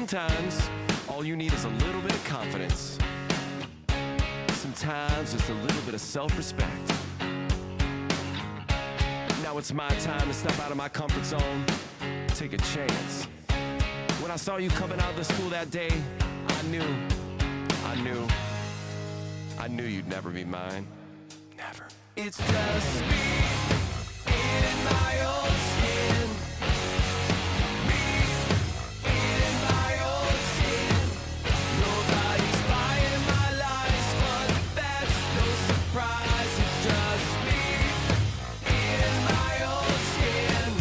Sometimes, all you need is a little bit of confidence. Sometimes, just a little bit of self-respect. Now it's my time to step out of my comfort zone, take a chance. When I saw you coming out of the school that day, I knew you'd never be mine. Never. It's just me in my own skin. Me in my own skin. Nobody's buying my lies, but that's no surprise. It's just me in my own skin.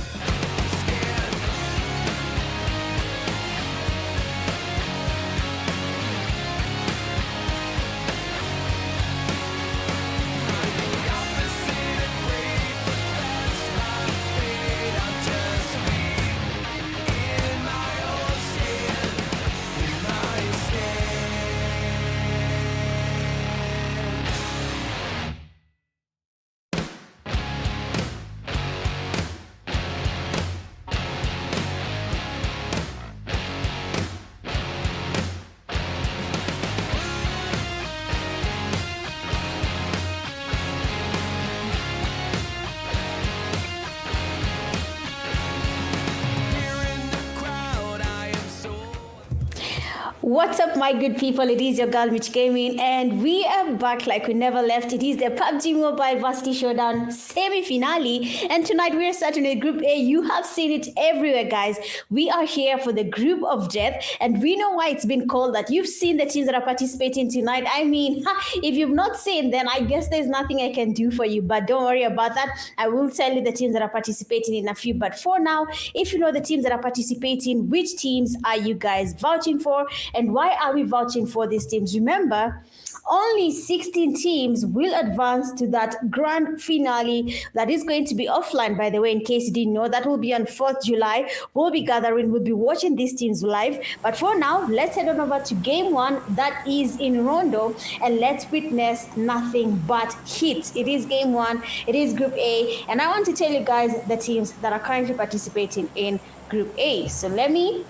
What's up, my good people? It is your girl Mitch Gaming, and we are back like we never left. It is the Pubg Mobile Varsity Showdown semi-finale, and tonight we are starting with Group A. You have seen it everywhere, guys. We are here for the Group of Death, and we know why it's been called that. You've seen the teams that are participating tonight. I mean, if you've not seen, then I guess there's nothing I can do for you, but don't worry about that. I will tell you the teams that are participating in a few, but for now, if you know the teams that are participating, which teams are you guys vouching for? And why are we vouching for these teams? Remember, only 16 teams will advance to that grand finale that is going to be offline, by the way, in case you didn't know. That will be on 4th July. We'll be gathering, we'll be watching these teams live. But for now, let's head on over to game one that is in Rondo, and let's witness nothing but hits. It is game one, it is Group A, and I want to tell you guys the teams that are currently participating in Group A. So let me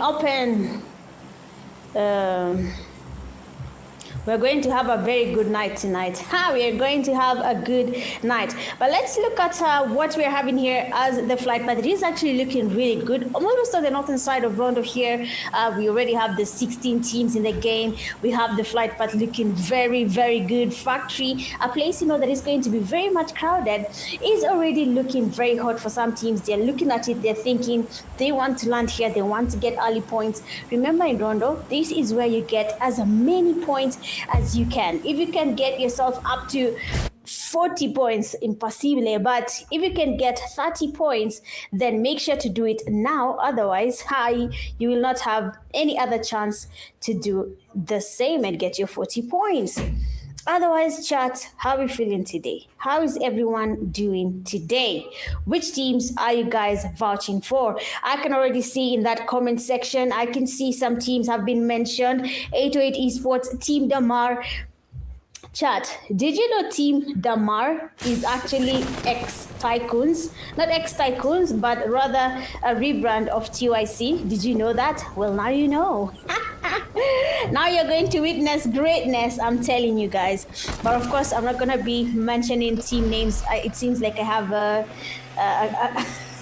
open. We're going to have a very good night tonight. We are going to have a good night. But let's look at what we're having here as the flight path. It is actually looking really good. Almost on the northern side of Rondo here, we already have the 16 teams in the game. We have the flight path looking very, very good. Factory, a place, that is going to be very much crowded, is already looking very hot for some teams. They're looking at it, they're thinking they want to land here, they want to get early points. Remember, in Rondo, this is where you get as many points as you can. If you can get yourself up to 40 points, impossible, but if you can get 30 points, then make sure to do it now. Otherwise, you will not have any other chance to do the same and get your 40 points. Otherwise, chat, how are we feeling today? How is everyone doing today? Which teams are you guys vouching for? I can already see in that comment section, I can see some teams have been mentioned. 808 Esports, Team Damar. Chat, did you know Team Damar is actually ex-Tycoons? Not ex-Tycoons, but rather a rebrand of TYC. Did you know that? Well, now you know. Now you're going to witness greatness, I'm telling you guys. But of course, I'm not going to be mentioning team names. It seems like I have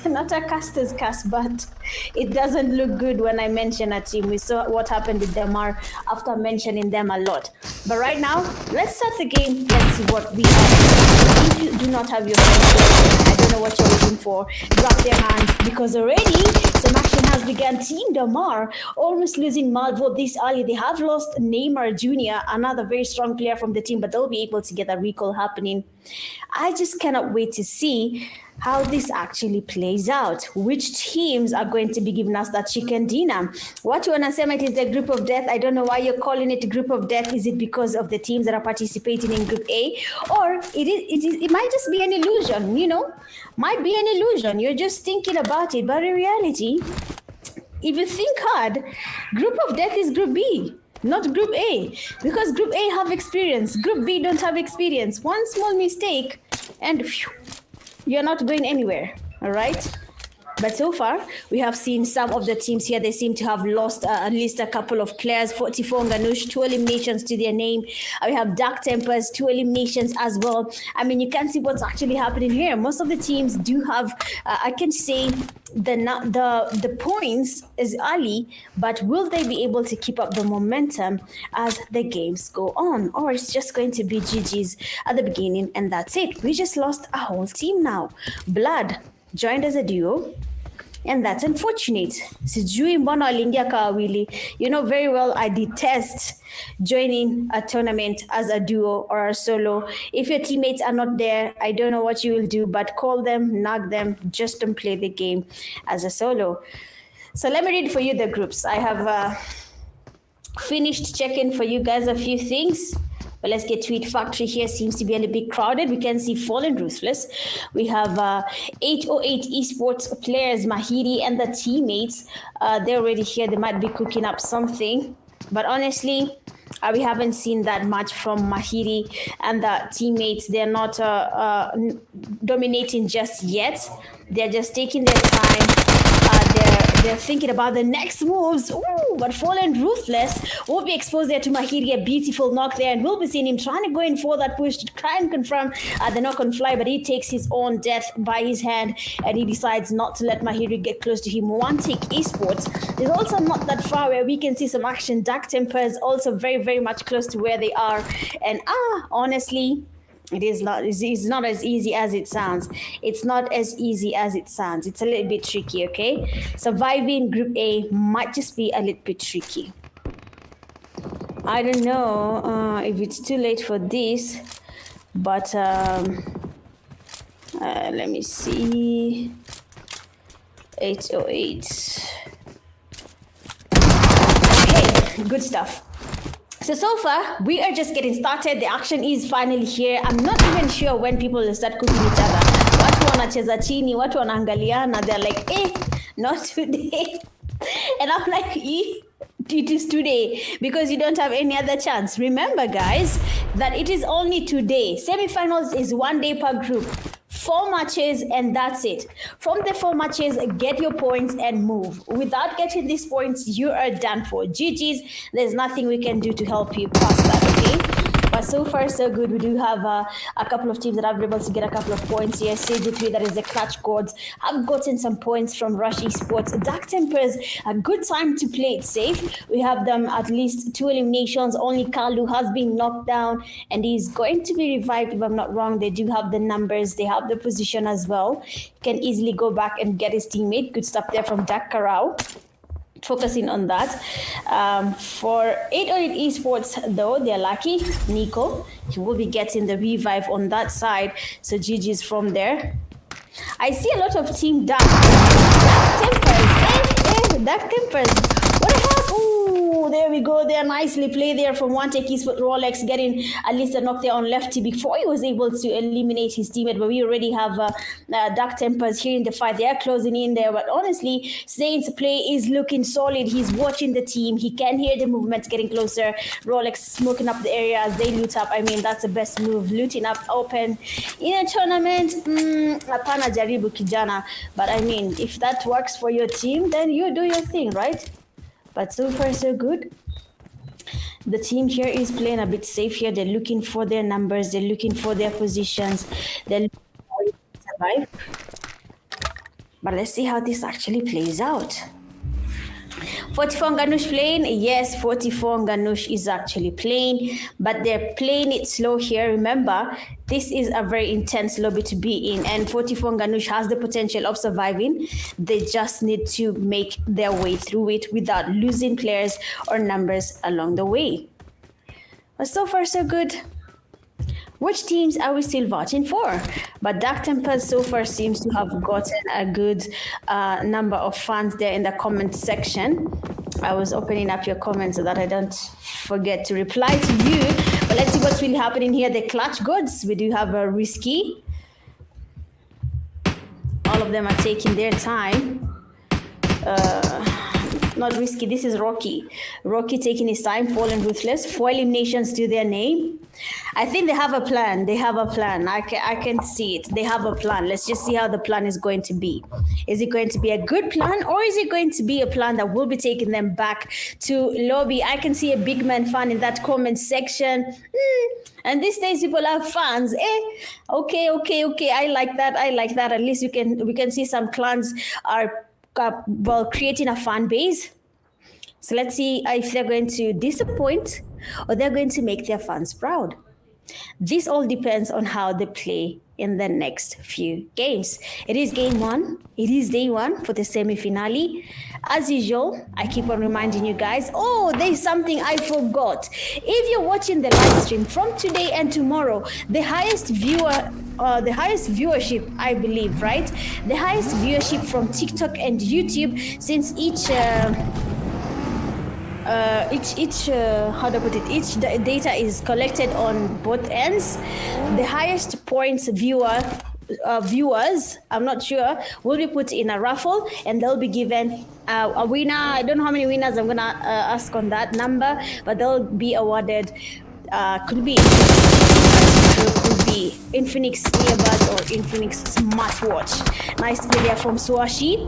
not a caster's cast, but it doesn't look good when I mention a team. We saw what happened with Damar after mentioning them a lot. But right now, let's start the game. Let's see what we have. If you do not have your friends, I don't know what you're waiting for. Drop their hands, because already some action has begun. Team Damar almost losing Malvo this early. They have lost Neymar Jr., another very strong player from the team, but they'll be able to get a recall happening. I just cannot wait to see how this actually plays out. Which teams are going to be giving us that chicken dinner? What you wanna say, it is the Group of Death. I don't know why you're calling it Group of Death. Is it because of the teams that are participating in Group A? Or it might just be an illusion, Might be an illusion. You're just thinking about it. But in reality, if you think hard, Group of Death is Group B, not Group A, because Group A have experience, Group B don't have experience. One small mistake and you're not going anywhere. All right, But so far, we have seen some of the teams here, they seem to have lost at least a couple of players. 44 Ganush, 2 eliminations to their name. We have Dark Tempers, 2 eliminations as well. I mean, you can see what's actually happening here. Most of the teams do have, I can say, the points is early, but will they be able to keep up the momentum as the games go on? Or it's just going to be GG's at the beginning and that's it. We just lost a whole team now. Blood joined as a duo, and that's unfortunate. Sijui mbona waliingia kawili. You know very well I detest joining a tournament as a duo or a solo. If your teammates are not there, I don't know what you will do, but call them, nag them, just don't play the game as a solo. So let me read for you the groups. I have finished checking for you guys a few things. But let's get to it. Factory here seems to be a little bit crowded. We can see Fallen Ruthless. We have 808 Esports players, Mahiri and the teammates. They're already here. They might be cooking up something. But honestly, we haven't seen that much from Mahiri and the teammates. They're not dominating just yet. They're just taking their time. They're thinking about the next moves. Ooh, but Fallen Ruthless will be exposed there to Mahiri. A beautiful knock there, and we'll be seeing him trying to go in for that push to try and confirm the knock on fly, but he takes his own death by his hand, and he decides not to let Mahiri get close to him. One Take Esports is also not that far where we can see some action. Dark Tempers also very, very much close to where they are. And honestly, it's not as easy as it sounds. It's not as easy as it sounds. It's a little bit tricky, okay? Surviving Group A might just be a little bit tricky. I don't know if it's too late for this, but let me see. 808. Okay, good stuff. So far, we are just getting started. The action is finally here. I'm not even sure when people will start cooking each other. Watu wanacheza chini, watu wanaangaliana. They're like, not today. And I'm like, it is today because you don't have any other chance. Remember, guys, that it is only today. Semi-finals is 1 day per group. 4 matches and that's it. From the 4 matches, get your points and move. Without getting these points, you are done for. GG's, there's nothing we can do to help you past that, okay? But so far, so good. We do have a couple of teams that have been able to get a couple of points here. CG3, that is the Clutch Gods, have gotten some points from Rush Esports. Dark Tempers, a good time to play it safe. We have them at least 2 eliminations. Only Kalu has been knocked down and he's going to be revived if I'm not wrong. They do have the numbers. They have the position as well. Can easily go back and get his teammate. Good stuff there from Dak Karau. Focusing on that. For 808 Esports, though, they're lucky. Nico, he will be getting the revive on that side. So GG's from there. I see a lot of team Dark Tempers. Dark Tempers. What the heck? Ooh, there we go. They're nicely played there from One Take Esports. Rolex getting at least a knock there on lefty before he was able to eliminate his teammate. But we already have Dark Tempers here in the fight. They are closing in there. But honestly, Saint's play is looking solid. He's watching the team. He can hear the movement getting closer. Rolex smoking up the area as they loot up. I mean, that's the best move. Looting up open in a tournament. Hapana jaribu kijana. But I mean, if that works for your team, then you do your thing, right? But so far, so good. The team here is playing a bit safe here. They're looking for their numbers. They're looking for their positions. They're looking for it to survive. But let's see how this actually plays out. 44 Ganush playing. Yes, 44 Ganush is actually playing, but they're playing it slow here. Remember, this is a very intense lobby to be in, and 44 Ganush has the potential of surviving. They just need to make their way through it without losing players or numbers along the way. But so far, so good. Which teams are we still voting for? But Dark Tempers so far seems to have gotten a good number of fans there in the comment section. I was opening up your comments so that I don't forget to reply to you. But let's see what's really happening here. The Clutch Gods, we do have a Risky. All of them are taking their time. Not Risky, this is Rocky. Rocky taking his time, Fallen Ruthless. 4 eliminations to their name. I think they have a plan. They have a plan. I can see it. They have a plan. Let's just see how the plan is going to be. Is it going to be a good plan, or is it going to be a plan that will be taking them back to lobby? I can see a big man fan in that comment section. And these days people have fans. Okay. I like that. At least we can see some clans are creating a fan base. So let's see if they're going to disappoint or they're going to make their fans proud. This all depends on how they play in the next few games. It is game one. It is day one for the semi-finale. As usual, I keep on reminding you guys, there's something I forgot. If you're watching the live stream from today and tomorrow, the highest viewership, I believe, right? The highest viewership from TikTok and YouTube, since each data is collected on both ends. The highest points viewers, I'm not sure, will be put in a raffle and they'll be given a winner. I don't know how many winners I'm gonna ask on that number, but they'll be awarded. Could be Infinix earbuds or Infinix smartwatch. Nice to be there from Swashi.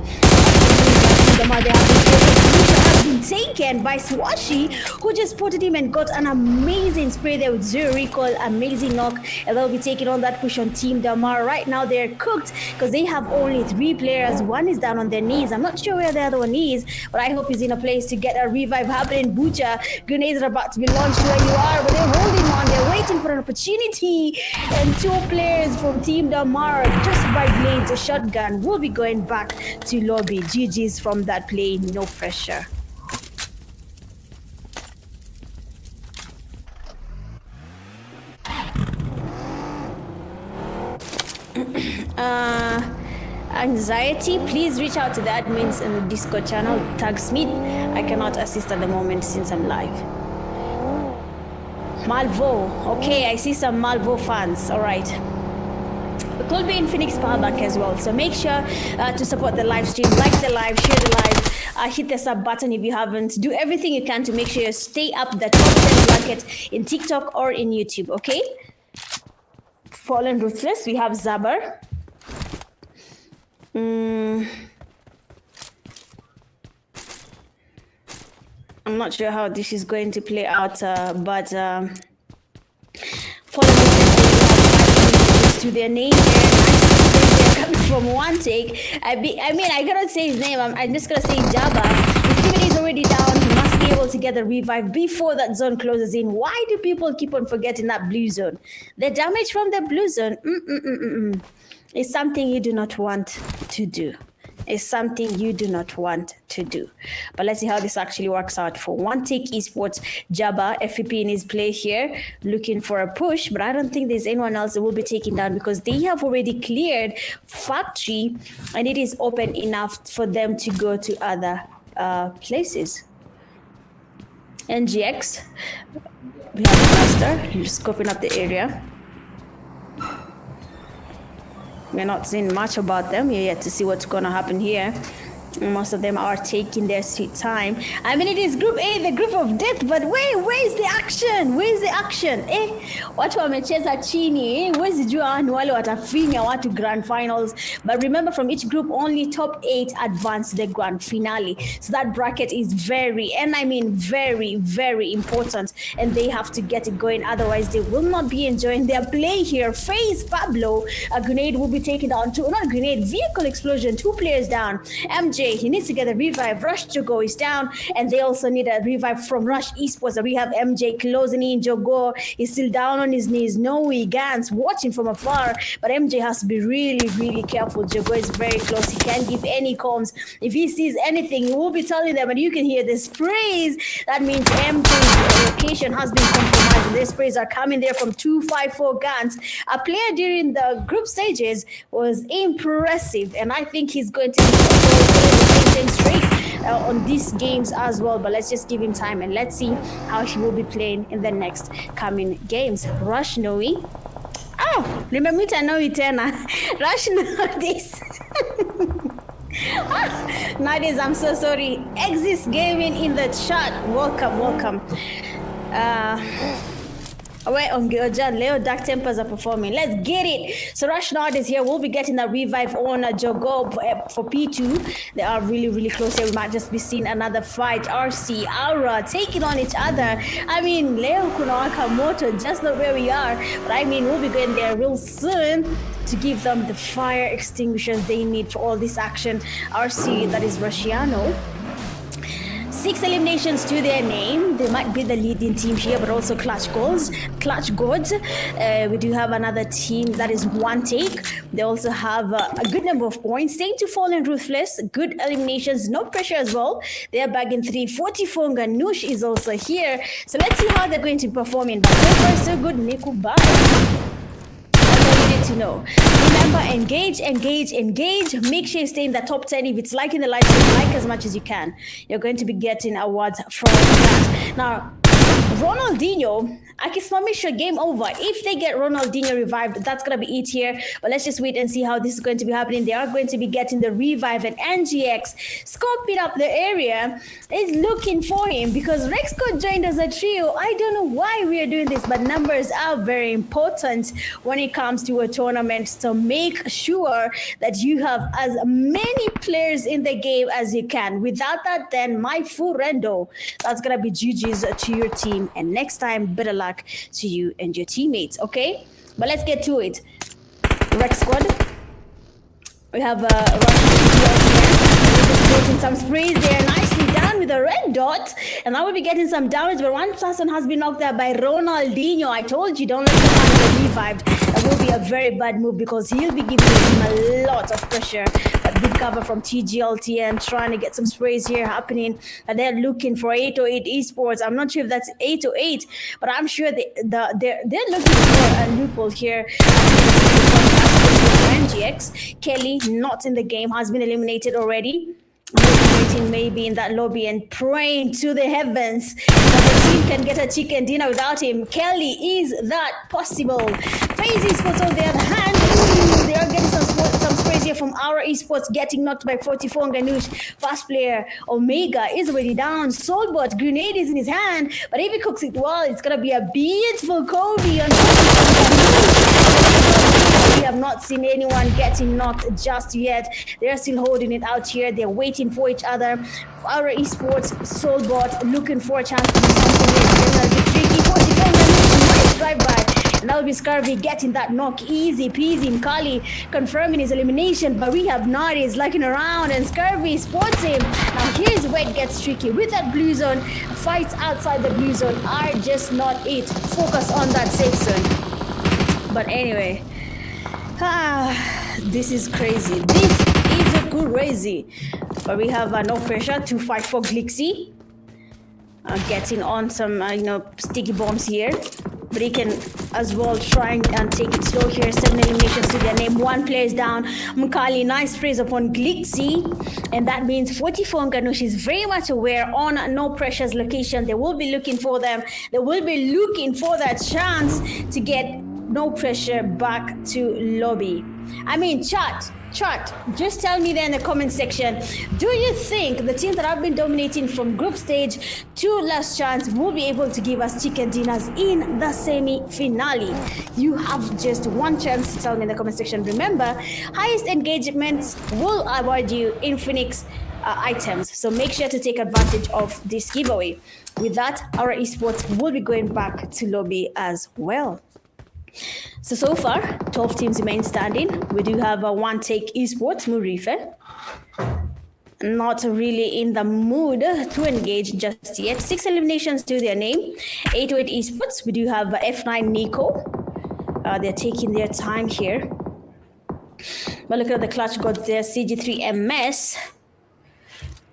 Damar, has been taken by Swashi, who just spotted him and got an amazing spray there with zero recoil, amazing knock, and they'll be taking on that push on Team Damar. Right now they're cooked because they have only 3 players. One is down on their knees. I'm not sure where the other one is, but I hope he's in a place to get a revive happening. Butcher, grenades are about to be launched where you are, but they're holding on. They're waiting for an opportunity, and 2 players from Team Damar, just by blades, a shotgun, will be going back to lobby. GG's from that play, no pressure. Anxiety, please reach out to the admins in the Discord channel, tag Smith. I cannot assist at the moment since I'm live. Malvo, okay, I see some Malvo fans. All right, it could be in Phoenix Pubg as well, so make sure to support the live stream, like the live, share the live, hit the sub button if you haven't. Do everything you can to make sure you stay up the top 10 bracket in TikTok or in YouTube. Okay, Fallen Ruthless, we have Zabar. I'm not sure how this is going to play out, but Fallen Ruthless to their name here. They're coming from one take. I mean, I cannot say his name. I'm just gonna say Jabba. His teammate is already down. He must be able to get the revive before that zone closes in. Why do people keep on forgetting that blue zone? The damage from the blue zone is something you do not want to do. It's something you do not want to do. But let's see how this actually works out for one Take Esports. Jabba, FVP in his play here, looking for a push, but I don't think there's anyone else that will be taken down because they have already cleared factory and it is open enough for them to go to other places. NGX, we have a master, just scoping up the area. We're not seeing much about them. We're yet to see what's going to happen here. Most of them are taking their sweet time. I mean, it is Group A, the group of death, but where's the action? Where's the action? Watu wamecheza chini. Where's jua ni wale watafinya watu grand finals. But remember, from each group, only top 8 advance the grand finale. So that bracket is very, and I mean very, very important. And they have to get it going. Otherwise, they will not be enjoying their play here. Faze Pablo, a grenade will be taken down. Not a grenade, vehicle explosion. 2 players down. MJ, he needs to get a revive. Rush Jogo is down, and they also need a revive from Rush Esports. We have MJ closing in. Jogo is still down on his knees. Noe Gans watching from afar, but MJ has to be really, really careful. Jogo is very close. He can't give any comms. If he sees anything, he will be telling them, and you can hear the sprays. That means MJ's location has been compromised. The sprays are coming there from 254 guns. A player during the group stages was impressive, and I think he's going to be straight on these games as well, but let's just give him time and let's see how he will be playing in the next coming games. Rush Noe. Oh, nimemwita Noe tena. Rush Nowadays. Nowadays, I'm so sorry. Exist Gaming in the chat. Welcome. Alright, on Giljan, Leo Dark Tempers are performing. Let's get it. So Rush Nod is here. We'll be getting a revive on Jogo for P2. They are really, really close here. We might just be seeing another fight. RC, Aura taking on each other. I mean, Leo Kunawaka Moto, just not where we are. But I mean, we'll be going there real soon to give them the fire extinguishers they need for all this action. RC, that is Rusciano. 6 eliminations to their name. They might be the leading team here, but also clutch goals. We do have another team that is one take. They also have a good number of points. Staying to fall in Ruthless. Good eliminations, no pressure as well. They are back in 3. 44 Ganush is also here. So let's see how they're going to be performing. But so far, so good. Niku, bye. To know. Remember, engage. Make sure you stay in the top 10. If it's like in the live stream, like as much as you can. You're going to be getting awards from that. Now, Ronaldinho, akisimamisha game over. If they get Ronaldinho revived, that's going to be it here. But let's just wait and see how this is going to be happening. They are going to be getting the revive, and NGX scoping up the area is looking for him because Rex got joined as a trio. I don't know why we are doing this, but numbers are very important when it comes to a tournament. So make sure that you have as many players in the game as you can. Without that, then my furendo, that's going to be GG's to your team. And next time, better luck to you and your teammates, okay? But let's get to it. Rex squad. We have getting some sprays there, nicely done with a red dot, and now we'll be getting some damage, but one person has been knocked out by Ronaldinho. I told you, don't let him get revived. That will be a very bad move because he'll be giving him a lot of pressure. But good cover from TGLTN, trying to get some sprays here happening, and they're looking for 808 Esports. I'm not sure if that's 808, but I'm sure they're looking for a loophole here. NGX, Kelly not in the game, has been eliminated already. Waiting maybe in that lobby and praying to the heavens that the team can get a chicken dinner without him. Kelly, is that possible? Faze Esports on the other hand, they are getting some sprays here from our Esports, getting knocked by 44 Ganush. Fast player Omega is already down. Soulbot grenade is in his hand, but if he cooks it well, it's gonna be a beautiful Kobe on we have not seen anyone getting knocked just yet. They're still holding it out here. They're waiting for each other. Our Esports, Soulbot looking for a chance to do something. It's tricky. 44 nice drive by. And that will be Scarvy getting that knock. Easy peasy. Mkali confirming his elimination. But we have Nardis looking around and Scarvy spots him. Now here's where it gets tricky. With that blue zone, fights outside the blue zone are just not it. Focus on that safe zone. But anyway. This is crazy. This is a crazy. But we have no pressure to fight for Glixie. Getting on some, sticky bombs here. But he can as well try and take it slow here. 7 eliminations to their name. 1 player is down. Mkali, nice praise upon Glixie. And that means 44 Ganush is very much aware on No Pressure's location. They will be looking for them. They will be looking for that chance to get No Pressure back to lobby. I mean, chat, just tell me there in the comment section, do you think the team that have been dominating from group stage to last chance will be able to give us chicken dinners in the semi-finale? You have just one chance to tell me in the comment section. Remember, highest engagements will award you Infinix items, so make sure to take advantage of this giveaway. With that, our esports will be going back to lobby as well. So far, 12 teams remain standing. We do have a one Take Esports, Murife. Not really in the mood to engage just yet. 6 eliminations to their name. 808 Esports. We do have F9 Nico. They're taking their time here. But look at the clutch got there. CG3 MS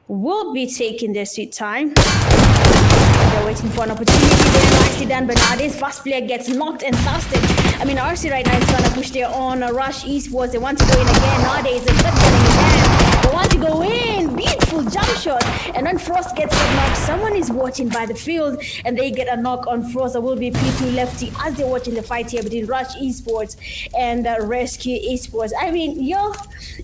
will be taking their sweet time. They're waiting for an opportunity there. Nicely done, Bernardes. Fast player gets knocked and fasted. I mean, RC right now is trying to push their own Rush Esports. They want to go in again. Nowadays, it's not getting in hand. They want to go in. Beautiful jump shot. And when Frost gets a knock, someone is watching by the field and they get a knock on Frost. There will be P2 Lefty as they're watching the fight here between Rush Esports and Rescue Esports. I mean,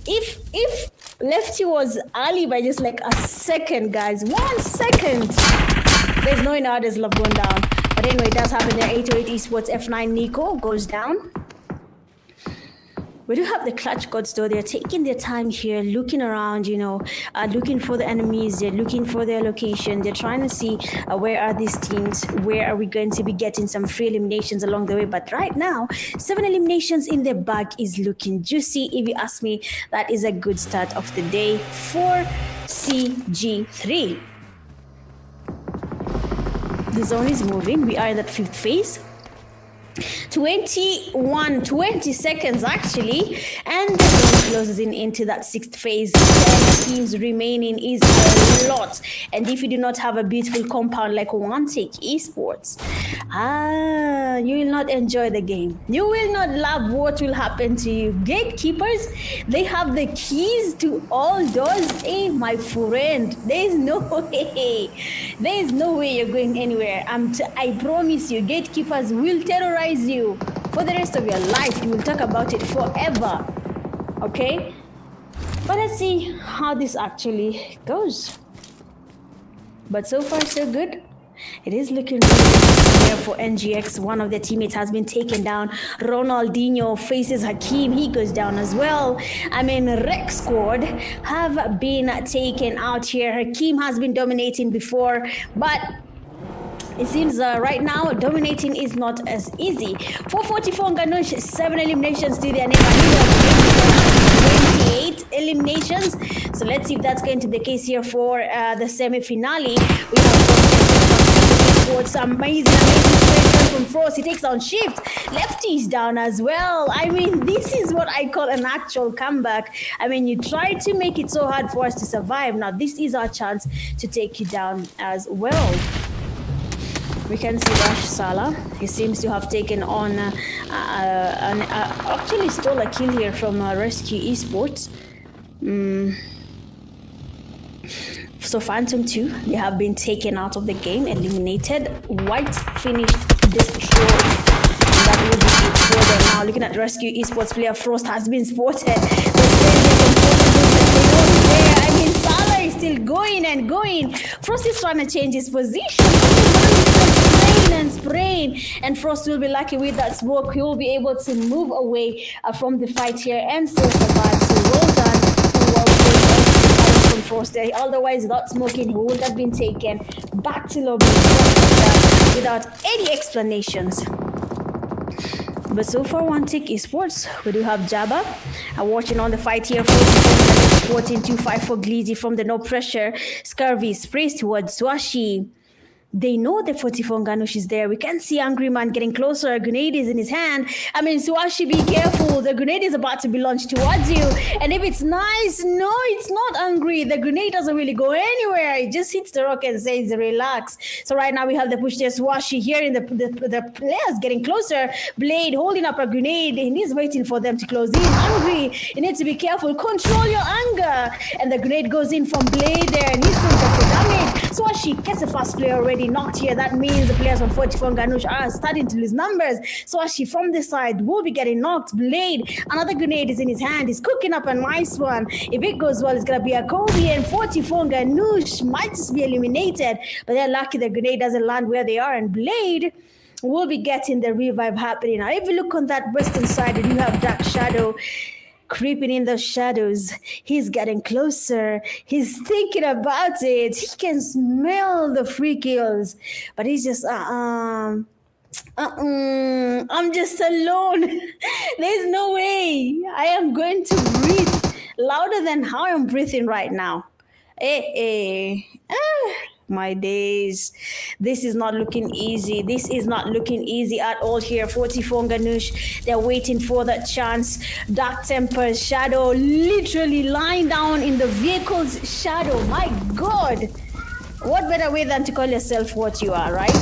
if Lefty was early by just like a second, guys, 1 second, there's no Inada's love going down. But But anyway, it does happen there. 808 Esports F9 Nico goes down. We do have the clutch gods though. They're taking their time here, looking around, looking for the enemies. They're looking for their location. They're trying to see where are these teams, where are we going to be getting some free eliminations along the way. But right now, 7 eliminations in their bag is looking juicy. If you ask me, that is a good start of the day for CG3. The zone is moving. We are in that 5th phase. 20 seconds actually, and the game closes into that 6th phase. 10 teams remaining is a lot, and if you do not have a beautiful compound like Take Esports, you will not enjoy the game. You will not love what will happen to you. Gatekeepers, they have the keys to all doors. Hey, my friend, there is no way you're going anywhere. I promise you, gatekeepers will terrorize you for the rest of your life. You will talk about it forever. Okay, but let's see how this actually goes. But so far so good. It is looking really good here for NGX. One of their teammates has been taken down. Ronaldinho faces Hakim. He goes down as well. Rex squad have been taken out here. Hakim has been dominating before, but it seems right now dominating is not as easy. 444 Ganush, 7 eliminations to their name. 28 eliminations. So let's see if that's going to be the case here for the semi-finale. We have some amazing straight from Frost. He takes down Shift. Lefty's down as well. This is what I call an actual comeback. You try to make it so hard for us to survive. Now this is our chance to take you down as well. We can see Rash Salah. He seems to have taken on actually stole a kill here from Rescue Esports. So Phantom 2, they have been taken out of the game, eliminated. White finished destroyed. That will be it for them now. Looking at Rescue Esports player, Frost has been spotted. Salah is still going and going. Frost is trying to change his position. Spraying, and Frost will be lucky with that smoke. He will be able to move away from the fight here and still survive. So well done. Well played from Frost there. Otherwise, without smoking, he would have been taken back to lobby without any explanations. But so far, Take Esports, we do have Jabba watching on the fight here. 14-2-5 for Gleezy from the no pressure. Scurvy sprays towards Swashi. They know the 44 Ganush is there. We can see Angry Man getting closer. A grenade is in his hand. Swashi, be careful. The grenade is about to be launched towards you. And if it's nice, no, it's not Angry. The grenade doesn't really go anywhere. It just hits the rock and says, relax. So right now we have the push there. Swashi here in the players getting closer. Blade holding up a grenade. And he's waiting for them to close in. Angry, you need to be careful. Control your anger. And the grenade goes in from Blade there. And he still gets the damage. Swashi gets a fast player already knocked here. That means the players from 44 Ganush are starting to lose numbers. Swashi from this side will be getting knocked. Blade, another grenade is in his hand. He's cooking up a nice one. If it goes well, it's going to be a Kobe, and 44 Ganush might just be eliminated. But they're lucky the grenade doesn't land where they are. And Blade will be getting the revive happening. Now, if you look on that western side, you have Dark Shadow creeping in the shadows. He's getting closer. He's thinking about it. He can smell the free kills, but he's just I'm just alone. There's no way I am going to breathe louder than how I'm breathing right now. My days. This is not looking easy. This is not looking easy at all here. 44 Ganush, they're waiting for that chance. Dark Temper's shadow literally lying down in the vehicle's shadow. My God. What better way than to call yourself what you are, right?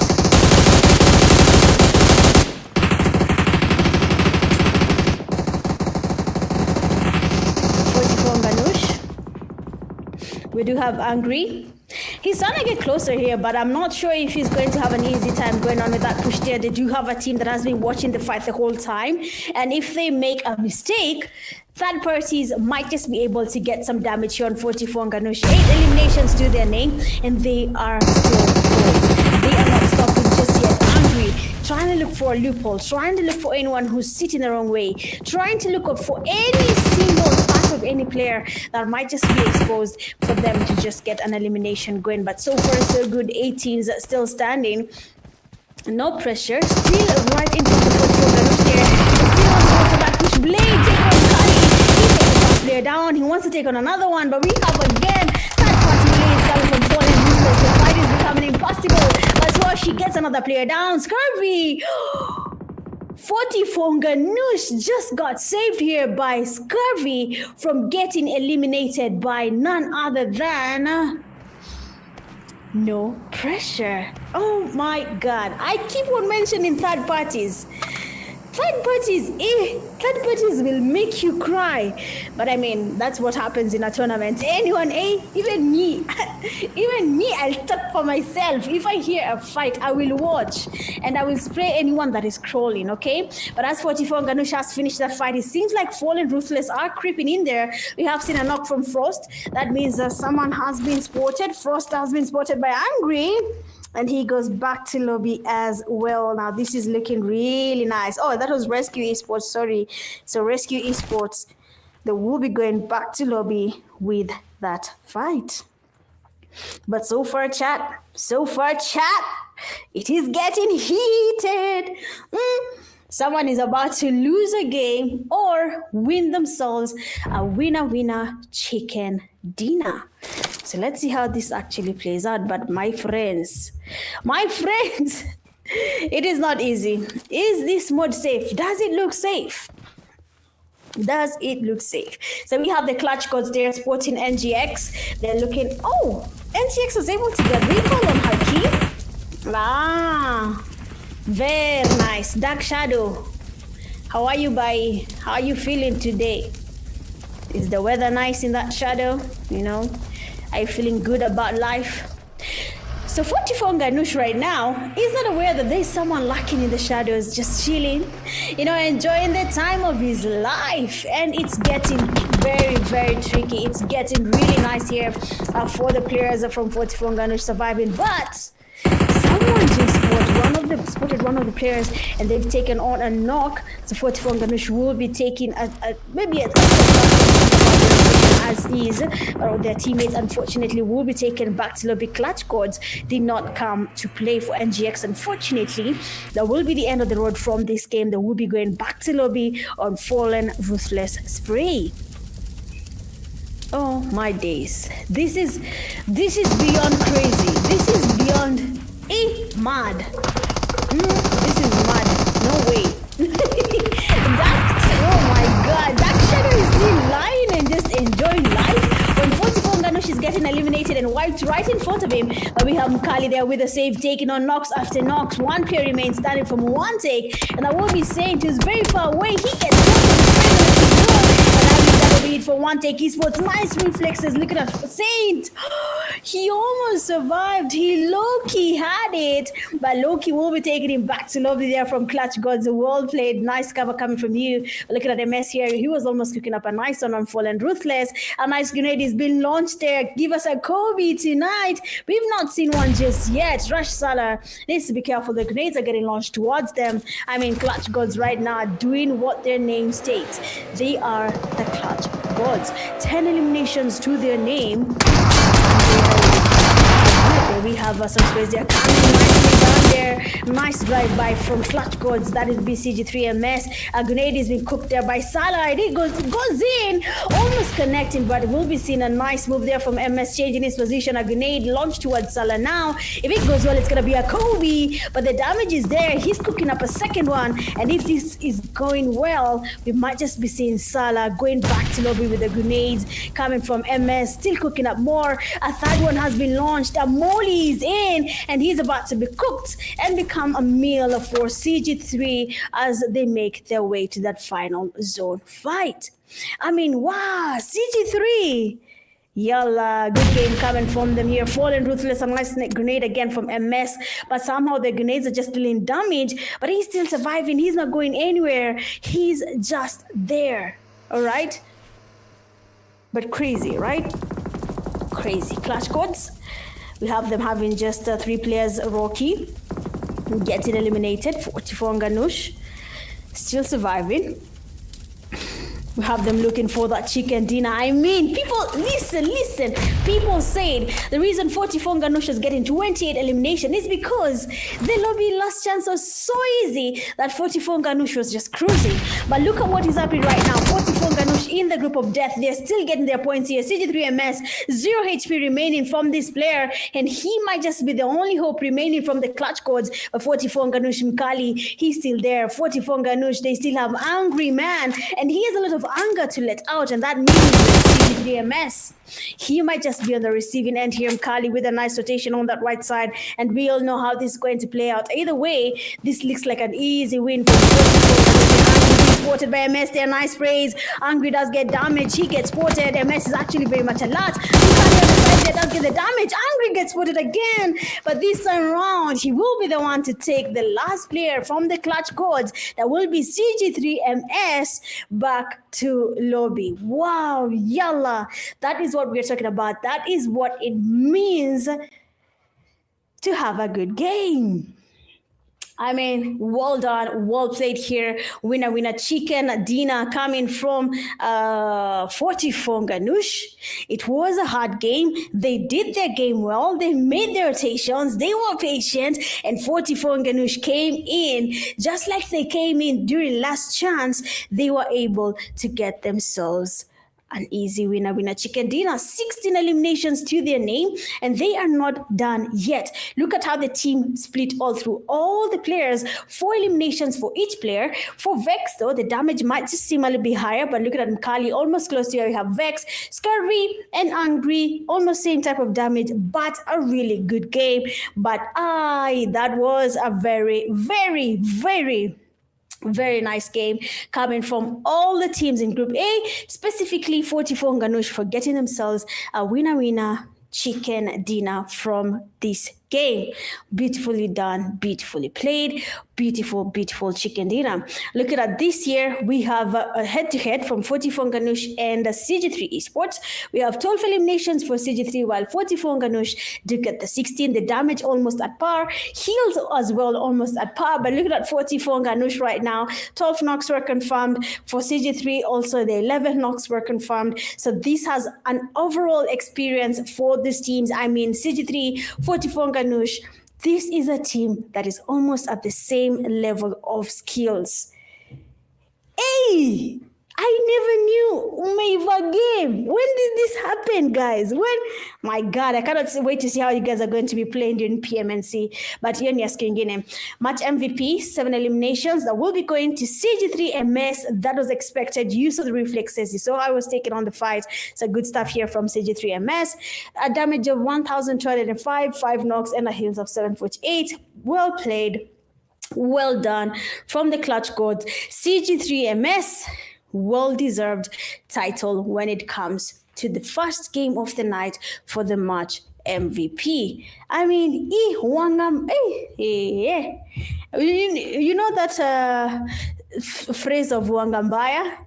We do have Angry. He's trying to get closer here, but I'm not sure if he's going to have an easy time going on with that push there. They do have a team that has been watching the fight the whole time. And if they make a mistake, third parties might just be able to get some damage here on 44 Ganush. 8 eliminations to their name, and they are still going. They are not stopping just yet. Angry Scurvy, trying to look for a loophole, trying to look for anyone who's sitting the wrong way, trying to look up for any single part of any player that might just be exposed for them to just get an elimination going. But so far, so good. 18s still standing. No pressure. Still right into the foot here. Still wants to go for that push blade. Take on Kali. He takes the first player down. He wants to take on another one, but we have again third party plays coming from Fallen Ruthless. The fight is becoming impossible. But so she gets another player down. Scurvy. 44 Ganush just got saved here by Scurvy from getting eliminated by none other than No Pressure. Oh my god, I keep on mentioning third parties. Third parties will make you cry. But I mean, that's what happens in a tournament. Anyone, even me, I'll talk for myself. If I hear a fight, I will watch. And I will spray anyone that is crawling, okay? But as 44 Ganush has finished that fight, it seems like Fallen Ruthless are creeping in there. We have seen a knock from Frost. That means someone has been spotted. Frost has been spotted by Angry. And he goes back to lobby as well. Now, this is looking really nice. Oh, that was Rescue Esports, sorry. So, Rescue Esports, they will be going back to lobby with that fight. But so far, chat, it is getting heated. Someone is about to lose a game or win themselves a winner chicken dinner. So let's see how this actually plays out. But my friends, it is not easy. Is this mod safe? Does it look safe? Does it look safe? So we have the clutch gods there sporting NGX. They're looking, oh, NGX was able to get recall on her key. Ah, very nice. Dark Shadow, how are you, Bai? How are you feeling today? Is the weather nice in that shadow? You know, are you feeling good about life? So 44 Ganush right now is not aware that there's someone lurking in the shadows, just chilling, you know, enjoying the time of his life. And it's getting very, very tricky. It's getting really nice here for the players from 44 Ganush surviving. But someone just spotted one of the players, and they've taken on a knock. So 44 Ganush will be taking maybe as is, or their teammates unfortunately will be taken back to lobby. Clutch gods did not come to play for NGX. Unfortunately, that will be the end of the road from this game. They will be going back to lobby on Fallen Ruthless spray. Oh my days, this is beyond crazy. This is beyond mad. This is mad. No way. Oh my god, that shadow is still lying and just enjoying life. When 44 Ganush is getting eliminated and wiped right in front of him, but we have Mkali there with a save, taking on knocks after knocks. One player remains standing from one take, and I will be saying he's very far away. He gets for one Take Esports. Nice reflexes. Look at that Saint. He almost survived. He low-key had it, but low-key will be taking him back to lobby there from Clutch Gods. Well played. Nice cover coming from you. Look at that MS here. He was almost cooking up a nice one on Fallen Ruthless. A nice grenade is being launched there. Give us a Kobe tonight. We've not seen one just yet. Rush Salah needs to be careful. The grenades are getting launched towards them. I mean, Clutch Gods right now are doing what their name states. They are the Clutch Gods. 10 eliminations to their name. There we have some space. They're coming nicely down there. Nice drive-by from Clutch Gods. That is BCG3MS. A grenade is being cooked there by Salah. It goes in. Almost connecting, but we'll be seeing a nice move there from MS, changing his position. A grenade launched towards Salah now. If it goes well, it's going to be a Kobe. But the damage is there. He's cooking up a second one. And if this is going well, we might just be seeing Salah going back to lobby with the grenades coming from MS. Still cooking up more. A third one has been launched. A Molly is in, and he's about to be cooked and become a meal for CG3 as they make their way to that final zone fight. I mean, wow, CG3. Yalla, good game coming from them here. Fallen Ruthless, a nice grenade again from MS, but somehow the grenades are just dealing damage, but he's still surviving. He's not going anywhere. He's just there, all right? But crazy, right? Crazy. Clutch Gods. We have them having just 3 players, Rocky. getting eliminated. 44 Ganush still surviving. We have them looking for that chicken dinner. I mean, people, listen. People said the reason 44 Ganush is getting 28 elimination is because the lobby last chance was so easy that 44 Ganush was just cruising. But look at what is happening right now. 44 Ganush in the group of death. They're still getting their points here. CG3MS, 0 HP remaining from this player, and he might just be the only hope remaining from the clutch codes. But 44 Ganush Mkali, he's still there. 44 Ganush, they still have Angry Man, and he has a lot of anger to let out, and that means CG3MS. He might just be on the receiving end here, Mkali, with a nice rotation on that right side, and we all know how this is going to play out. Either way, this looks like an easy win for spotted by MS. There, nice praise. Angry does get damage. He gets spotted. MS is actually very much alert. Mkali does get the damage. Angry gets spotted again, but this time around, he will be the one to take the last player from the clutch codes. That will be CG3MS back to lobby. Wow, yalla. That is what we're talking about. That is what it means to have a good game. I mean, well done, well played here. Winner, chicken dinner coming from 44 Ganush. It was a hard game. They did their game well. They made their rotations. They were patient. And 44 Ganush came in just like they came in during last chance. They were able to get themselves an easy winner, chicken dinner. 16 eliminations to their name, and they are not done yet. Look at how the team split all through. All the players, 4 eliminations for each player. For Vex, though, the damage might just similarly be higher, but look at Mkali, almost close to where we have Vex. Scurvy and Angry, almost same type of damage, but a really good game. But that was a very, very, very nice game coming from all the teams in Group A, specifically 44 Ganush for getting themselves a winner, chicken dinner from this game. Beautifully done, beautifully played, beautiful chicken dinner. Look at that. This year we have a head-to-head from 44 Ganush and CG3 Esports. We have 12 eliminations for CG3, while 44 Ganush do get the 16. The damage almost at par, heals as well almost at par. But look at that 44 Ganush right now. 12 knocks were confirmed for CG3. Also the 11 knocks were confirmed. So this has an overall experience for these teams. I mean, CG3, 44 Ganush, this is a team that is almost at the same level of skills. Hey, I never knew Umeiva game. When did this happen, guys? When? My God, I cannot wait to see how you guys are going to be playing during PMNC. But here ni asking match MVP, 7 eliminations that will be going to CG3MS. That was expected. Use of the reflexes. So I was taking on the fight. So good stuff here from CG3MS. A damage of 1,205, 5 knocks, and a heals of 748. Well played. Well done from the clutch gods. CG3MS. Well-deserved title when it comes to the first game of the night for the match MVP. I mean, you know that phrase of Wangambaya?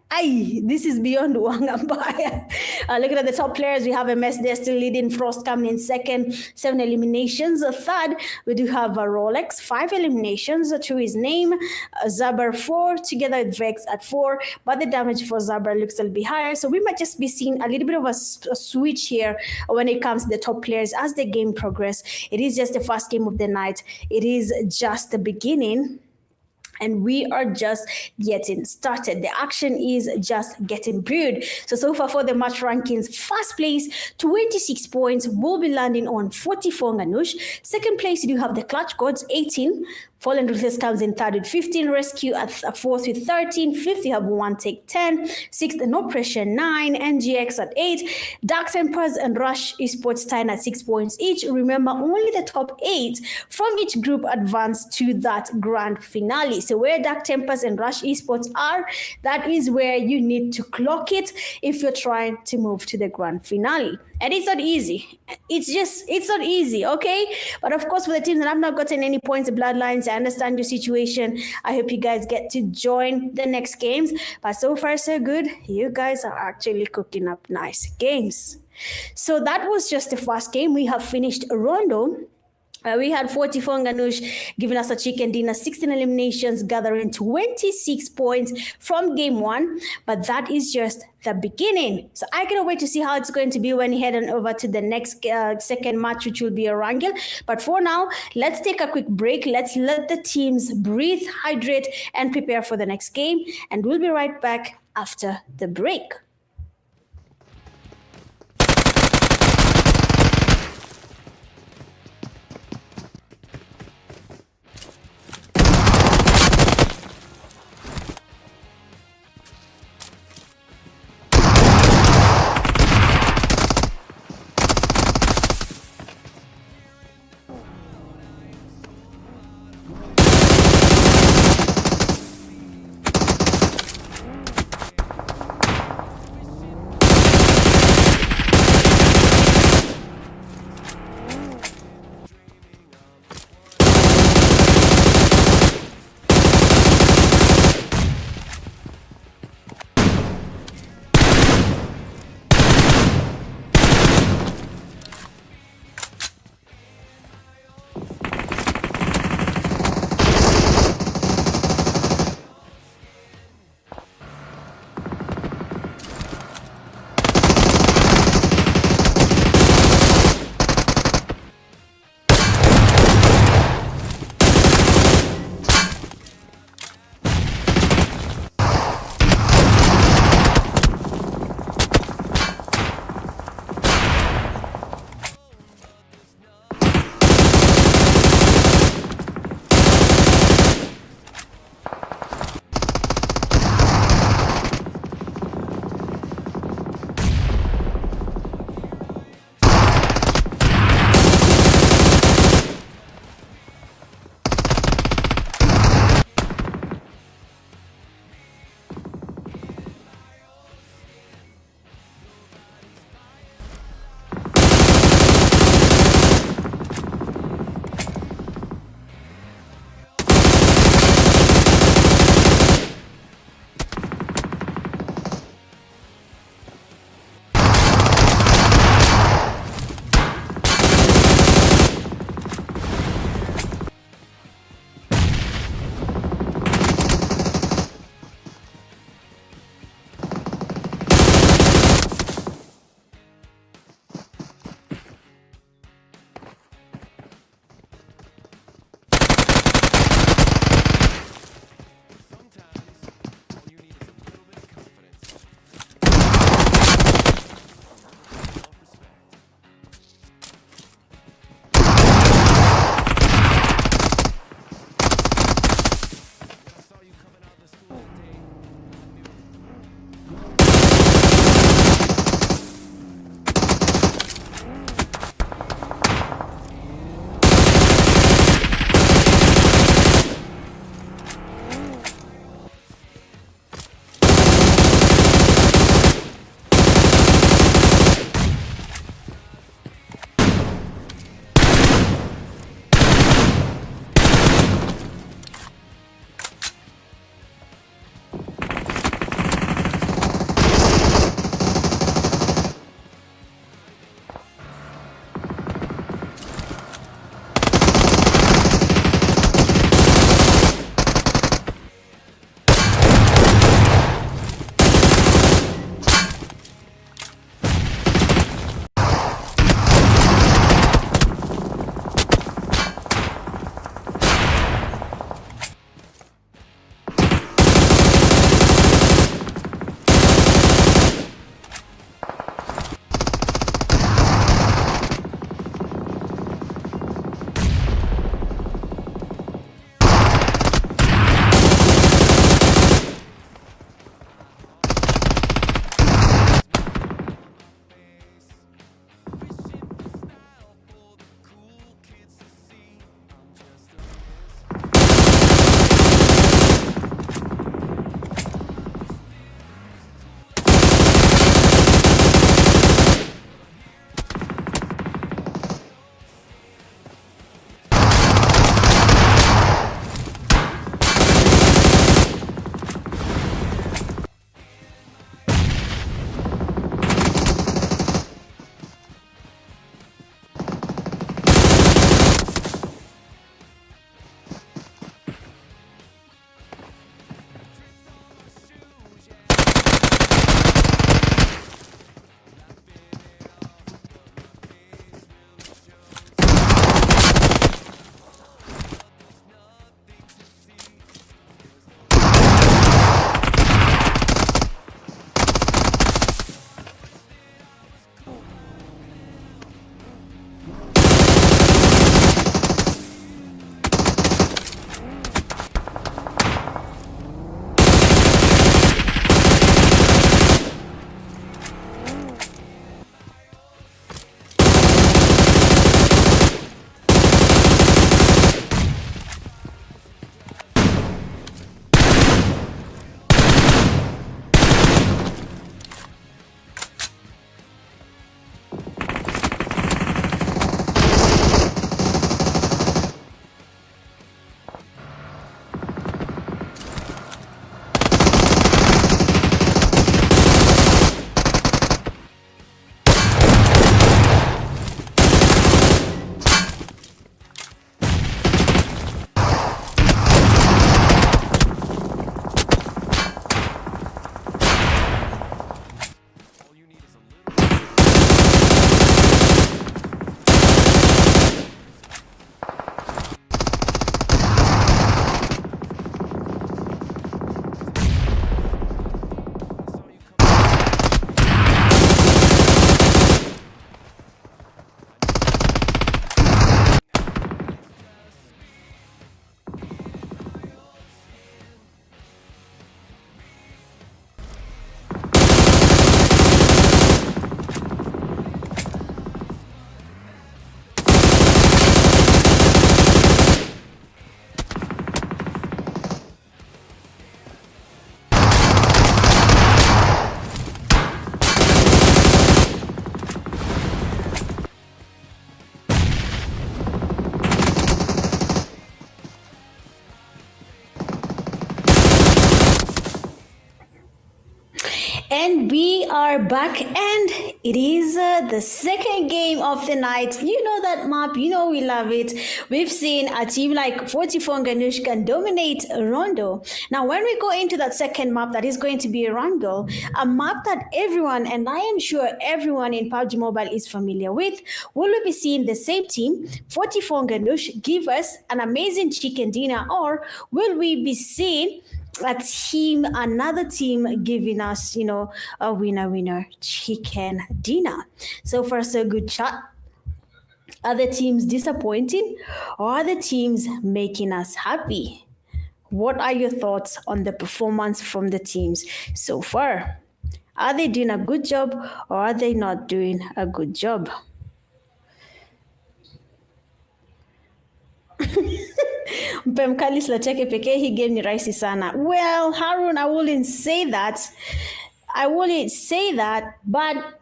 This is beyond Wangambaya. Looking at the top players, we have MS, they're still leading. Frost coming in second, 7 eliminations. Third, we do have Rolex, 5 eliminations to his name. Zabar 4, together with Vex at 4, but the damage for Zabar looks a little bit higher. So we might just be seeing a little bit of a switch here when it comes to the top players as the game progresses. It is just the first game of the night. It is just the beginning. And we are just getting started. The action is just getting brewed. So far for the match rankings, first place, 26 points, will be landing on 44 Ganush. Second place, you do have the clutch gods, 18. Fallen Ruthless comes in third with 15. Rescue at fourth with 13. Fifth, you have One Take 10. Sixth, No Pressure 9. NGX at 8. Dark Tempers and Rush Esports tying at 6 points each. Remember, only the top 8 from each group advance to that grand finale. So where Dark Tempers and Rush Esports are, that is where you need to clock it if you're trying to move to the grand finale. And it's not easy. It's not easy, okay? But of course, for the teams that have not gotten any points, the Bloodlines, I understand your situation. I hope you guys get to join the next games. But so far, so good. You guys are actually cooking up nice games. So that was just the first game. We have finished Rondo. We had 44 Nganush giving us a chicken dinner, 16 eliminations, gathering 26 points from game one. But that is just the beginning. So I cannot wait to see how it's going to be when you head on over to the next second match, which will be a wrangle. But for now, let's take a quick break. Let's let the teams breathe, hydrate, and prepare for the next game. And we'll be right back after the break. We are back, and it is the second game of the night. You know that map, you know we love it. We've seen a team like 44 Ganush can dominate Rondo. Now, when we go into that second map, that is going to be Erangel, a map that everyone, and I am sure everyone in Pubg Mobile is familiar with. Will we be seeing the same team, 44 Ganush, give us an amazing chicken dinner, or will we be seeing another team giving us, a winner chicken dinner? So far, so good chat. Are the teams disappointing, or are the teams making us happy? What are your thoughts on the performance from the teams so far? Are they doing a good job, or are they not doing a good job? Mpemkali Slacheke pekee hii game ni rahisi sana. Well, Harun, I wouldn't say that. But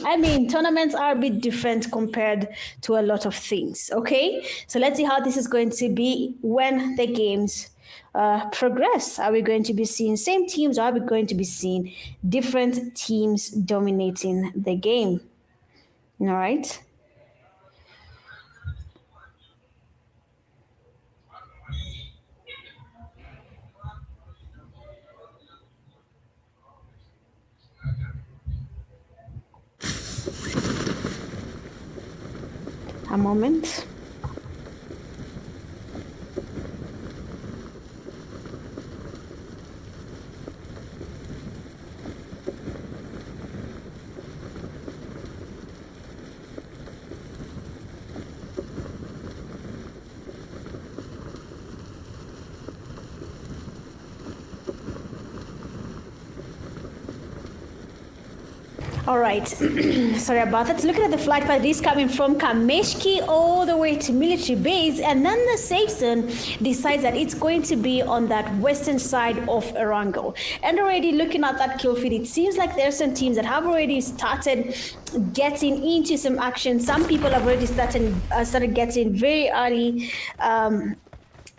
I mean, tournaments are a bit different compared to a lot of things, okay? So let's see how this is going to be when the games progress. Are we going to be seeing same teams, or are we going to be seeing different teams dominating the game? All right. A moment. All right, sorry about that. Looking at the flight path, it is coming from Kameshki all the way to military base, and then the safe zone decides that it's going to be on that western side of Erangel. And already looking at that kill feed, it seems like there are some teams that have already started getting into some action. Some people have already started getting very early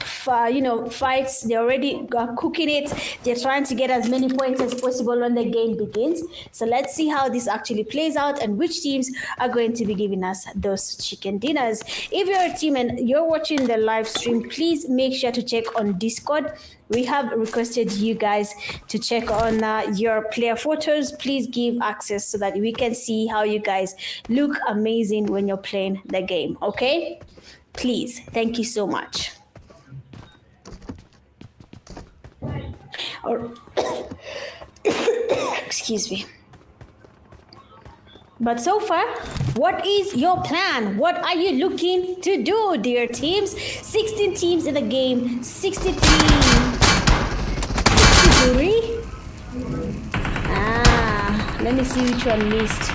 fights. They're already cooking it. They're trying to get as many points as possible when the game begins. So let's see how this actually plays out and which teams are going to be giving us those chicken dinners. If you're a team and you're watching the live stream, please make sure to check on Discord. We have requested you guys to check on your player photos. Please give access so that we can see how you guys look amazing when you're playing the game, okay? Please, thank you so much. Or excuse me. But so far, what is your plan? What are you looking to do, dear teams? 16 teams in the game, 63. 63? Let me see which one missed. I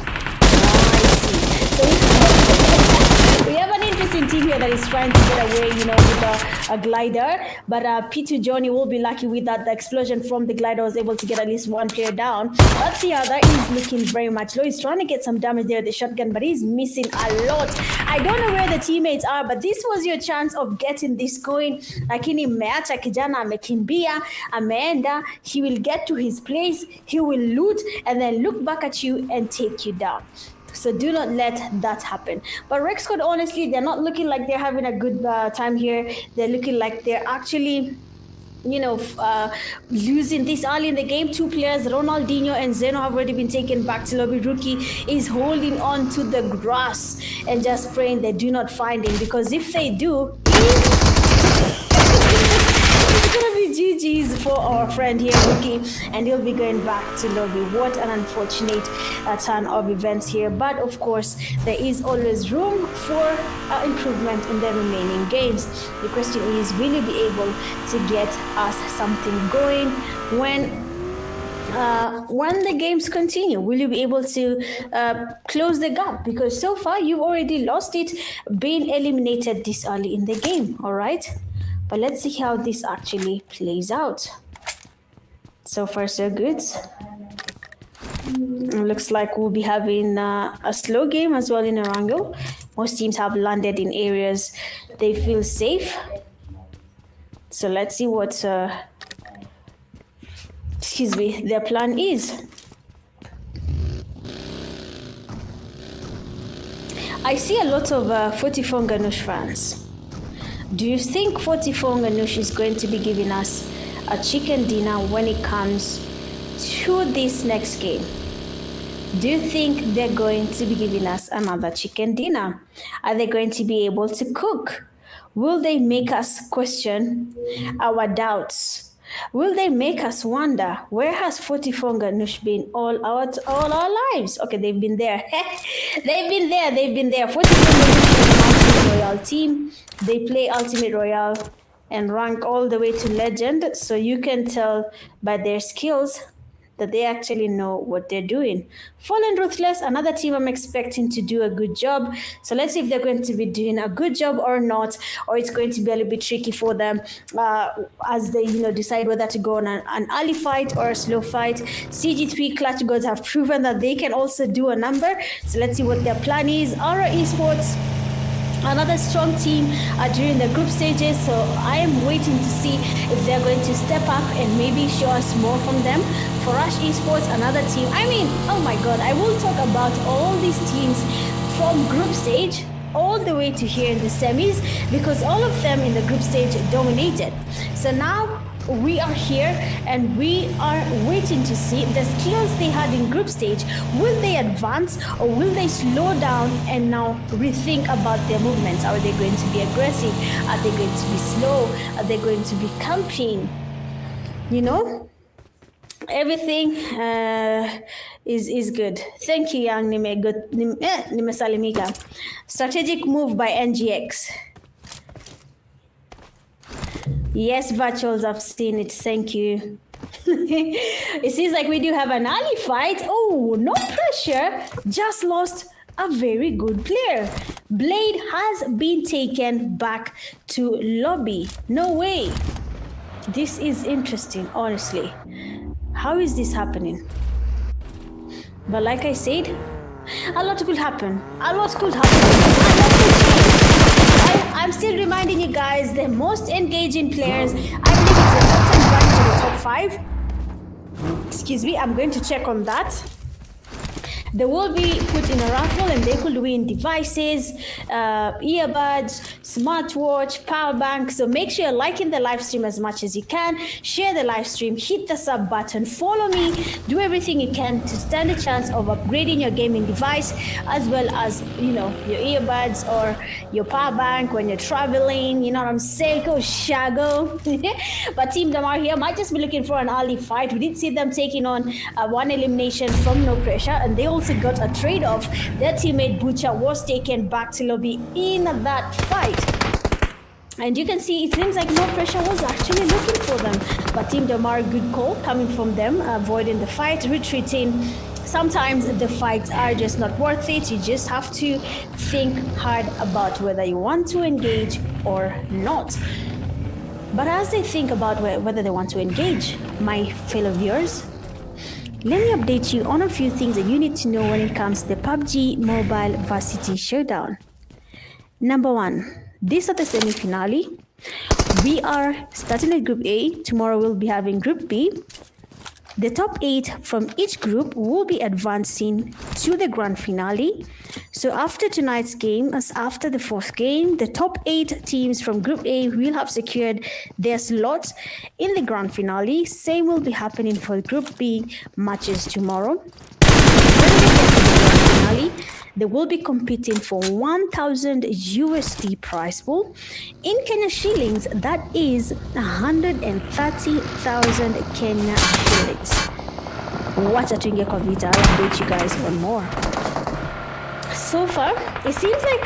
see. So we have an interesting team here that is trying to get away, with a glider. But P2 Johnny will be lucky with that. The explosion from the glider was able to get at least one player down. But the other is looking very much low. He's trying to get some damage there with the shotgun, but he's missing a lot. I don't know where the teammates are, but this was your chance of getting this going. Lakini mmeacha kijana amekimbia, ameenda. He will get to his place, he will loot, and then look back at you and take you down. So do not let that happen. But Rex Code, honestly, they're not looking like they're having a good time here. They're looking like they're actually, losing this early in the game. Two players, Ronaldinho and Zeno, have already been taken back to lobby. Rookie is holding on to the grass and just praying they do not find him, because if they do, it's gonna be GG's for our friend here, Rookie, and he'll be going back to lobby. What an unfortunate turn of events here, but of course there is always room for improvement in the remaining games. The question is, will you be able to get us something going when the games continue? Will you be able to close the gap? Because so far you've already lost it, being eliminated this early in the game. All right, but let's see how this actually plays out. So far so good. Looks like we'll be having a slow game as well in Erangel. Most teams have landed in areas they feel safe. So let's see what their plan is. I see a lot of 44 Ganush fans. Do you think 44 Ganush is going to be giving us a chicken dinner when it comes to this next game? Do you think they're going to be giving us another chicken dinner? Are they going to be able to cook? Will they make us question our doubts? Will they make us wonder, where has 44 Ganush been all our lives? Okay, they've been there. they've been there. 44 Ganush is an Ultimate Royale team. They play Ultimate Royale and rank all the way to Legend. So you can tell by their skills that they actually know what they're doing. Fallen Ruthless, another team I'm expecting to do a good job. So let's see if they're going to be doing a good job or not, or it's going to be a little bit tricky for them as they decide whether to go on an early fight or a slow fight. CG3 Clutch Gods have proven that they can also do a number. So let's see what their plan is. Take Esports, another strong team during the group stages, so I am waiting to see if they're going to step up and maybe show us more from them. For Rush Esports, another team, oh my god, I will talk about all these teams from group stage all the way to here in the semis, because all of them in the group stage dominated. So now we are here and we are waiting to see the skills they had in group stage. Will they advance or will they slow down and now rethink about their movements? Are they going to be aggressive? Are they going to be slow? Are they going to be camping? Everything is good. Thank you, young Nimesalimika. Strategic move by NGX. Yes, virtuals, I've seen it. Thank you. It seems like we do have an early fight. Oh, no pressure. Just lost a very good player. Blade has been taken back to lobby. No way. This is interesting, honestly. How is this happening? But like I said, a lot could happen. A lot could happen. I'm still reminding you guys, the most engaging players, I believe it's the top 10 rank to the top 5. Excuse me, I'm going to check on that. They will be put in a raffle and they could win devices, earbuds, smartwatch, power bank. So make sure you're liking the live stream as much as you can. Share the live stream, hit the sub button, follow me, do everything you can to stand a chance of upgrading your gaming device, as well as, your earbuds or your power bank when you're traveling. You know what I'm saying? Go Shago. But Team Damar here might just be looking for an early fight. We did see them taking on one elimination from No Pressure, and they also got a trade-off. Their teammate Butcher was taken back to lobby in that fight. And you can see it seems like No Pressure was actually looking for them. But Team Damar, good call coming from them, avoiding the fight, retreating. Sometimes the fights are just not worth it. You just have to think hard about whether you want to engage or not. But as they think about whether they want to engage, my fellow viewers, let me update you on a few things that you need to know when it comes to the PUBG Mobile Varsity Showdown. Number 1, this is the semi-finale. We are starting at Group A. Tomorrow we'll be having Group B. The top 8 from each group will be advancing to the grand finale. So after tonight's game, as after the 4th game, the top 8 teams from Group A will have secured their slots in the grand finale. Same will be happening for Group B matches tomorrow. When they get to the grand finale, they will be competing for 1,000 USD prize pool. In Kenya shillings, that is 130,000 Kenya shillings. Wacha tuingie kwa vita. I'll update you guys on more. So far, it seems like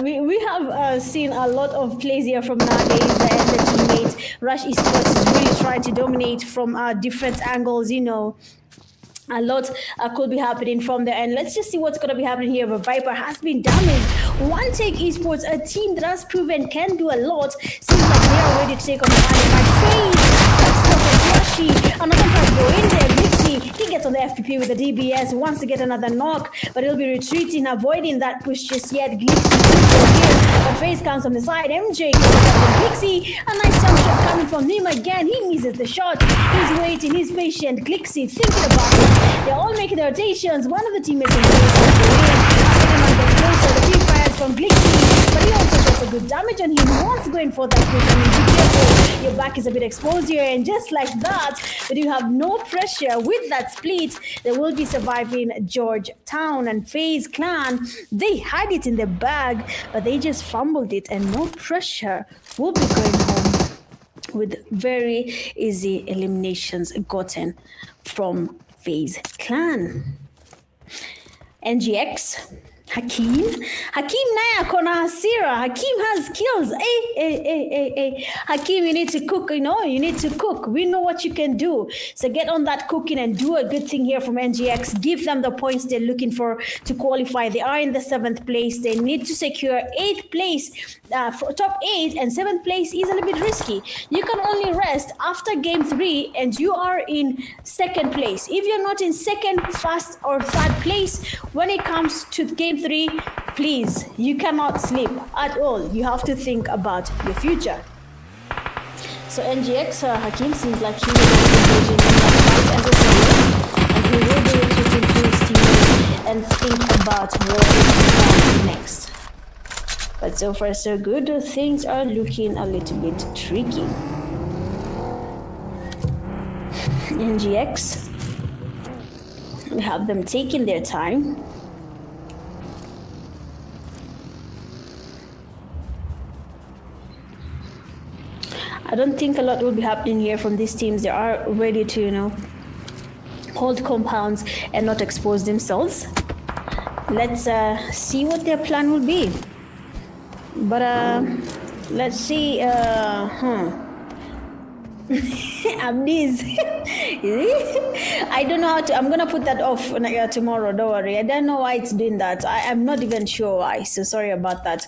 we have seen a lot of plays here from nowadays, and the teammates. Rush Esports is really trying to dominate from different angles, A lot could be happening from there, and let's just see what's going to be happening here. But Viper has been damaged. One Take Esports, a team that has proven can do a lot. Seems like they are ready to take on the Faze. That's not a flashy. Another try to go in there. He gets on the the FPP with the DBS, wants to get another knock, but he'll be retreating, avoiding that push just yet. Glixie, but Faze comes on the side. MJ goes from Glixie. A nice jump shot coming from him again. He misses the shot. He's waiting, he's patient. Glixie thinking about it. They're all making their rotations. One of the teammates is closer. The team fires from Glixie, but he also gets a good damage on him. He wants to go in for that push. I mean, be careful. Your back is a bit exposed here, and just like that, but you have no pressure with that split. They will be surviving Georgetown and Faze Clan. They had it in the bag, but they just fumbled it, and no pressure will be going home with very easy eliminations gotten from Faze Clan. NGX, Hakim naye akona hasira. Hakim has skills. Hey. Hakim, you need to cook, you need to cook. We know what you can do. So get on that cooking and do a good thing here from NGX. Give them the points they're looking for to qualify. They are in the 7th place. They need to secure 8th place. For top 8 and 7th place is a little bit risky. You can only rest after game 3 and you are in 2nd place. If you're not in 2nd, 1st or 3rd place, when it comes to game 3, please, you cannot sleep at all. You have to think about your future. So NGX, Hakim seems like he will be engaging in that fight as a solo, and he will be retreating to his team and think about what is next. But so far so good. Things are looking a little bit tricky. NGX, we have them taking their time. I don't think a lot will be happening here from these teams. They are ready to, hold compounds and not expose themselves. Let's see what their plan will be. But let's see. Abdi's. I don't know how to. I'm gonna put that off tomorrow. Don't worry. I don't know why it's doing that. I'm not even sure why. So sorry about that.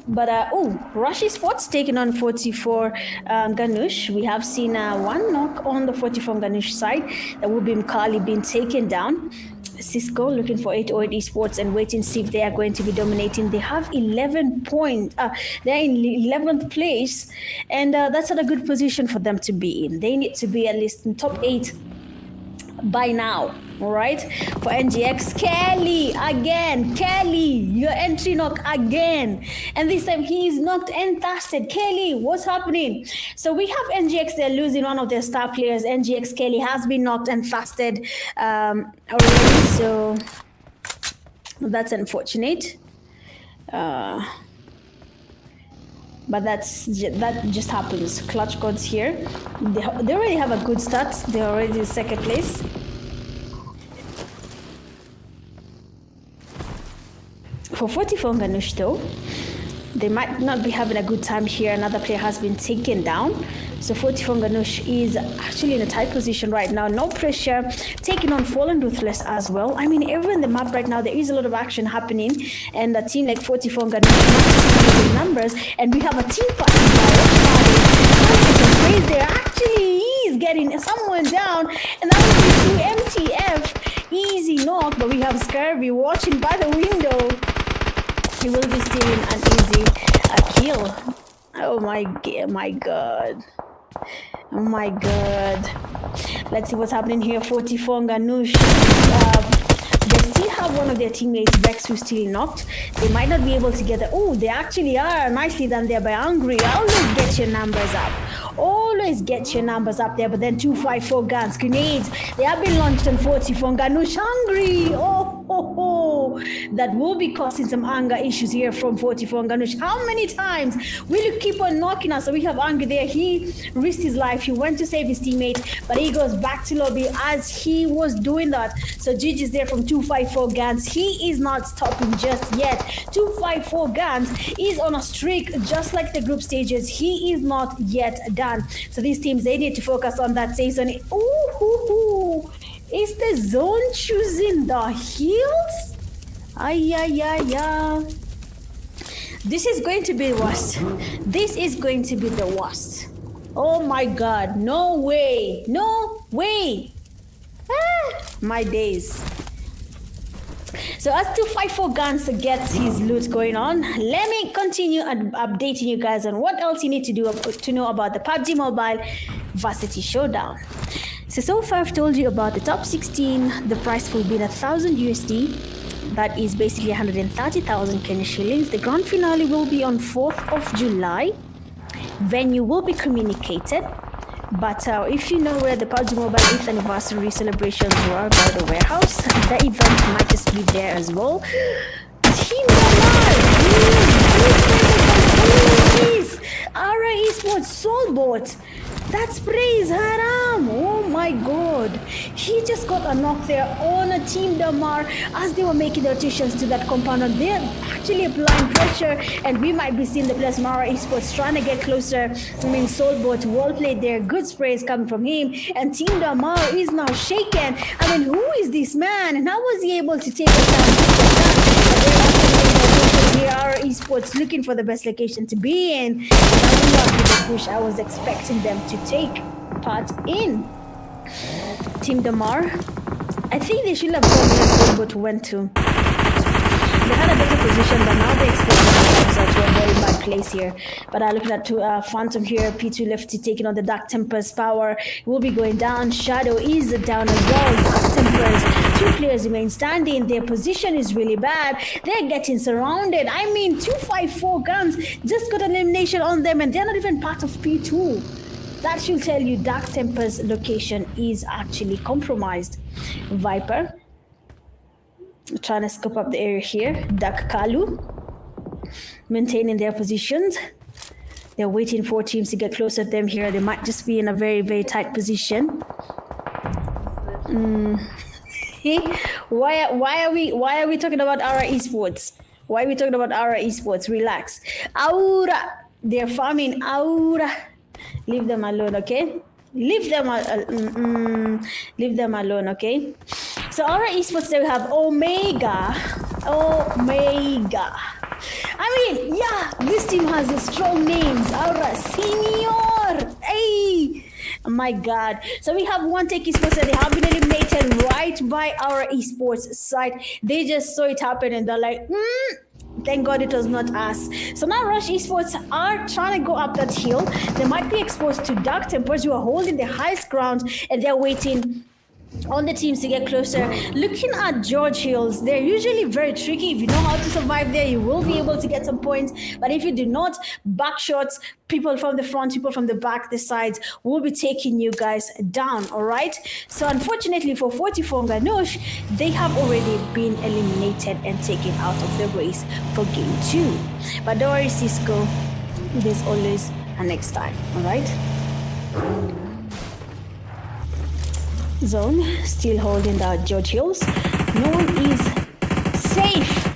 But Rashi Sports taking on 44 Ganush. We have seen one knock on the 44 Ganush side. That will be Mkali being taken down. Cisco looking for 808 Esports and waiting to see if they are going to be dominating. They have 11 points. They're in 11th place, and that's not a good position for them to be in. They need to be at least in top 8 by now. All right, for NGX, Kelly again. Kelly, your entry knock again, and this time he is knocked and tasted. Kelly, what's happening? So we have NGX. They're losing one of their star players. NGX Kelly has been knocked and fasted already, so that's unfortunate. But that just happens. Clutch gods here. They already have a good start. They're already in 2nd place. For 44 Ganush though, they might not be having a good time here. Another player has been taken down. So 44 Ganush is actually in a tight position right now. No pressure. Taking on Fallen Ruthless as well. I mean, everywhere in the map right now, there is a lot of action happening. And a team like 44 Ganush is numbers. And we have a team passing by. There actually is getting someone down. And that would be 2 MTF. Easy knock, but we have Scurvy watching by the window. He will be stealing an easy kill. Oh my god. Oh my god. Let's see what's happening here. 44 Ganush. They still have one of their teammates, Vex, who's still knocked. They might not be able to get the. Oh, they actually are. Nicely done there by Hungry. Always get your numbers up. Always get your numbers up there. But then 254 guns, grenades. They have been launched on 44 Ganush. Hungry. Oh, that will be causing some anger issues here from 44 Ganush. How many times will you keep on knocking us? So we have Hungry there. He risked his life. He went to save his teammate, but he goes back to lobby as he was doing that. So GG is there from 254 guns. He is not stopping just yet. 254 guns is on a streak just like the group stages. He is not yet done. So these teams, they need to focus on that season. Ooh. Is the zone choosing the heals? Ay. This is going to be worst. This is going to be the worst. Oh my god. No way. My days. So as 254 Guns gets his loot going on, let me continue updating you guys on what else you need to do to know about the Pubg Mobile Varsity Showdown. So far I've told you about the top 16. The price will be 1,000 USD. That is basically 130,000 Kenya shillings. The grand finale will be on 4th of July. Venue will be communicated. But if you know where the Pubg Mobile 8th anniversary celebrations were by the warehouse, the event might just be there as well. Team Damar! Please! Ara Esports Soulbot! That's Praise Haram! Oh my god! He just got a knock there on a Team Damar as they were making the rotations to that compound. They're actually applying pressure, and we might be seeing the players from Ara Esports trying to get closer. I mean, Soulbot, well played there. Good sprays coming from him. And Team Damar is now shaken. I mean, who is this man? And how was he able to take us down? Here are Esports looking for the best location to be in. And I will not give a push I was expecting them to take part in. Team Damar, I think they should have gone where Soulbot went to. They had a better position, but now they exposed themselves to a very bad place here. But I look at Phantom here, P2 Lefty taking on the Dark Tempest power. Will be going down. Shadow is down as well. Dark Tempest, 2 players remain standing. Their position is really bad. They're getting surrounded. I mean, 254 Guns just got an elimination on them, and they're not even part of P2. That should tell you Dark Tempest's location is actually compromised. Viper trying to scope up the area here. Dak Kalu maintaining their positions. They're waiting for teams to get closer to them here. They might just be in a very, very tight position. Why are we talking about Ara Esports? Why are we talking about Ara Esports? Relax. Aura, they're farming Aura. Leave them alone, okay? Leave them alone, okay? So Ara Esports, they have Omega. I mean, yeah, this team has a strong names. Aura Senior. Hey, oh my God. So we have one Take Esports that they have been eliminated right by Ara Esports side. They just saw it happen and they're like, thank God it was not us. So now Rush Esports are trying to go up that hill. They might be exposed to Dark Tempers who are holding the highest ground, and they're waiting on the teams to get closer. Looking at George Hills, they're usually very tricky. If you know how to survive there, you will be able to get some points. But if you do not, back shots, people from the front, people from the back, the sides will be taking you guys down, all right? So unfortunately for 44 Ganush, they have already been eliminated and taken out of the race for game 2. But don't worry, Cisco, there's always a next time, all right? Zone still holding the George Hills. No one is safe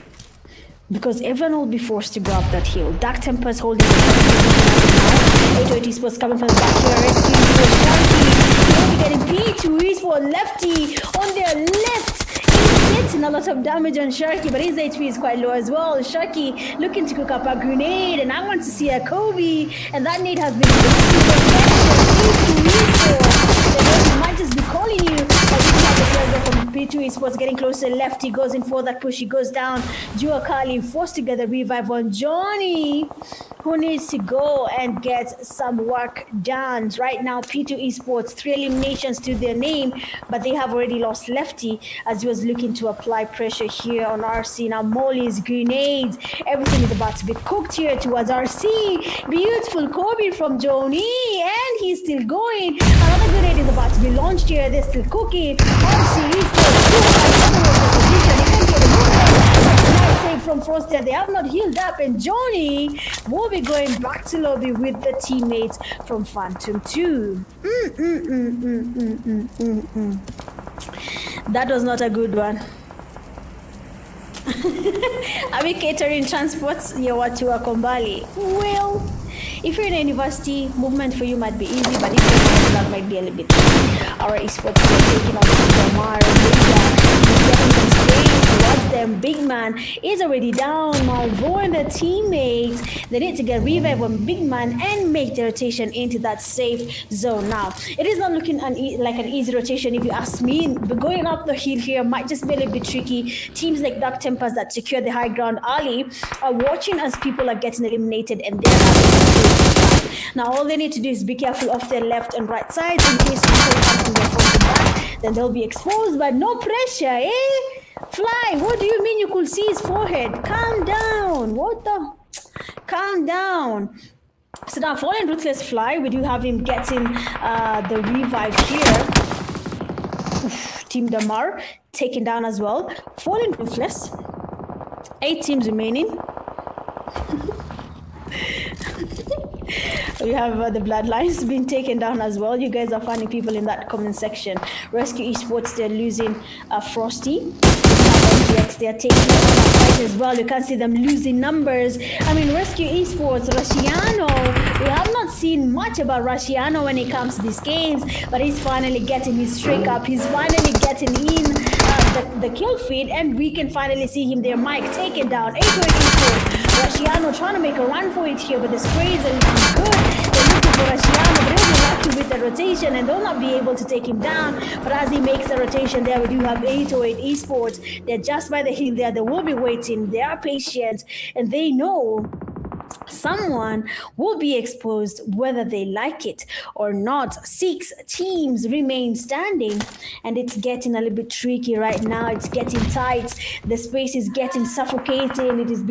because everyone will be forced to go up that hill. Dark Tempest holding the now. 808 Esports coming from the back here. Rescue Sharky. They'll be getting P2 Esports lefty on their left. He's getting a lot of damage on Sharky, but his HP is quite low as well. Sharky looking to cook up a grenade, and I want to see a Kobe, and that nade has been P2 Esports. Might just be calling you, but we have the player from P2 Esports getting closer. Lefty goes in for that push. He goes down. Jua Kali forced to get the revive on Johnny, who needs to go and get some work done. Right now, P2 Esports, 3 eliminations to their name, but they have already lost Lefty as he was looking to apply pressure here on RC. Now, Molly's grenades, everything is about to be cooked here towards RC. Beautiful Kobe from Johnny, and he's still going. Another grenade is about to be launched here. They're still cooking. RC Esports, save from Froster. They have not healed up, and Johnny will be going back to lobby with the teammates from Phantom 2. That was not a good one. Are we catering transports? You want to Kombali? Well, if you're in a university, movement for you might be easy, but if you're not, that might be a little bit tricky. Our Esports are taking on Damar. getting some space towards them. Big man is already down. Malvo and their teammates, they need to get revive on Big man and make the rotation into that safe zone. Now, it is not looking like an easy rotation if you ask me. But going up the hill here might just be a little bit tricky. Teams like Dark Tempers that secure the high ground early are watching as people are getting eliminated and they're having to. Now all they need to do is be careful of their left and right sides in case people come from their front and back, then they'll be exposed, but no pressure, eh? Fly, what do you mean you could see his forehead? Calm down. What the? Calm down. So now Fallen Ruthless Fly, we do have him getting the revive here. Oof, Team Damar taken down as well. Fallen Ruthless. 8 teams remaining. We have the Bloodlines being taken down as well. You guys are finding people in that comment section. Rescue Esports, they're losing Frosty. They are taking on a fight as well. You can see them losing numbers. I mean, Rescue Esports, Rusciano. We have not seen much about Rusciano when it comes to these games, but he's finally getting his streak up. He's finally getting in the kill feed, and we can finally see him there. Mike taken down. 8-8 Esports. Rusciano trying to make a run for it here, but the sprays are looking good. They're looking for Rusciano, but he'll be lucky with the rotation, and they'll not be able to take him down. But as he makes the rotation there, we do have 808 Esports. They're just by the hill there. They will be waiting. They are patient, and they know someone will be exposed whether they like it or not. 6 teams remain standing, and it's getting a little bit tricky right now. It's getting tight. The space is getting suffocating. It is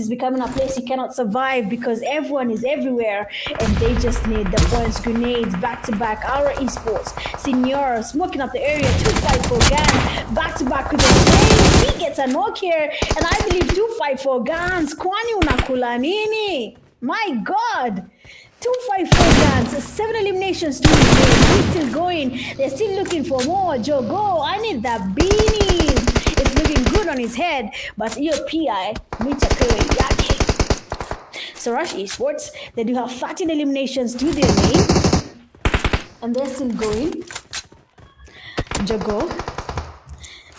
becoming a place you cannot survive because everyone is everywhere, and they just need the points. Grenades back to back. Our Esports Senior smoking up the area. 254 guns back to back with the grenade. He gets a knock here, and I believe 254 guns. Kwani unakula nini? My God. 254 guns, 7 eliminations to his game. He's still going. They're still looking for more. Jogo, I need that beanie. It's looking good on his head, but your PI, Michapewe Yaki. So Rush Esports, they do have 13 eliminations to their name, and they're still going. Jogo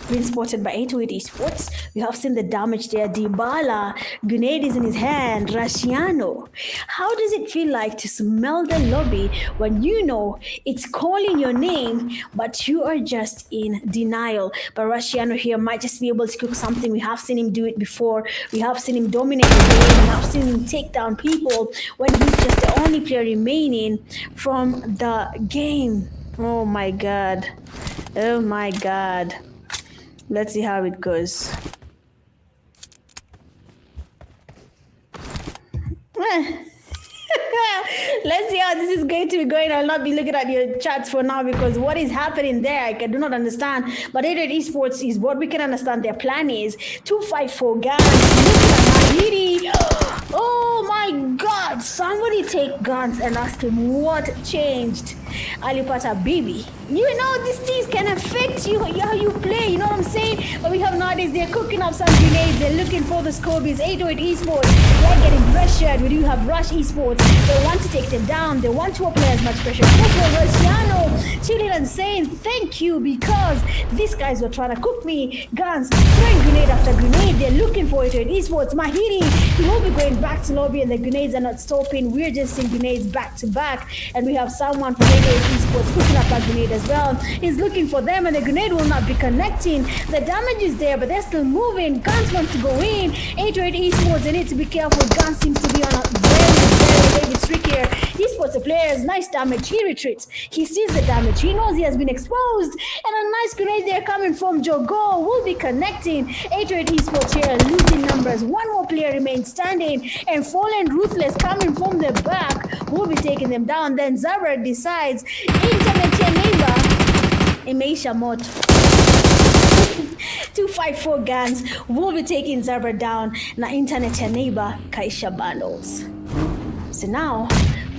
being spotted by 808 Esports. We have seen the damage there. Dybala, grenade is in his hand. Rusciano. How does it feel like to smell the lobby when you know it's calling your name, but you are just in denial? But Rusciano here might just be able to cook something. We have seen him do it before. We have seen him dominate the game. We have seen him take down people when he's just the only player remaining from the game. Oh my God. Oh my God. Let's see how it goes. Let's see how this is going to be going. I'll not be looking at your chats for now because what is happening there, I do not understand. But 808 Esports is what we can understand. Their plan is 254 guns. Oh my God! Somebody take guns and ask him what changed. Alipata baby. You know these things can affect you how you play, you know what I'm saying? But we have nowadays, they're cooking up some grenades, they're looking for the Scorpions. 808 Esports, they're getting pressured. We do have Rush Esports, they want to take them down, they want to apply as much pressure. Rusciano chilling and saying thank you because these guys were trying to cook me. Guns, throwing grenade after grenade, they're looking for 808 Esports. Mahiri, he will be going back to lobby and the grenades are not stopping. We're just seeing grenades back to back, and we have someone from 808 Esports cooking up that grenade as well. He's looking for them and the grenade will not be connecting. The damage is there, but they're still moving. Guns want to go in. 808 Esports, they need to be careful. Guns seems to be on a very trickier. Esports players, nice damage. He retreats. He sees the damage. He knows he has been exposed. And a nice grenade there coming from Jogo will be connecting. 808 Esports here losing numbers. One more player remains standing, and Fallen Ruthless coming from the back will be taking them down. Then Zabra decides internet your neighbor imeisha moto. 254 guns will be taking Zabra down. Na internet ya neighbor kaisha bundles. So now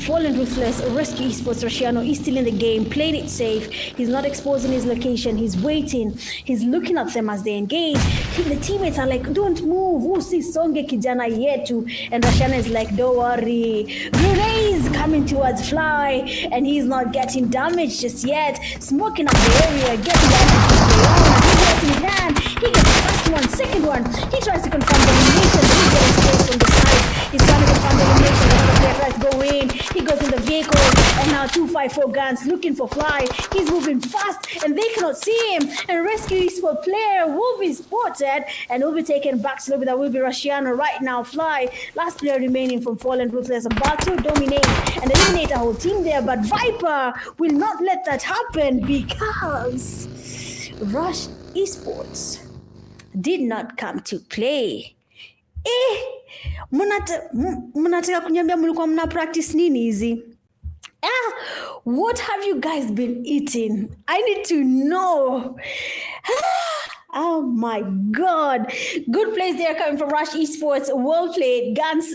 Fallen Ruthless, Rescue Esports, Rusciano is still in the game, playing it safe. He's not exposing his location. He's waiting. He's looking at them as they engage. The teammates are like, don't move. Usisonge kijana yetu. And Rusciano is like, don't worry. Grenades coming towards Fly, and he's not getting damaged just yet. Smoking up the area, getting damage. in his hand. He gets first one, second one. He tries to confirm the elimination. He gets straight from the side. He's trying to confirm the elimination. Another player tries to go in. He goes in the vehicle. And now 254 Guns looking for Fly. He's moving fast and they cannot see him. And Rescue Esports player will be spotted and will be taken back slowly. That will be Rushiano right now. Fly, last player remaining from Fallen Ruthless, about to dominate and eliminate a whole team there. But Viper will not let that happen because Rush Esports did not come to play. Mnataka kunyambia mlikuwa mna practice nini hizi? What have you guys been eating? I need to know. Oh my God. Good plays there coming from Rush Esports. Well played. Guns.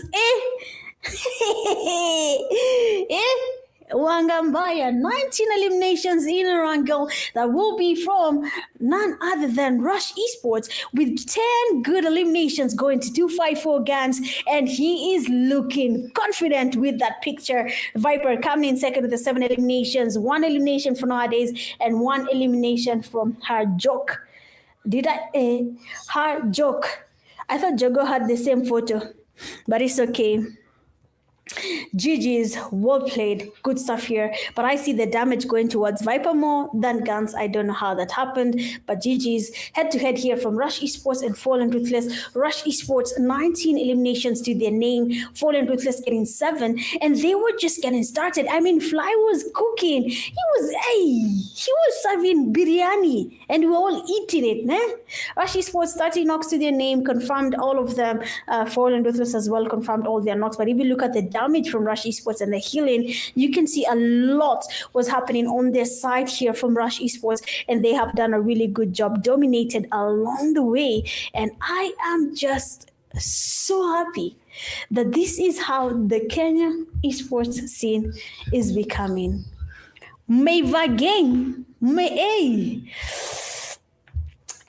Wangambaya, 19 eliminations in a wrangle that will be from none other than Rush Esports with 10 good eliminations going to 254 Guns, and he is looking confident with that picture. Viper coming in second with the 7 eliminations, 1 elimination for nowadays and 1 elimination from her joke. Her joke? I thought Jogo had the same photo, but it's okay. GG's, well played, good stuff here. But I see the damage going towards Viper more than Guns. I don't know how that happened, but GG's head to head here from Rush Esports and Fallen Ruthless. Rush Esports 19 eliminations to their name, Fallen Ruthless getting 7, and they were just getting started. I mean, Fly was cooking. He was serving biryani, and we were all eating it. Rush Esports 30 knocks to their name, confirmed all of them. Fallen Ruthless as well confirmed all their knocks. But if you look at the damage from Rush Esports and the healing, you can see a lot was happening on their side here from Rush Esports, and they have done a really good job, dominated along the way. And I am just so happy that this is how the Kenya esports scene is becoming. Meiva gang,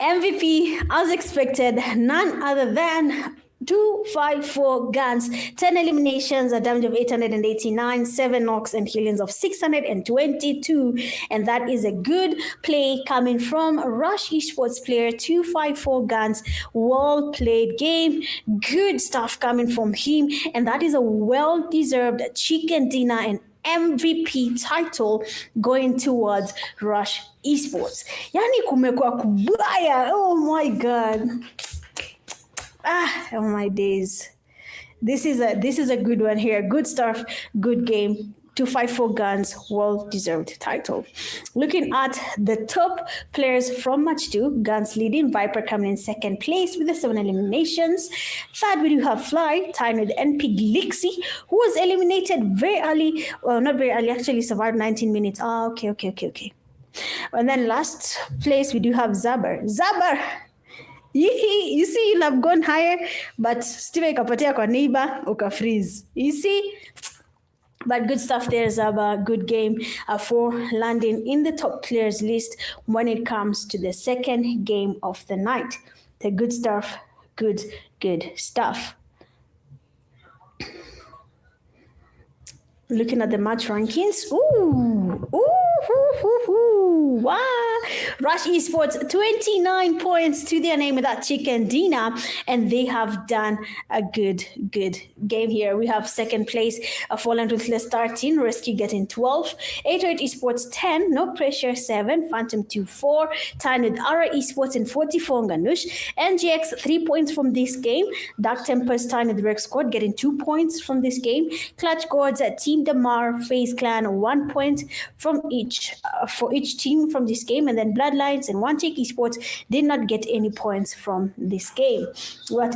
MVP as expected, none other than 254 Guns, 10 eliminations, a damage of 889, 7 knocks and healings of 622, and that is a good play coming from Rush Esports player 254 Guns. Well played game, good stuff coming from him, and that is a well-deserved chicken dinner and MVP title going towards Rush Esports. Yani kumekuwa kubaya. Oh my God. Oh my days. This is a good one here. Good stuff, good game. 254 Guns, well-deserved title. Looking at the top players from match 2, Guns leading, Viper coming in second place with the 7 eliminations. Third, we do have Fly, tying with NP Glixie, who was eliminated very early. Well, not very early, actually survived 19 minutes. Okay. And then last place, we do have Zaber. You see, you'll have gone higher, but Steve ikapotea kwa neighbor, uka freeze. You see? But good stuff there, Zaba. Good game for landing in the top players list when it comes to the second game of the night. The good stuff, good stuff. Looking at the match rankings. Wow. Rush Esports 29 points to their name with that chicken dinner, and they have done a good game here. We have second place, Fallen Ruthless 13, Rescue getting 12, 808 Esports 10, No Pressure 7, Phantom 2-4, tied with Ara Esports in 44, Ganush, NGX 3 points from this game, Dark Tempers tied with Rex Squad getting 2 points from this game, Clutch Gods at Team Damar, Faze Clan 1 point from each for each team from this game, and then Bloodlines and Take Esports did not get any points from this game. But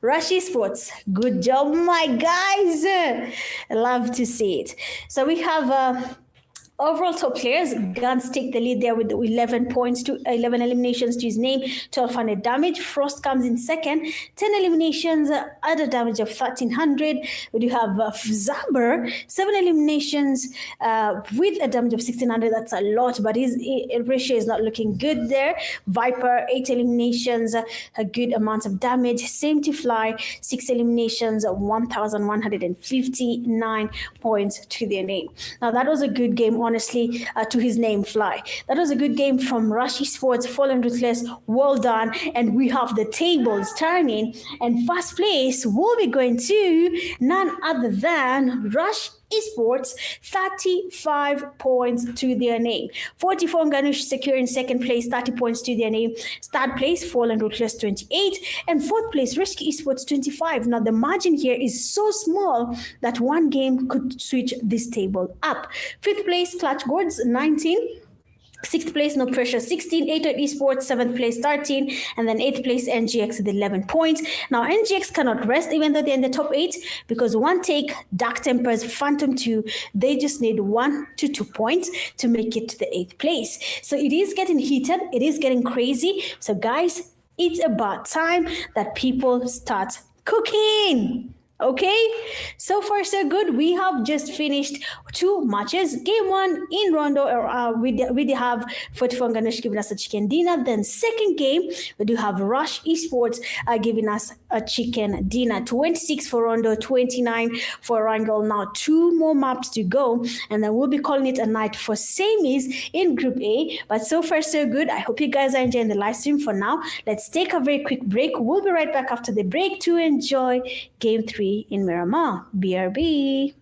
Rush Esports, good job, my guys. I love to see it. So we have overall top players. Guns take the lead there with 11 points to 11 eliminations to his name, 1200 damage. Frost comes in second, 10 eliminations, other damage of 1300. We do have Zaber, 7 eliminations with a damage of 1600. That's a lot, but his ratio is not looking good there. Viper, 8 eliminations, a good amount of damage. Same to Fly, 6 eliminations, 1159 points to their name. Now that was a good game on honestly, to his name fly. That was a good game from Rush Esports, Fallen Ruthless. Well done. And we have the tables turning. And first place will be going to none other than Rush Esports, 35 points to their name. 44 Ganush securing second place, 30 points to their name. Third place, Fallen Ruthless, 28. And fourth place, Rescue Esports, 25. Now, the margin here is so small that one game could switch this table up. Fifth place, Clutch Gourds, 19. Sixth place, No Pressure, 16. 8 Esports, seventh place, 13. And then eighth place, NGX with 11 points. Now, NGX cannot rest even though they're in the top 8 because One Take, Dark Tempers, Phantom 2, they just need 1 to 2 points to make it to the 8th place. So it is getting heated. It is getting crazy. So, guys, it's about time that people start cooking. Okay, so far so good. We have just finished 2 matches. Game 1 in Rondo, we have 44 Ganesh giving us a chicken dinner. Then second game, we do have Rush Esports giving us a chicken dinner. 26 for Rondo, 29 for Wrangle. Now 2 more maps to go, and then we'll be calling it a night for semis in Group A. But so far so good. I hope you guys are enjoying the live stream. For now, let's take a very quick break. We'll be right back after the break to enjoy Game 3 in Miramar. BRB.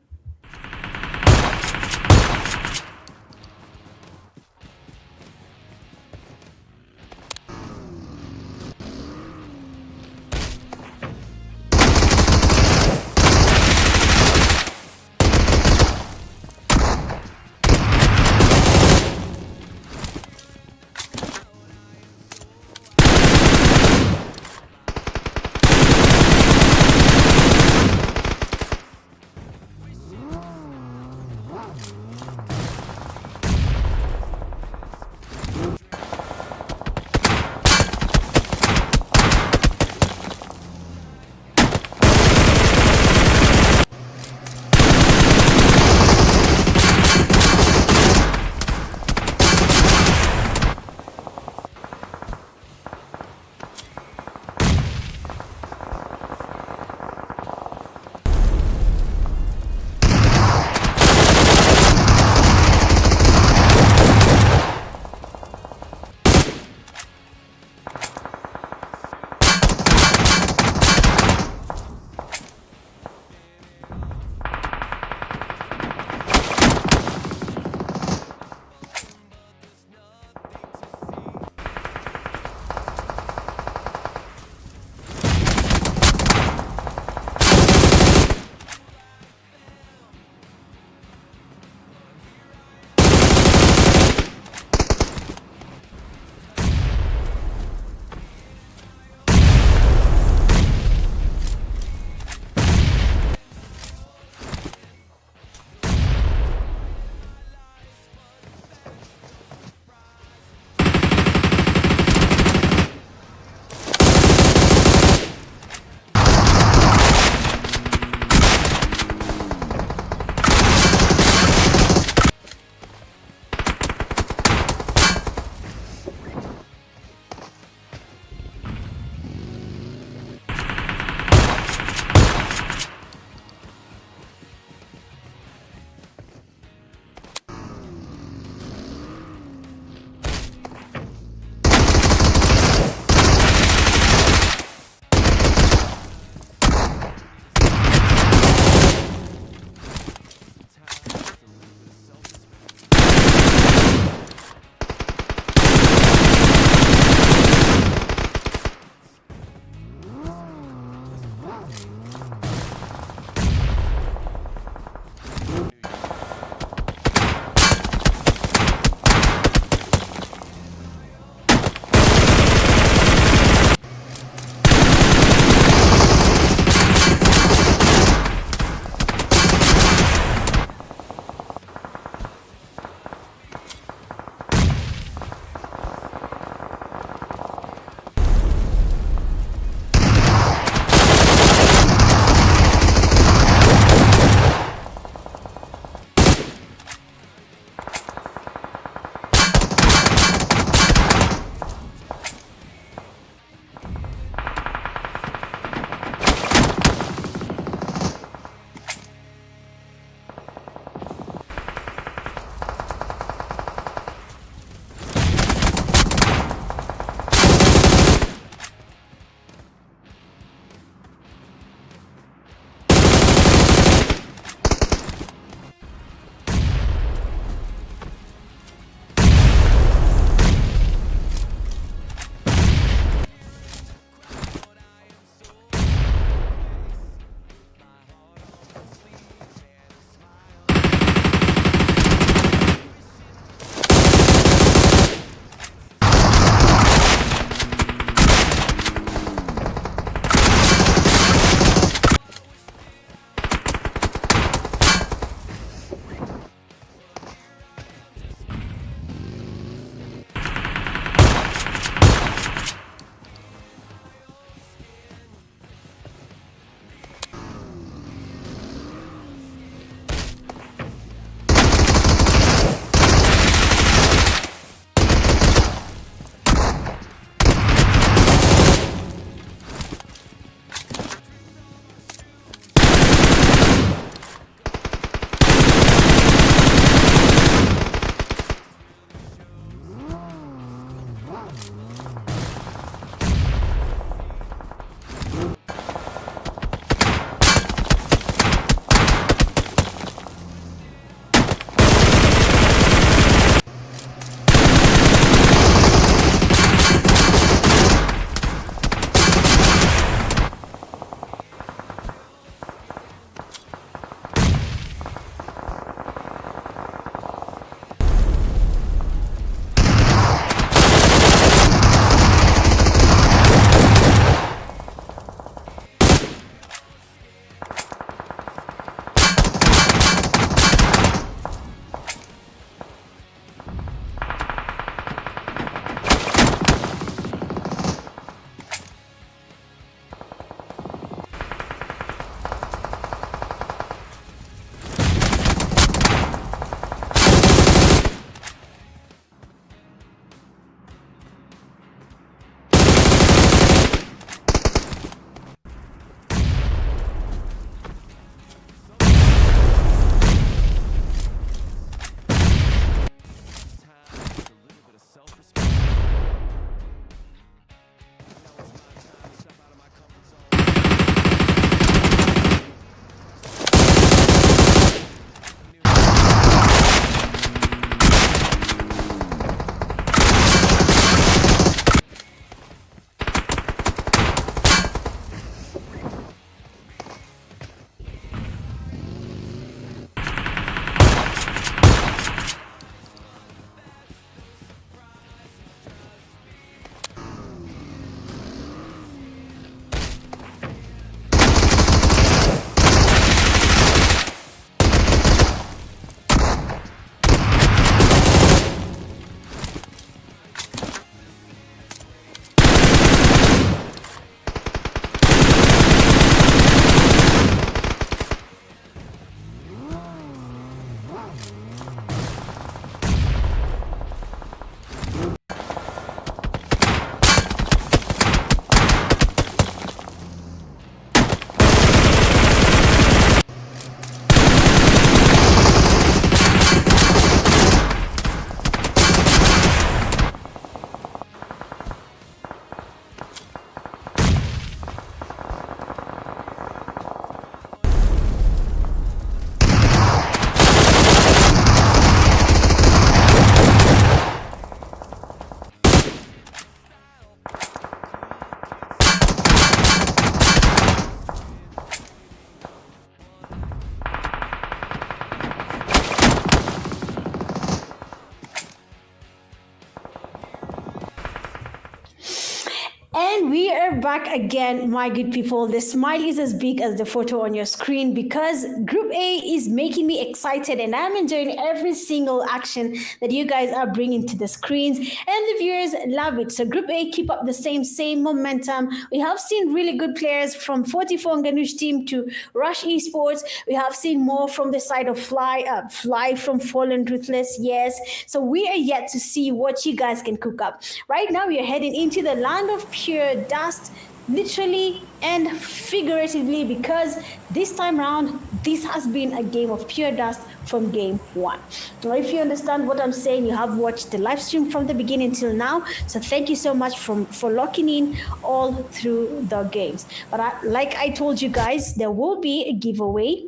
we are back again, my good people. The smile is as big as the photo on your screen because Group A is making me excited and I'm enjoying every single action that you guys are bringing to the screens and the viewers love it. So Group A, keep up the same momentum. We have seen really good players from 44 Nganush team to Rush Esports. We have seen more from the side of Fly from Fallen Ruthless, yes. So we are yet to see what you guys can cook up. Right now we are heading into the land of pure dust, literally and figuratively, because this time around this has been a game of pure dust from game one. Now if you understand what I'm saying, you have watched the live stream from the beginning till now, so thank you so much for locking in all through the games. But like I told you guys, there will be a giveaway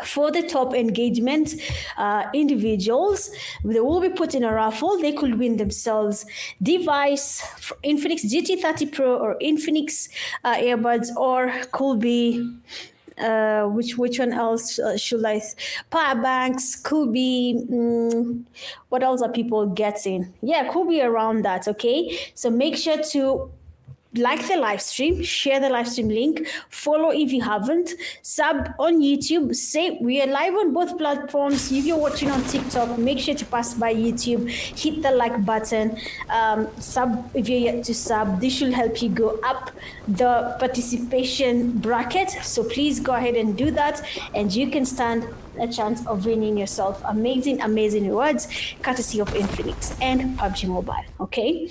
for the top engagement individuals. They will be put in a raffle. They could win themselves device, Infinix GT30 Pro or Infinix earbuds, or could be which one else should I power banks, could be what else are people getting? Yeah, could be around that. Okay, so make sure to like the live stream, share the live stream link, follow if you haven't, sub on YouTube. Say we are live on both platforms. If you're watching on TikTok, make sure to pass by YouTube, hit the like button, sub if you're yet to sub. This should help you go up the participation bracket, so please go ahead and do that and you can stand a chance of winning yourself amazing rewards courtesy of Infinix and PUBG Mobile. Okay,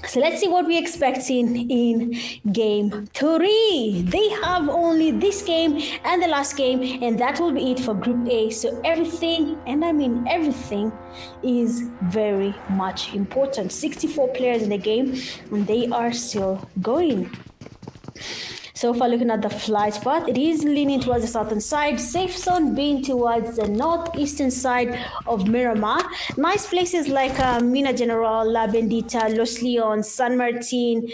so let's see what we're expecting in game 3. They have only this game and the last game, and that will be it for Group A. So everything, and I mean everything, is very much important. 64 players in the game, and they are still going. So far, looking at the flight path, it is leaning towards the southern side, safe zone being towards the northeastern side of Miramar. Nice places like Mina General, La Bendita, Los Leones, San Martin,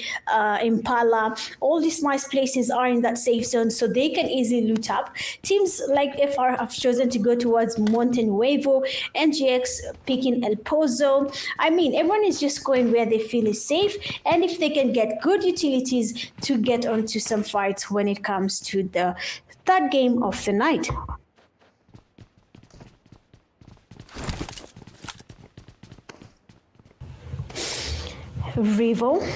Impala. All these nice places are in that safe zone, so they can easily loot up. Teams like FR have chosen to go towards Monte Nuevo, NGX picking El Pozo. I mean, everyone is just going where they feel is safe, and if they can get good utilities to get onto some fights when it comes to the third game of the night. Revo.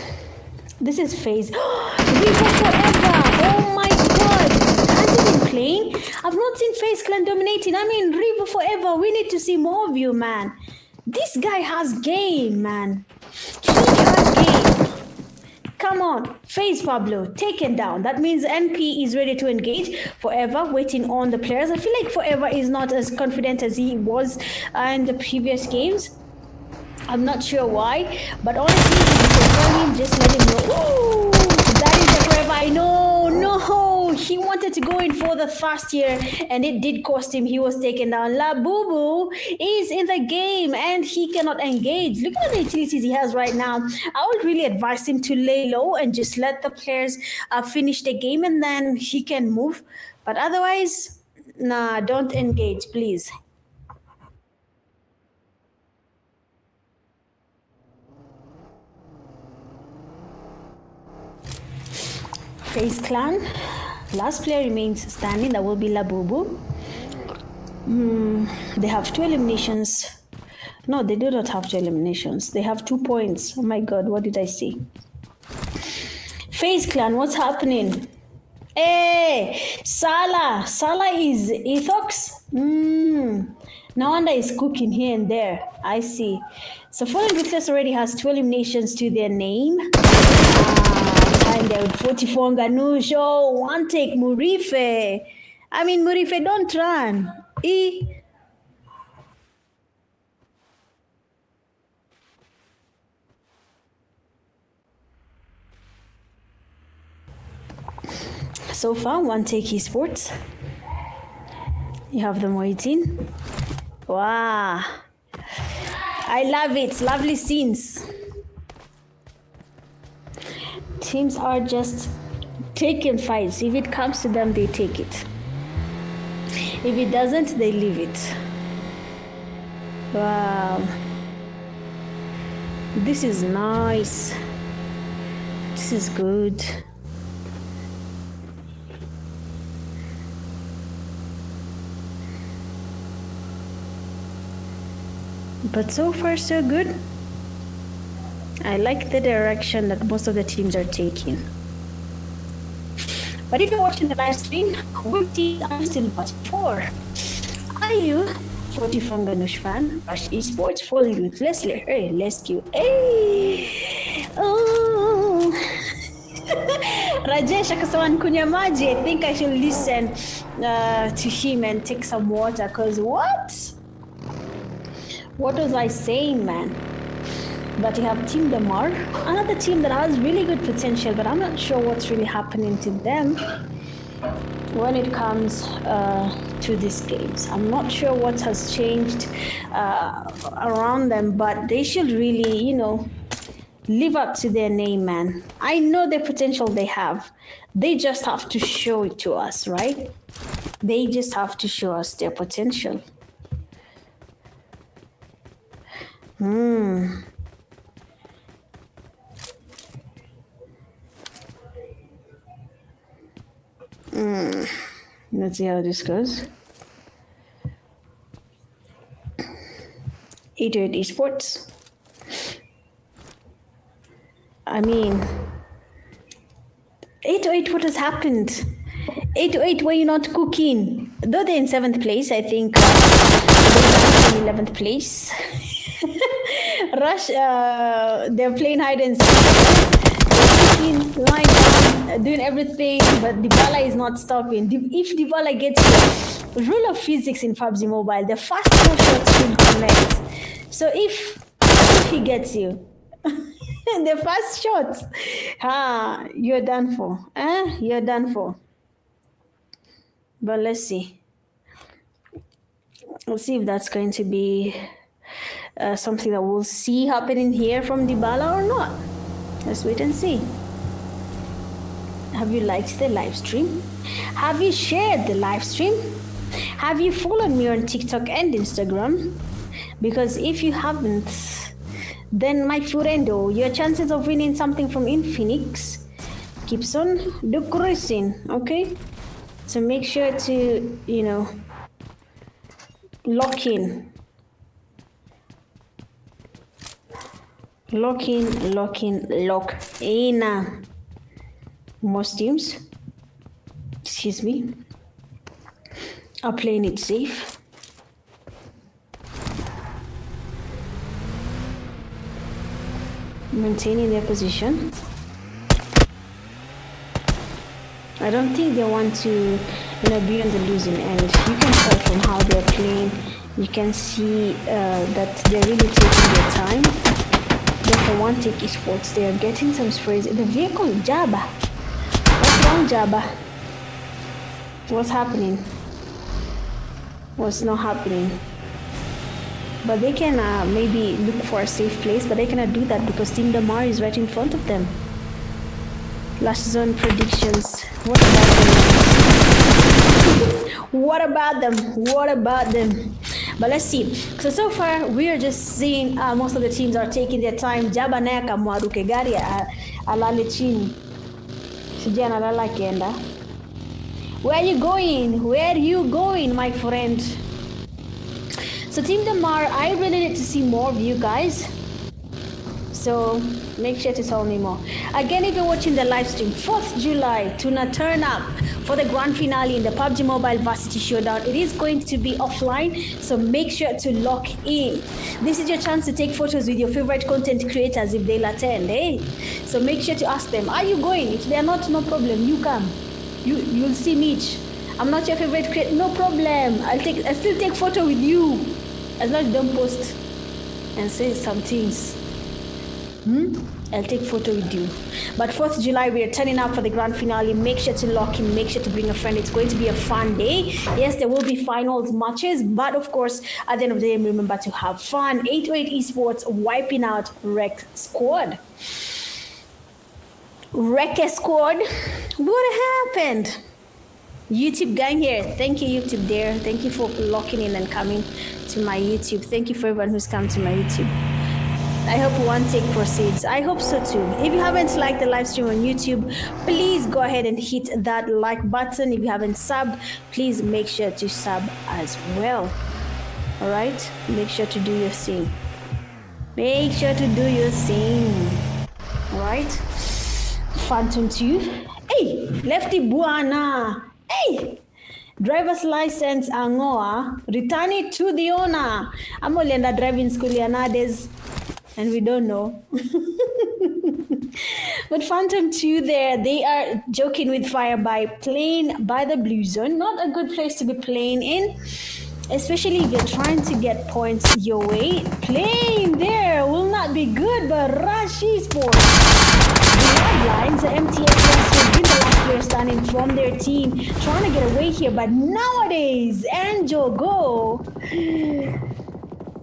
This is Faze. Revo forever! Oh my god! Has he been playing? I've not seen Faze Clan dominating. I mean, Revo forever. We need to see more of you, man. This guy has game, man. He has game. Come on, Faze Pablo, taken down. That means NP is ready to engage. Forever waiting on the players. I feel like Forever is not as confident as he was in the previous games. I'm not sure why, but honestly, if you call him, just let him know. Ooh, that is the Forever I know. No, he wanted to go in for the first year, and it did cost him. He was taken down. La Boo Boo is in the game, and he cannot engage. Look at the utilities he has right now. I would really advise him to lay low and just let the players finish the game, and then he can move. But otherwise, nah, don't engage, please. Faze Clan, last player remains standing. That will be Labubu. They have 2 eliminations. No, they do not have 2 eliminations. They have 2 points. Oh my god, what did I see? Faze Clan, what's happening? Hey, Salah is Ethox. No wonder he's cooking here and there. I see. So Fallen Ruthless already has 2 eliminations to their name. And there with 44 Nganusho, one take Murife. I mean, Murife, don't run. So far, one Take Esports. You have them waiting. Wow. I love it. Lovely scenes. Teams are just taking fights. If it comes to them, they take it. If it doesn't, they leave it. Wow. This is nice. This is good. But so far so good. I like the direction that most of the teams are taking. But if you're watching the live stream, what team are you still watching for? Are you 40 from Ganush fan, Take Esports, full Ruthless, Rescue? Hey! Oh! Rajesh Akasawan Kunyamaji, I think I should listen to him and take some water, because what? What was I saying, man? But you have Team Damar, another team that has really good potential, but I'm not sure what's really happening to them when it comes to these games. I'm not sure what has changed around them, but they should really, live up to their name, man. I know the potential they have. They just have to show it to us, right? They just have to show us their potential. Let's see how this goes. 808 Esports. I mean, 808, what has happened? 808, were you not cooking? Though they're in 7th place, I think they're in 11th place. Rush, they're playing hide and seek, lying down, doing everything, but Dybala is not stopping. If Dybala gets the rule of physics in Pubg Mobile, the fast shots will connect. So if he gets you, the first shots, you're done for. You're done for. But let's see. Let's see if that's going to be something that we'll see happening here from Dybala or not. Let's wait and see. Have you liked the live stream? Have you shared the live stream? Have you followed me on TikTok and Instagram? Because if you haven't, then my friendo, your chances of winning something from Infinix keeps on decreasing, okay? So make sure to, lock in. Lock in. Most teams, are playing it safe. Maintaining their position. I don't think they want to, be on the losing end. You can tell from how they're playing. You can see that they're really taking their time. For one Take Esports, they are getting some sprays. The vehicle, Jabba. What's wrong, Jabba? What's happening? What's not happening? But they can maybe look for a safe place, but they cannot do that because Team Damar is right in front of them. Last zone predictions. What about them? But let's see. So far, we are just seeing most of the teams are taking their time. Jaba naye akamwaruke gari alale chini. Sijui analala akienda. Where are you going, my friend? So Team Damar, I really need to see more of you guys. So make sure to tell me more. Again, if you're watching the live stream, 4th July, tuna turn up for the grand finale in the Pubg Mobile Varsity Showdown. It is going to be offline, so make sure to lock in. This is your chance to take photos with your favorite content creators if they'll attend, So make sure to ask them, are you going? If they're not, no problem, you come. You'll see Mitch. I'm not your favorite creator, no problem. I'll still take photo with you. As long as you don't post and say some things. I'll take photo with you. But 4th July, we are turning up for the grand finale. Make sure to lock in. Make sure to bring a friend. It's going to be a fun day. Yes, there will be finals matches. But of course, at the end of the day, remember to have fun. 808 Esports wiping out Wreck Squad. Wreck Squad? What happened? YouTube gang here. Thank you, YouTube there. Thank you for locking in and coming to my YouTube. Thank you for everyone who's come to my YouTube. I hope one take proceeds. I hope so too. If you haven't liked the live stream on YouTube, please go ahead and hit that like button. If you haven't subbed, please make sure to sub as well. All right, make sure to do your thing. Make sure to do your thing. All right, Phantom 2. Hey, Lefty Buana. Hey, driver's license angoa. Return it to the owner. I'm only under driving school nowadays, and we don't know. But Phantom 2 there, they are joking with fire by playing by the blue zone. Not a good place to be playing in, especially if you're trying to get points your way. Playing there will not be good, but Take Esports, Bloodlines, the MTX has been the last player standing from their team, trying to get away here. But nowadays, and Jogo,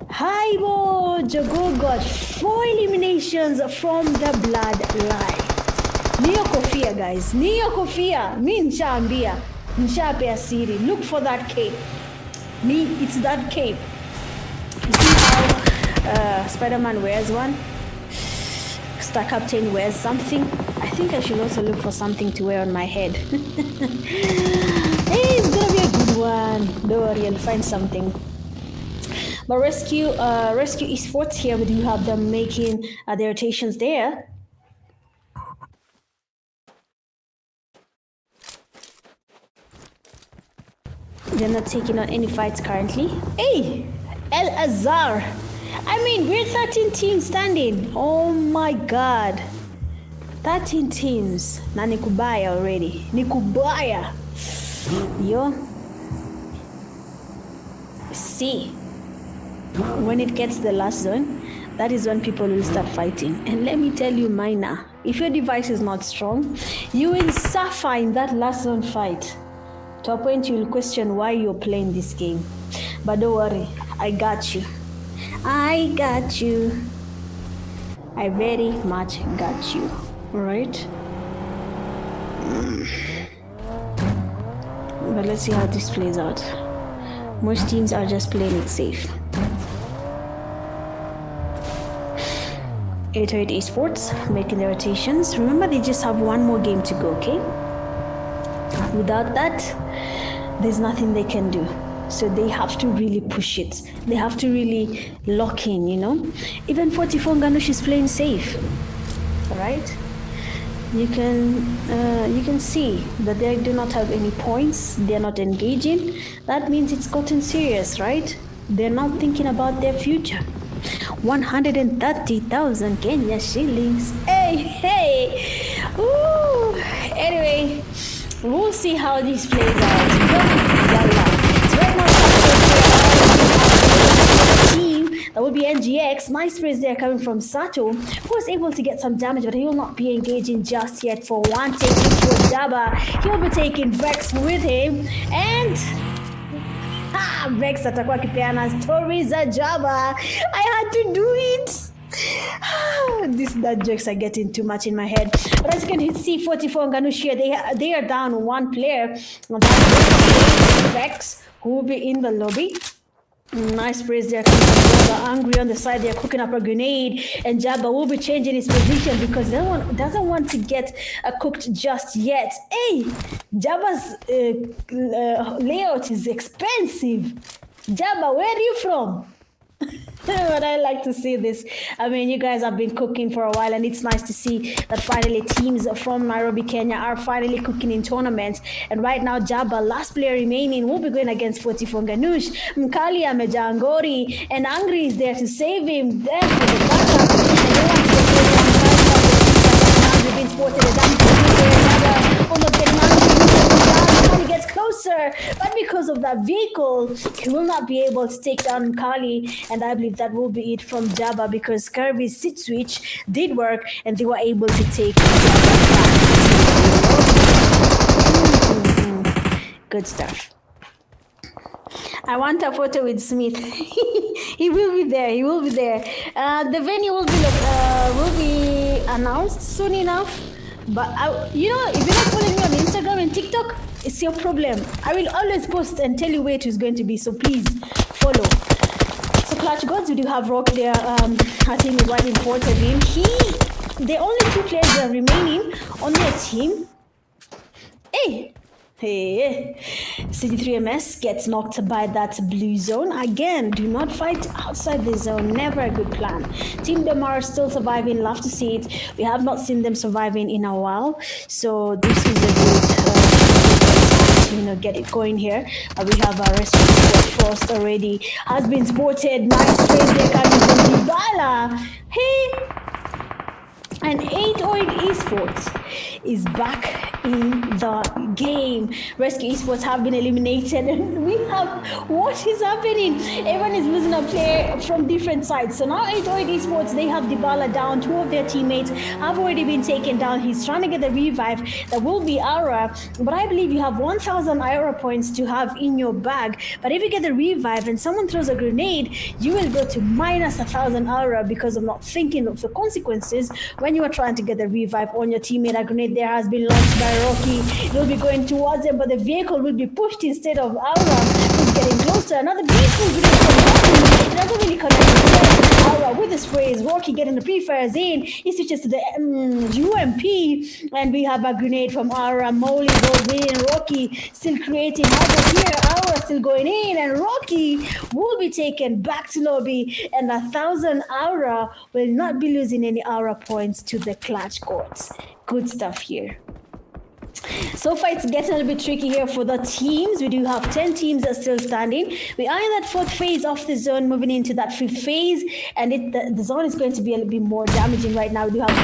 Haibo, Jogo got 4 eliminations from the Bloodline. Niyo kofia, guys. Niyo kofia. Mi nshaambia. Nshapea siri. Look for that cape. Me, it's that cape. You see how Spider-Man wears one? Star Captain wears something. I think I should also look for something to wear on my head. Hey, it's gonna be a good one. Don't worry, I'll find something. But Rescue Esports here, we do have them making their rotations there. They're not taking on any fights currently. Hey, El Azhar. I mean, we're 13 teams standing. Oh my God. 13 teams. Na nikubaya already. Nikubaya. Yo. See. When it gets to the last zone, that is when people will start fighting. And let me tell you, Mina, if your device is not strong, you will suffer in that last zone fight. To a point you will question why you're playing this game. But don't worry, I got you. I got you. I very much got you. Alright? But let's see how this plays out. Most teams are just playing it safe. 808 Esports making their rotations. Remember, they just have one more game to go, okay? Without that, there's nothing they can do. So they have to really push it. They have to really lock in, you know? Even 44 Ganush is playing safe. Alright? You can see that they do not have any points. They're not engaging. That means it's gotten serious, right? They're not thinking about their future. 130,000 Kenya shillings. Hey! Ooh! Anyway, we'll see how this plays out. So right now, team that will be NGX. Nice plays there coming from Sato, who was able to get some damage, but he will not be engaging just yet. For one take for Jabba, he will be taking Vex with him, and Vex atakuwa akipeana stories za Jabba. I had to do it. These dad jokes are getting too much in my head. But as you can see, 44 and Ganush here, they are down one player. Vex, who will be in the lobby. Nice praise there. Angry on the side, they're cooking up a grenade, and Jabba will be changing his position because doesn't want to get cooked just yet. Hey, Jabba's layout is expensive. Jabba, where are you from? But I like to see this. I mean, you guys have been cooking for a while, and it's nice to see that finally teams from Nairobi, Kenya are finally cooking in tournaments. And right now, Jabba, last player remaining, will be going against 44 Ganush. Mkali Amejangori, and Angry is there to save him. There for the backup. And been spotted as Kali gets closer, but because of that vehicle, he will not be able to take down Kali, and I believe that will be it from Jabba because Kirby's sit switch did work and they were able to take Jabba back. Good stuff. I want a photo with Smith. He will be there. He will be there. The venue will be announced soon enough. But you know, if you're not following me on Instagram and TikTok, it's your problem. I will always post and tell you where it is going to be. So please follow. So Clutch Gods, we do have Rock there. I think right in front of him. The only 2 players that are remaining on their team. Hey, CG3MS gets knocked by that blue zone. Again, do not fight outside the zone. Never a good plan. Team Damar still surviving. Love to see it. We have not seen them surviving in a while. So this is a good get it going here. We have our rescue Frost already. Has been spotted. Nice trade there coming from Dybala. Hey! And 808 Esports is back in the game. Rescue Esports have been eliminated, and we have what is happening. Everyone is losing a player from different sides. So now 808 Esports, they have Dybala down. 2 of their teammates have already been taken down. He's trying to get the revive. That will be Aura, but I believe you have 1,000 Aura points to have in your bag. But if you get the revive and someone throws a grenade, you will go to minus 1,000 Aura because of not thinking of the consequences when you are trying to get the revive on your teammate. A grenade there has been launched by Rocky. It will be going towards him, but the vehicle will be pushed instead of Aura, who's getting closer. Another beautiful grenade from Rocky. It doesn't really connect with Aura with his sprays. Rocky getting the pre-fires in. He switches to the UMP, and we have a grenade from Aura. Molly goes in. Rocky still creating havoc here. Aura still going in, and Rocky will be taken back to lobby, and 1,000 Aura will not be losing any Aura points to the Clutch Gods. Good stuff here. So far, it's getting a little bit tricky here for the teams. We do have 10 teams that are still standing. We are in that 4th phase of the zone, moving into that 5th phase, and the zone is going to be a little bit more damaging right now. We do have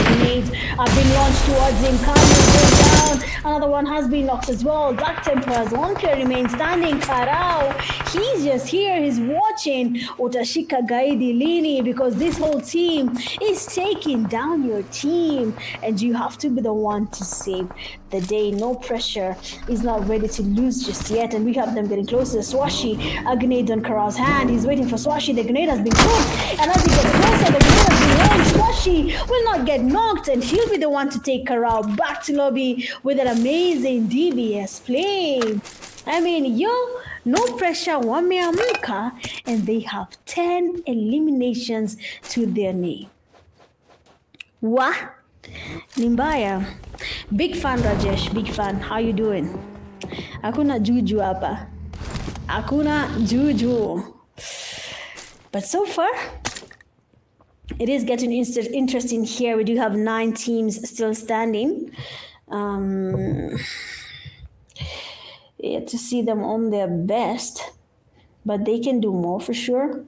grenades have been launched towards him. Carlos goes down. Another one has been knocked as well. Dark Templars, 1 player remains standing. Karao, he's just here. He's watching Utashika Gaidi Lini because this whole team is taking down your team, and you have to be the one to save the day. No pressure. He's not ready to lose just yet, and we have them getting closer. Swashi, a grenade on Karao's hand. He's waiting for Swashi. The grenade has been cooked, and as he gets closer, the grenade has been launched. Swashi will not get knocked, and he'll be the one to take Karao back to lobby with an amazing DBS play. I mean, no pressure, wameamka, and they have 10 eliminations to their name. Wah! Nimbaya. Big fan, Rajesh. Big fan. How you doing? Hakuna juju hapa. Hakuna juju. But so far, it is getting interesting here. We do have 9 teams still standing. To see them on their best, but they can do more for sure.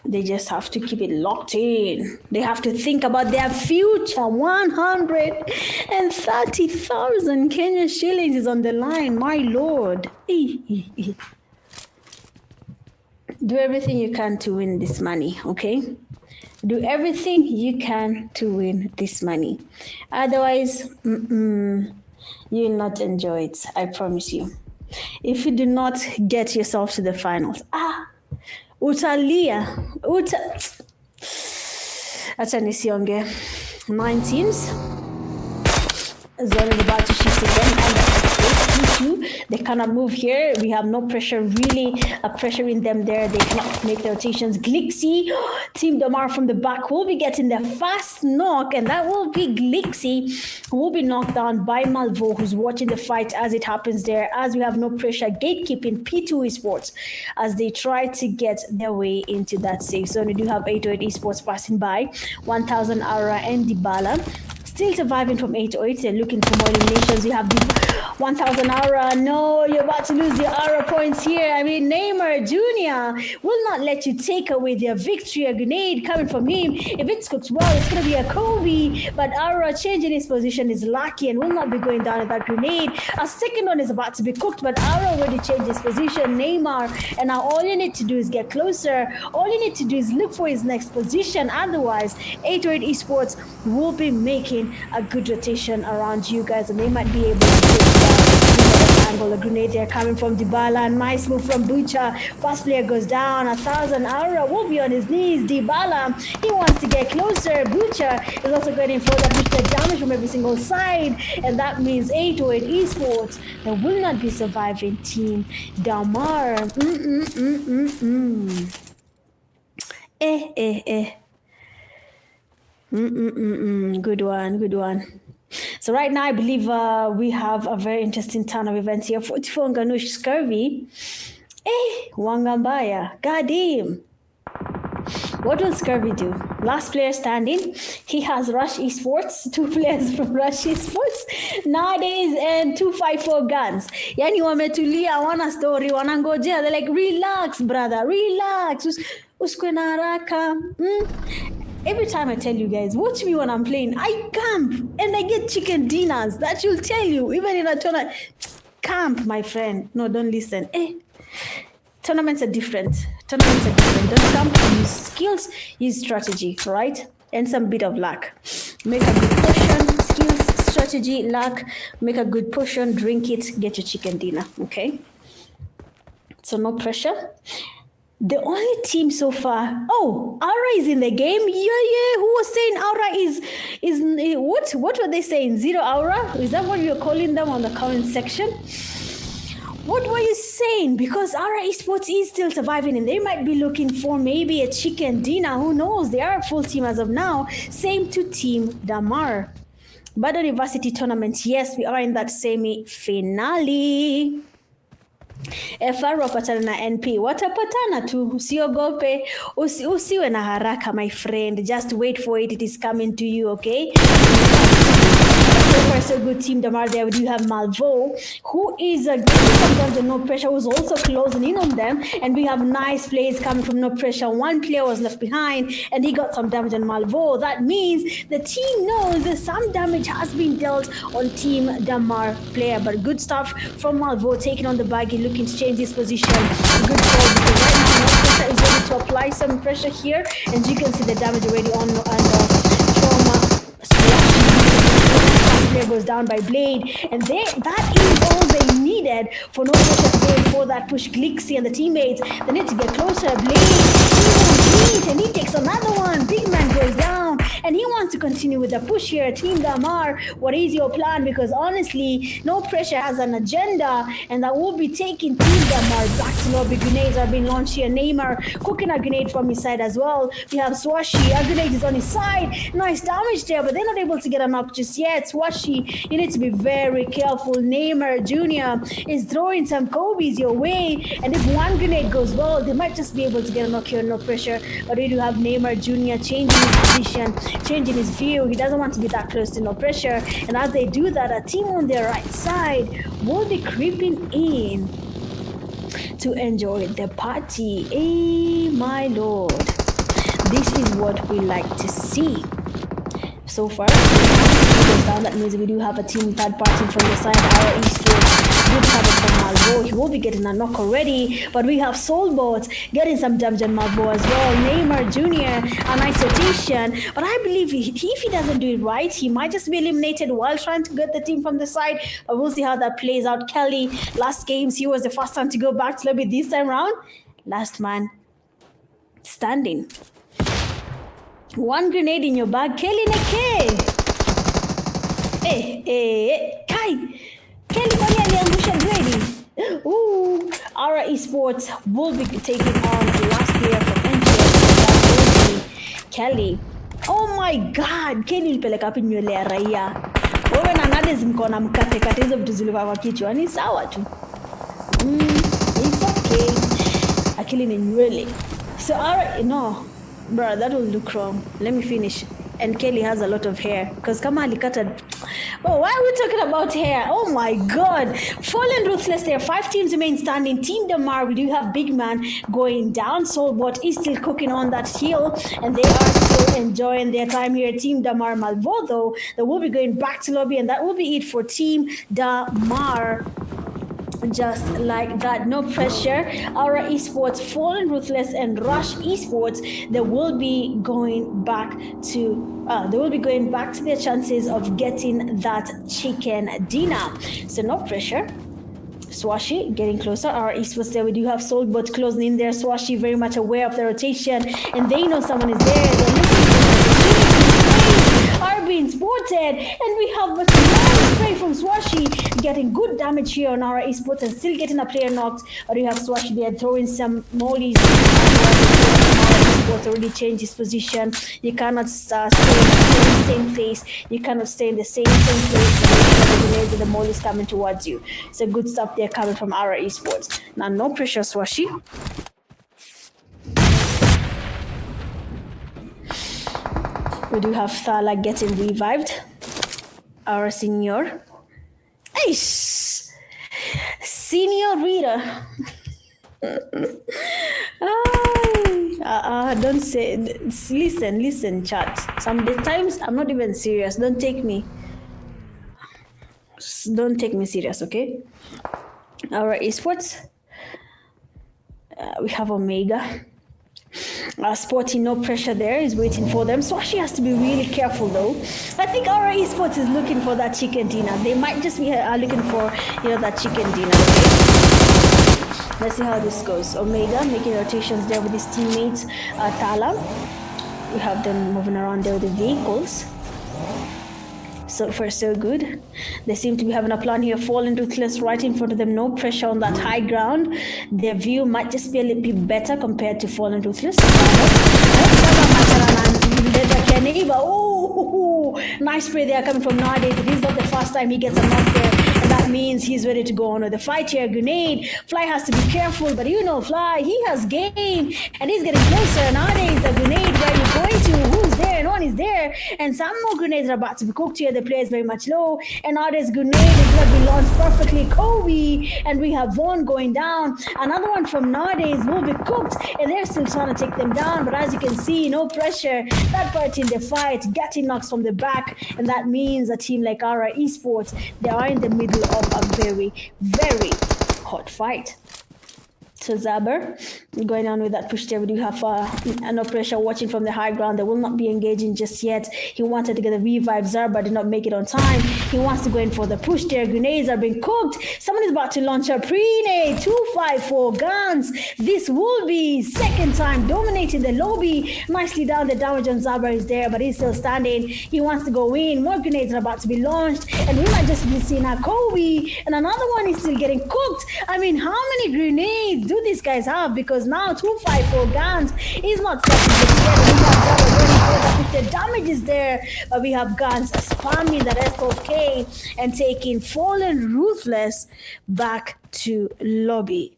They just have to keep it locked in. They have to think about their future. 130,000 Kenya shillings is on the line, my lord. Do everything you can to win this money, okay? Do everything you can to win this money. Otherwise, you will not enjoy it, I promise you. If you do not get yourself to the finals, utalia. Acha nisionge. 9 teams. Zone is about to shift again, and they cannot move here. We have no pressure, really pressuring them there. They cannot make the rotations. Glixie, Team Damar from the back will be getting the fast knock, and that will be Glixie, who will be knocked down by Malvo, who's watching the fight as it happens there. As we have no pressure, gatekeeping P2 Esports as they try to get their way into that safe zone. We do have 808 Esports passing by, 1,000 Aura and Dybala. Still surviving from 808. They're looking for more eliminations. You have the 1,000 Aura. No, you're about to lose the Aura points here. I mean, Neymar Jr. will not let you take away their victory. A grenade coming from him. If it's cooked well, it's going to be a Kobe. But Aura changing his position is lucky and will not be going down with that grenade. A second one is about to be cooked, but Aura already changed his position. Neymar. And now all you need to do is get closer. All you need to do is look for his next position. Otherwise, 808 Esports will be making a good rotation around you guys, and they might be able to take down jungle. The grenades are coming from Dybala, and nice move from Butcher. First player goes down. 1,000 Aura will be on his knees. Dybala, he wants to get closer. Butcher is also getting further boosted damage from every single side, and that means 808 Esports that will not be surviving Team Damar. Good one. So right now, I believe we have a very interesting turn of events here. 44 Nganush Scurvy. Wangambaya. Goddamn. What will Scurvy do? Last player standing. He has Rush Esports. 2 players from Rush Esports nowadays, and 254 guns. Yani wametulia, wana story, wanangojea. They're like, relax, brother, relax. Usikwe na haraka. Every time I tell you guys, watch me when I'm playing, I camp and I get chicken dinners. That will tell you, even in a tournament. Camp, my friend. No, don't listen. Tournaments are different. Don't camp, use skills, use strategy, right? And some bit of luck. Make a good potion, skills, strategy, luck. Make a good potion, drink it, get your chicken dinner, okay? So no pressure. The only team so far. Oh, Aura is in the game. Yeah. Who was saying Aura is what were they saying? Zero Aura? Is that what you're calling them on the comment section? What were you saying? Because Aura Esports is still surviving, and they might be looking for maybe a chicken dinner. Who knows? They are a full team as of now. Same to Team Damar. But the Varsity tournament, yes, we are in that semi-finale. FR wapatana na NP, watapatana tu, usiogope, usiwe na haraka, my friend. Just wait for it. It is coming to you, okay? So good Team Damar there. We do have Malvo, who is getting some dungeon no pressure, who's also closing in on them, and we have nice plays coming from no pressure. 1 player was left behind, and he got some damage on Malvo. That means the team knows that some damage has been dealt on Team Damar player, but good stuff from Malvo, taking on the baggy, looking to change his position. Good call, because right now no pressure is ready to apply some pressure here, and you can see the damage already on player goes down by Blade, and that is all they needed for no pressure to go in for that push. Glixie and the teammates, they need to get closer. Blade, and he takes another one. Big man goes down, and he wants to continue with the push here. Team Damar, what is your plan? Because honestly, no pressure has an agenda, and that will be taking Team Damar back to lobby. Grenades are being launched here. Neymar cooking a grenade from his side as well. We have Swashi, a grenade is on his side. Nice damage there, but they're not able to get a knock just yet. Swashi, you need to be very careful. Neymar Jr. is throwing some Kobe's your way, and if one grenade goes well, they might just be able to get a knock here, no pressure. But we do have Neymar Jr. changing his position, changing his view. He doesn't want to be that close to no pressure, and as they do that, a team on their right side will be creeping in to enjoy the party. Hey, my lord, this is what we like to see. So far, goes down. That means we do have a team third party from the side. Our Esports good cover from Malvo. He will be getting a knock already, but we have Soulbot getting some damage on Malvo as well. Neymar Jr. a nice rotation, but I believe if he doesn't do it right, he might just be eliminated while trying to get the team from the side. But we'll see how that plays out. Kelly, last games he was the first one to go back to lobby. This time round, last man standing. 1 grenade in your bag, Kelly Neke. Kai. Kelly kwani aliangusha grade. Our Esports will be taking on the last player from NGS. Kelly. Oh my god, Kelly ilipeleka wapi nywele ya raia? Wewe na Nades mkona mkate hizo vitu zilikuwa kwa kichwa. Ni sawa tu. It's okay. Akili ni nywele. So no. Bro, that will look wrong. Let me finish. And Kelly has a lot of hair. Because kama alikata... Oh, why are we talking about hair? Oh my god. Fallen Ruthless there. 5 teams remain standing. Team Damar, we do have Big Man going down. Soulbot is still cooking on that hill. And they are still enjoying their time here. Team Damar Malvo, though, they will be going back to lobby. And that will be it for Team Damar. Just like that, no pressure. Our Esports, Fallen Ruthless, and Rush Esports, they will be going back to their chances of getting that chicken dinner. So no pressure. Swashi getting closer. Our Esports there. We do have Soulbot closing in there. Swashi very much aware of the rotation, and they know someone is there. They're looking for are being spotted, and we have a nice spray from Swashi getting good damage here on our Esports and still getting a player knocked. Or you have Swashi there throwing some mollies. Esports already changed his position. You cannot stay in the same place. You cannot stay in the same place. The the mole is coming towards you. So good stuff there coming from our Esports. Now no pressure, Swashi. We do have Thala getting revived. Our senior. Aish! Senior reader. Don't say, listen, chat. Sometimes I'm not even serious. Don't take me serious, okay? Our Esports. We have Omega. Sporty, no pressure there, is waiting for them. Swashi has to be really careful though. I think our Esports is looking for that chicken dinner. They might just be looking for, that chicken dinner. Okay? Let's see how this goes. Omega making rotations there with his teammates. Thala. We have them moving around there with the vehicles. So far, so good. They seem to be having a plan here. Falling Ruthless right in front of them. No pressure on that high ground. Their view might just be a little bit better compared to Fallen Ruthless. Oh, nice spray there coming from Nowadays. It is not the first time he gets a knock there. And that means he's ready to go on with the fight here. Grenade. Fly has to be careful, but Fly, he has game. And he's getting closer. Nowadays, the grenade, where you going to? Who's there? No one is there. And some more grenades are about to be cooked here. The player is very much low. And Nowadays, grenade is going to be launched perfectly. Kobe. And we have Vaughn going down. Another one from Nowadays will be cooked. And they're still trying to take them down. But as you can see, no pressure. That part in the fight, getting knocks from the back. And that means a team like our Esports, they are in the middle of a very, very hot fight. So Zaber going on with that push there. We do have no pressure watching from the high ground. They will not be engaging just yet. He wanted to get a revive. Zarba did not make it on time. He wants to go in for the push there. Grenades are being cooked. Someone is about to launch a pre-nade. 254 guns. This will be second time dominating the lobby. Nicely down. The damage on Zaber is there, but he's still standing. He wants to go in. More grenades are about to be launched. And we might just be seeing a Kobe. And another one is still getting cooked. I mean, how many grenades do these guys have? Because now 254 guns is not the damage is there, but we have guns spamming the rest of K and taking Fallen Ruthless back to lobby.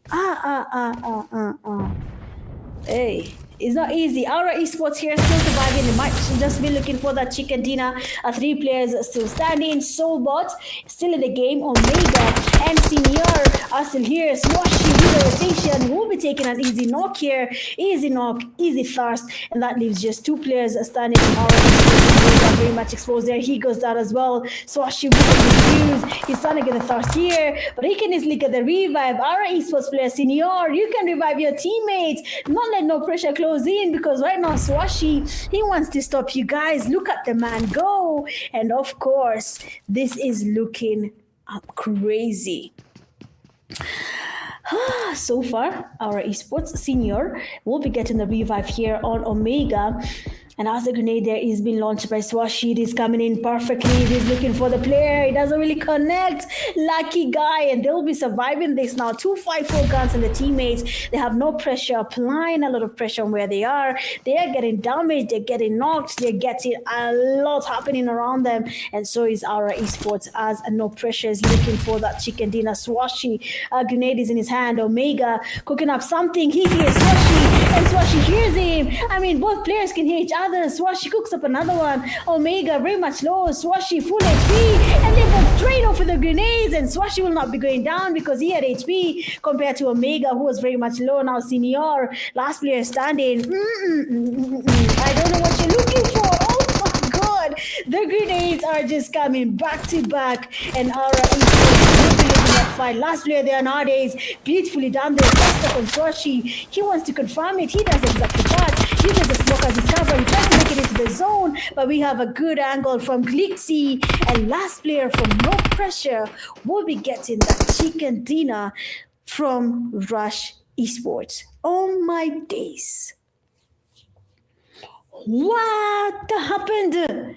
Hey, it's not easy. Our Esports here still surviving. They might just be looking for that chicken dinner. 3 players still standing. Soulbot still in the game. Omega and Senior are still here. Swashi with the rotation. Will be taking an easy knock here. Easy knock, easy thirst. And that leaves just 2 players standing. Our Esports very much exposed there. He goes down as well. Swashi with the reviews. He's trying to get the thirst here, but he can easily get the revive. Our Esports player Senior, you can revive your teammates. Not let no pressure close in, because right now Swashi, he wants to stop you guys. Look at the man go. And of course, this is looking crazy. So far, our Esports Senior will be getting the revive here on Omega. And as the grenade there is being launched by Swashi, it is coming in perfectly. He's looking for the player. He doesn't really connect. Lucky guy. And they'll be surviving this now. 254 guns and the teammates. They have no pressure, applying a lot of pressure on where they are. They are getting damaged. They're getting knocked. They're getting a lot happening around them. And so is our Esports, as no pressure is looking for that chicken dinner. Swashi, a grenade is in his hand. Omega cooking up something. He hears Swashi, and Swashi hears him. I mean, both players can hear each other. Swashi cooks up another one. Omega very much low. Swashi full HP, and they both trade off with the grenades, and Swashi will not be going down because he had HP compared to Omega, who was very much low. Now Senior, last player standing. I don't know what you're looking for. Oh my god, the grenades are just coming back to back, and our fight. Last player there Nowadays, beautifully done there. First up on Swashi, he wants to confirm it. He does exactly that. He does the smoke as his cover. He tries to make it into the zone, but we have a good angle from Glixie, and last player from No Pressure will be getting that chicken dinner from Rush Esports. Oh my days. What happened?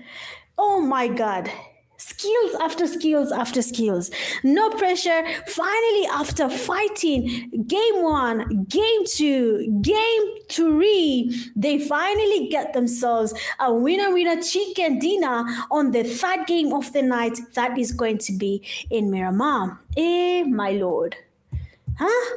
Oh my God. Skills after skills after skills. No Pressure. Finally, after fighting game 1, game 2, game 3, they finally get themselves a winner chicken dinner on the third game of the night. That is going to be in Miramar. My lord. Huh?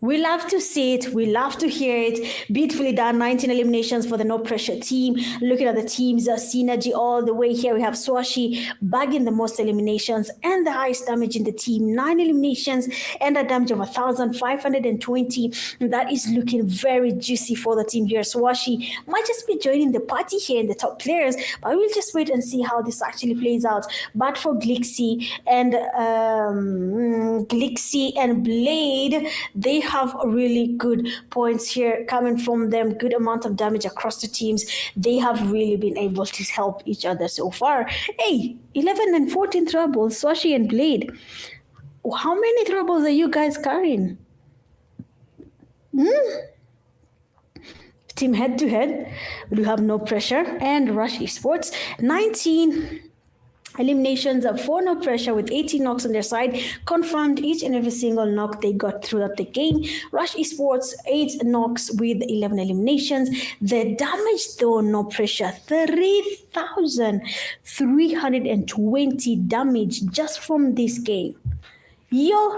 We love to see it. We love to hear it. Beautifully done. 19 eliminations for the No Pressure team. Looking at the team's synergy all the way here, we have Swashi bagging the most eliminations and the highest damage in the team. 9 eliminations and a damage of 1,520. That is looking very juicy for the team here. Swashi might just be joining the party here in the top players, but we'll just wait and see how this actually plays out. But for Glixie and Blade, they have really good points here coming from them. Good amount of damage across the teams. They have really been able to help each other so far. Hey, 11 and 14 troubles, Swashi and Blade. How many troubles are you guys carrying? Team head to head, we have No Pressure and Rush Esports. 19 eliminations of 4 No Pressure with 18 knocks on their side. Confirmed each and every single knock they got throughout the game. Rush Esports 8 knocks with 11 eliminations. The damage though, No Pressure 3,320 damage just from this game. Yo,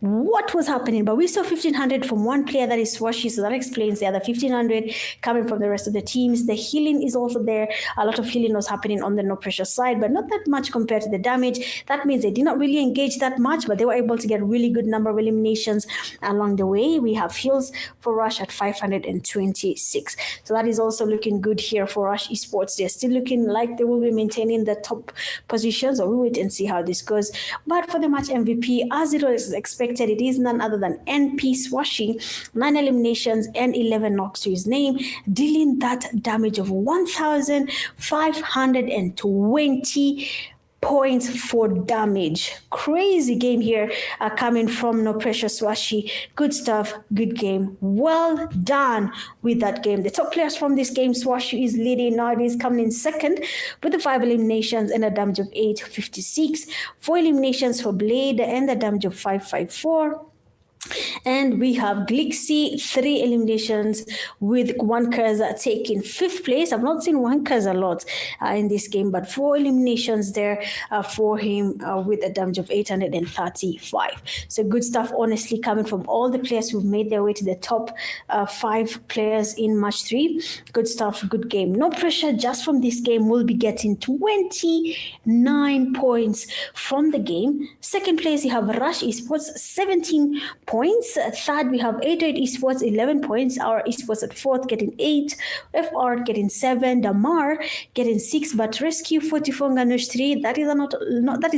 what was happening? But we saw 1,500 from one player, that is Swashi, so that explains the other 1,500 coming from the rest of the teams. The healing is also there. A lot of healing was happening on the No Pressure side, but not that much compared to the damage. That means they did not really engage that much, but they were able to get a really good number of eliminations along the way. We have heals for Rush at 526. So that is also looking good here for Rush Esports. They're still looking like they will be maintaining the top positions, or we'll wait and see how this goes. But for the match MVP, as it was expected, it is none other than NP Swashi. 9 eliminations and 11 knocks to his name, dealing that damage of 1,520 points for damage. Crazy game here coming from No Pressure Swashi. Good stuff, good game. Well done with that game. The top players from this game, Swashi is leading now. It is coming in second with the 5 eliminations and a damage of 856. 4 eliminations for Blade and a damage of 554. And we have Glixie, 3 eliminations with Wankers taking 5th place. I've not seen Wankers a lot in this game, but 4 eliminations there for him with a damage of 835. So good stuff, honestly, coming from all the players who've made their way to the top 5 players in match 3. Good stuff, good game. No Pressure just from this game will be getting 29 points from the game. Second place, you have Rush Esports, 17 points. Third, we have 88 Esports, 11 points. Our Esports at 4th getting 8. FR getting 7. Damar getting 6. But Rescue 44 Ganush 3. That is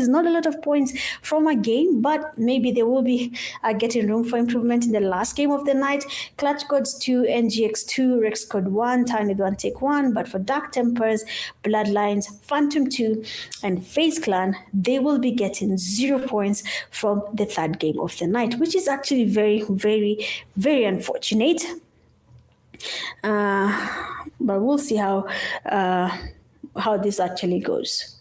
not a lot of points from a game, but maybe they will be getting room for improvement in the last game of the night. Clutch Codes 2, NGX 2, Rex Code 1, Tiny 1 Take 1. But for Dark Tempers, Bloodlines, Phantom 2, and Faze Clan, they will be getting 0 points from the third game of the night, which is actually very, very, very unfortunate. But we'll see how this actually goes.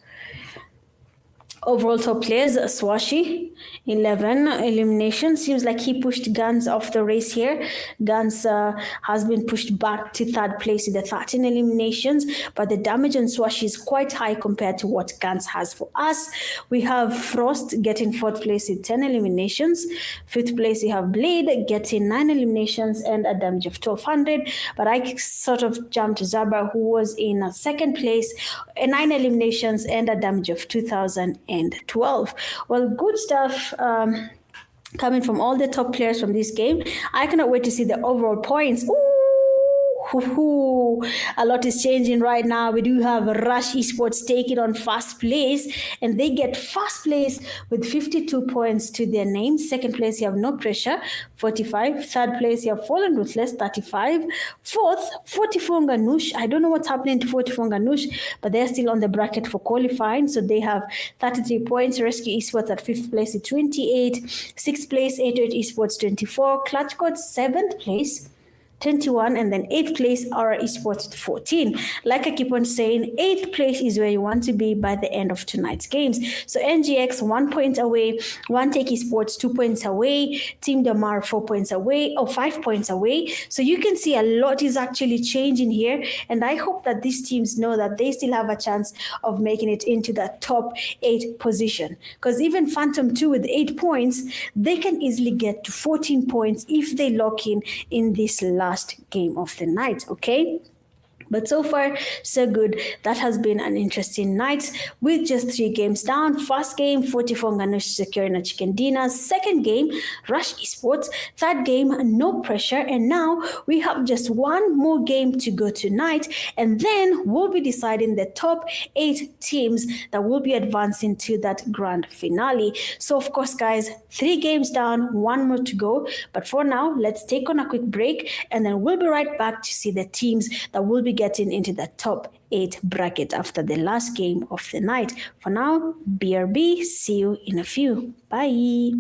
Overall top players, Swashi, 11 eliminations. Seems like he pushed Guns off the race here. Guns has been pushed back to 3rd place with the 13 eliminations, but the damage on Swashi is quite high compared to what Guns has for us. We have Frost getting 4th place with 10 eliminations. 5th place, we have Blade getting 9 eliminations and a damage of 1,200, but I sort of jumped Zabra, who was in 2nd place, 9 eliminations and a damage of 2,012. Well, good stuff coming from all the top players from this game. I cannot wait to see the overall points. Ooh, A lot is changing right now. We do have Rush Esports taking on first place, and they get first place with 52 points to their name. Second place, you have No Pressure, 45. Third place, you have Fallen Ruthless, 35. Fourth, 44 Ganush. I don't know what's happening to 44 Ganush, but they're still on the bracket for qualifying, so they have 33 points. Rescue Esports at 5th place with 28. 6th place, 88 Esports, 24. Clutch Code, 7th place, 21, and then 8th place are Esports 14. Like I keep on saying, 8th place is where you want to be by the end of tonight's games. So NGX 1 point away, One Take Esports 2 points away, Team Damar 4 points away, or 5 points away. So you can see a lot is actually changing here, and I hope that these teams know that they still have a chance of making it into the top 8 position. Because even Phantom 2 with 8 points, they can easily get to 14 points if they lock in this last game of the night, okay? But so far, so good. That has been an interesting night with just 3 games down. First game, 44 Ganush securing a chicken dinner. Second game, Rush Esports. Third game, No Pressure. And now we have just one more game to go tonight. And then we'll be deciding the top 8 teams that will be advancing to that grand finale. So of course, guys, 3 games down, 1 more to go. But for now, let's take on a quick break. And then we'll be right back to see the teams that will be getting into the top 8 bracket after the last game of the night. For now, BRB, see you in a few. Bye.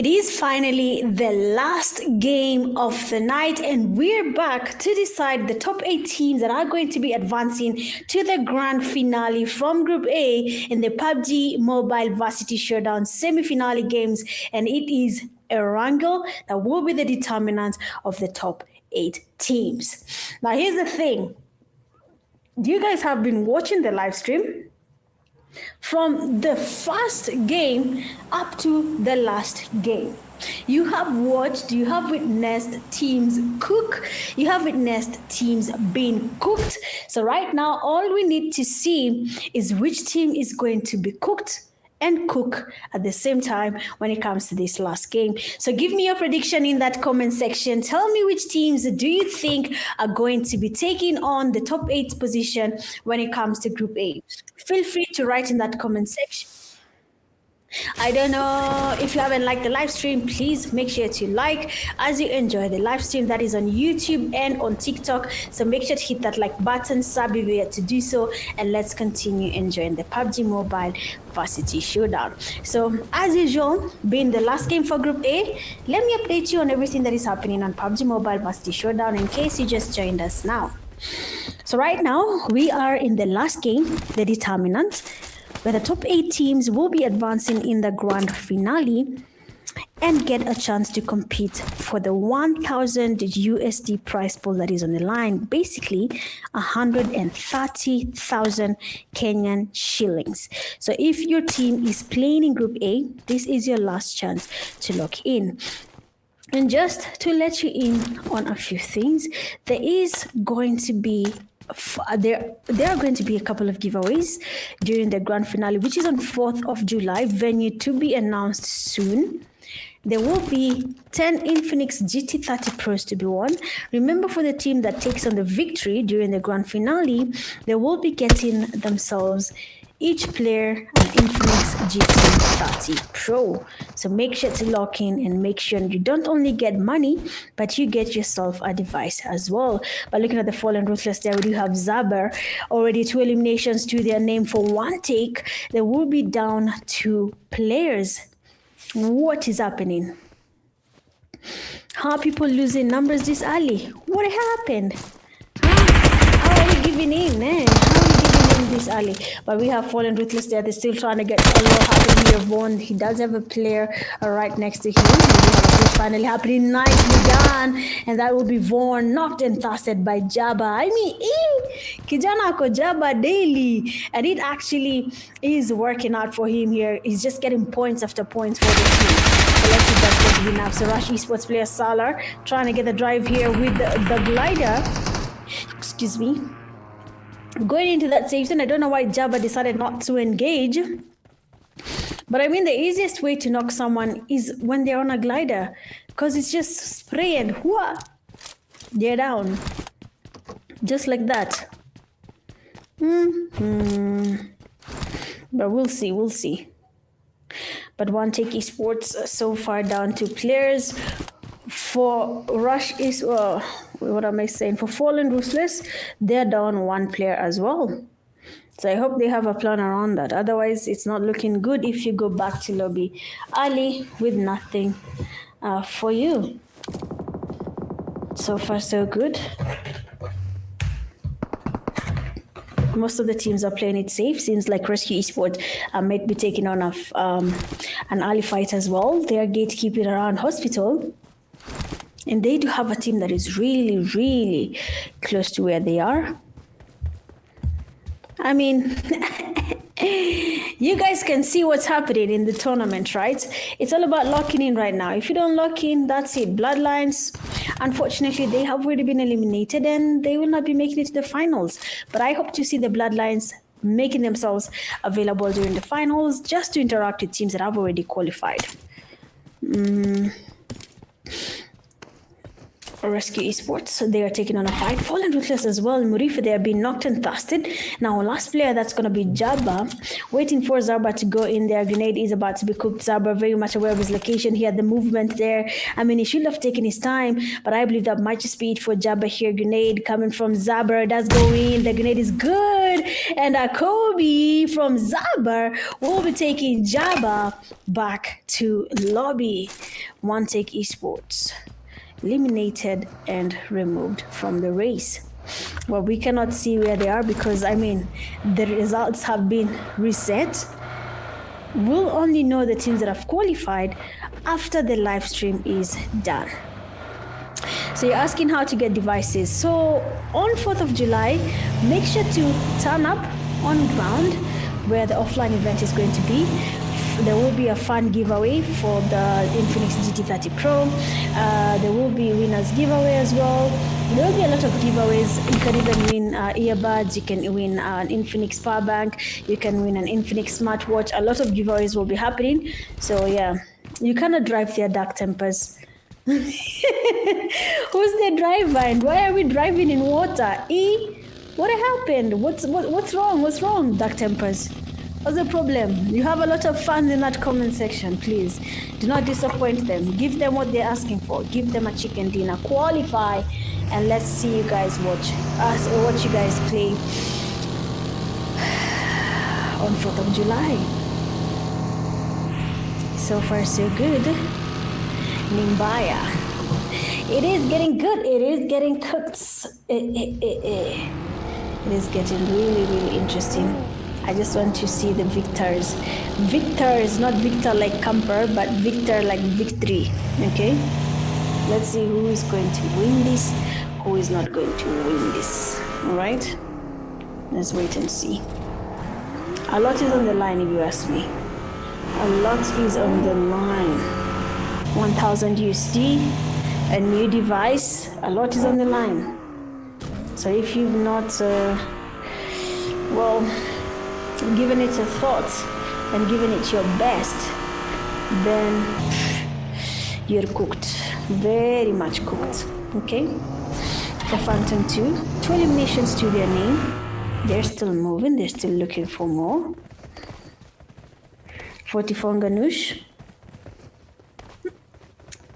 It is finally the last game of the night, and we're back to decide the top 8 teams that are going to be advancing to the grand finale from Group A in the Pubg Mobile Varsity Showdown semi-finale games, and it is a wrangle that will be the determinant of the top 8 teams. Now, here's the thing. You guys have been watching the live stream from the first game up to the last game. You have watched, you have witnessed teams cook, you have witnessed teams being cooked. So right now, all we need to see is which team is going to be cooked and cook at the same time when it comes to this last game. So give me your prediction in that comment section. Tell me which teams do you think are going to be taking on the top 8 position when it comes to Group A. Feel free to write in that comment section. I don't know if you haven't liked the live stream, please make sure to like as you enjoy the live stream. That is on YouTube and on TikTok. So make sure to hit that like button, sub if you yet to do so, and let's continue enjoying the Pubg Mobile Varsity Showdown. So as usual, being the last game for Group A, let me update you on everything that is happening on Pubg Mobile Varsity Showdown in case you just joined us now. So right now, we are in the last game, the determinant, where the top 8 teams will be advancing in the grand finale and get a chance to compete for the 1,000 USD prize pool that is on the line, basically 130,000 Kenyan shillings. So if your team is playing in Group A, this is your last chance to lock in. And just to let you in on a few things, there is going to be there are going to be a couple of giveaways during the grand finale, which is on 4th of July, venue to be announced soon. There will be 10 Infinix GT30 Pros to be won. Remember, for the team that takes on the victory during the grand finale, they will be getting themselves each player an Infinix GT30 Pro. So make sure to lock in and make sure you don't only get money, but you get yourself a device as well. But looking at the Fallen Ruthless there, we do have Zaber, already 2 eliminations to their name for 1 take. They will be down 2 players. What is happening? How are people losing numbers this early? What happened? How are we giving in, man? How are we giving in this early? But we have Fallen Ruthless there. They're still trying to get a lot happening here. Vaughn, he does have a player right next to him. We have a push finally happening. Nicely done. And that will be Vaughn, knocked and thrusted by Jabba. I mean, Kijana ko Jabba daily. And it actually is working out for him here. He's just getting points after points for the team. So let's see if that's going to be enough. So Rush Esports player Salar trying to get the drive here with the glider. Excuse me. Going into that safe zone, I don't know why Jabba decided not to engage. But I mean, the easiest way to knock someone is when they're on a glider, because it's just spray and whoa, they're down. Just like that. But we'll see. But one Take Esports so far down 2 players. For Rush is what am I saying? For Fallen Ruthless, they're down 1 player as well. So I hope they have a plan around that. Otherwise, it's not looking good if you go back to lobby early with nothing for you. So far, so good. Most of the teams are playing it safe. Seems like Rescue Esports might be taking on an early fight as well. They are gatekeeping around Hospital. And they do have a team that is really, really close to where they are. I mean, you guys can see what's happening in the tournament, right? It's all about locking in right now. If you don't lock in, that's it. Bloodlines, unfortunately, they have already been eliminated and they will not be making it to the finals. But I hope to see the Bloodlines making themselves available during the finals just to interact with teams that have already qualified. Rescue Esports, they are taking on a fight. Fallen Ruthless as well. Murifa, they are being knocked and thrusted. Now, last player, that's going to be Jabba, waiting for Zarba to go in there. Grenade is about to be cooked. Zarba very much aware of his location. He had the movement there. I mean, he should have taken his time, but I believe that might just be it for Jabba here. Grenade coming from Zabra does go in. The grenade is good, And Kobe from Zabar will be taking Jabba back to lobby. One Take Esports eliminated and removed from the race. Well, we cannot see where they are because, I mean, the results have been reset. We'll only know the teams that have qualified after the live stream is done. So you're asking how to get devices. So on 4th of July, make sure to turn up on ground where the offline event is going to be. There will be a fun giveaway for the Infinix GT30 Pro. There will be winners giveaway as well. There will be a lot of giveaways. You can even win earbuds. You can win an Infinix power bank. You can win an Infinix smartwatch. A lot of giveaways will be happening. So yeah, you cannot drive their dark tempers. Who's the driver and why are we driving in water? What happened? What's wrong? What's wrong, dark tempers? What's the problem? You have a lot of fans in that comment section. Please do not disappoint them. Give them what they're asking for. Give them a chicken dinner. Qualify, and let's see you guys watch you guys play on 4th of July. So far, so good. Nimbaya. It is getting good. It is getting cooked. It is getting really, really interesting. I just want to see the victors. Victors, not victor like camper, but victor like victory. Okay? Let's see who is going to win this, who is not going to win this. Alright? Let's wait and see. A lot is on the line if you ask me. A lot is on the line. 1000 USD, a new device, a lot is on the line. So if you've not, given it a thought and given it your best, then you're cooked, very much cooked. Okay? For Phantom 2, 2 eliminations to their name. They're still moving, they're still looking for more. 44 Ganush.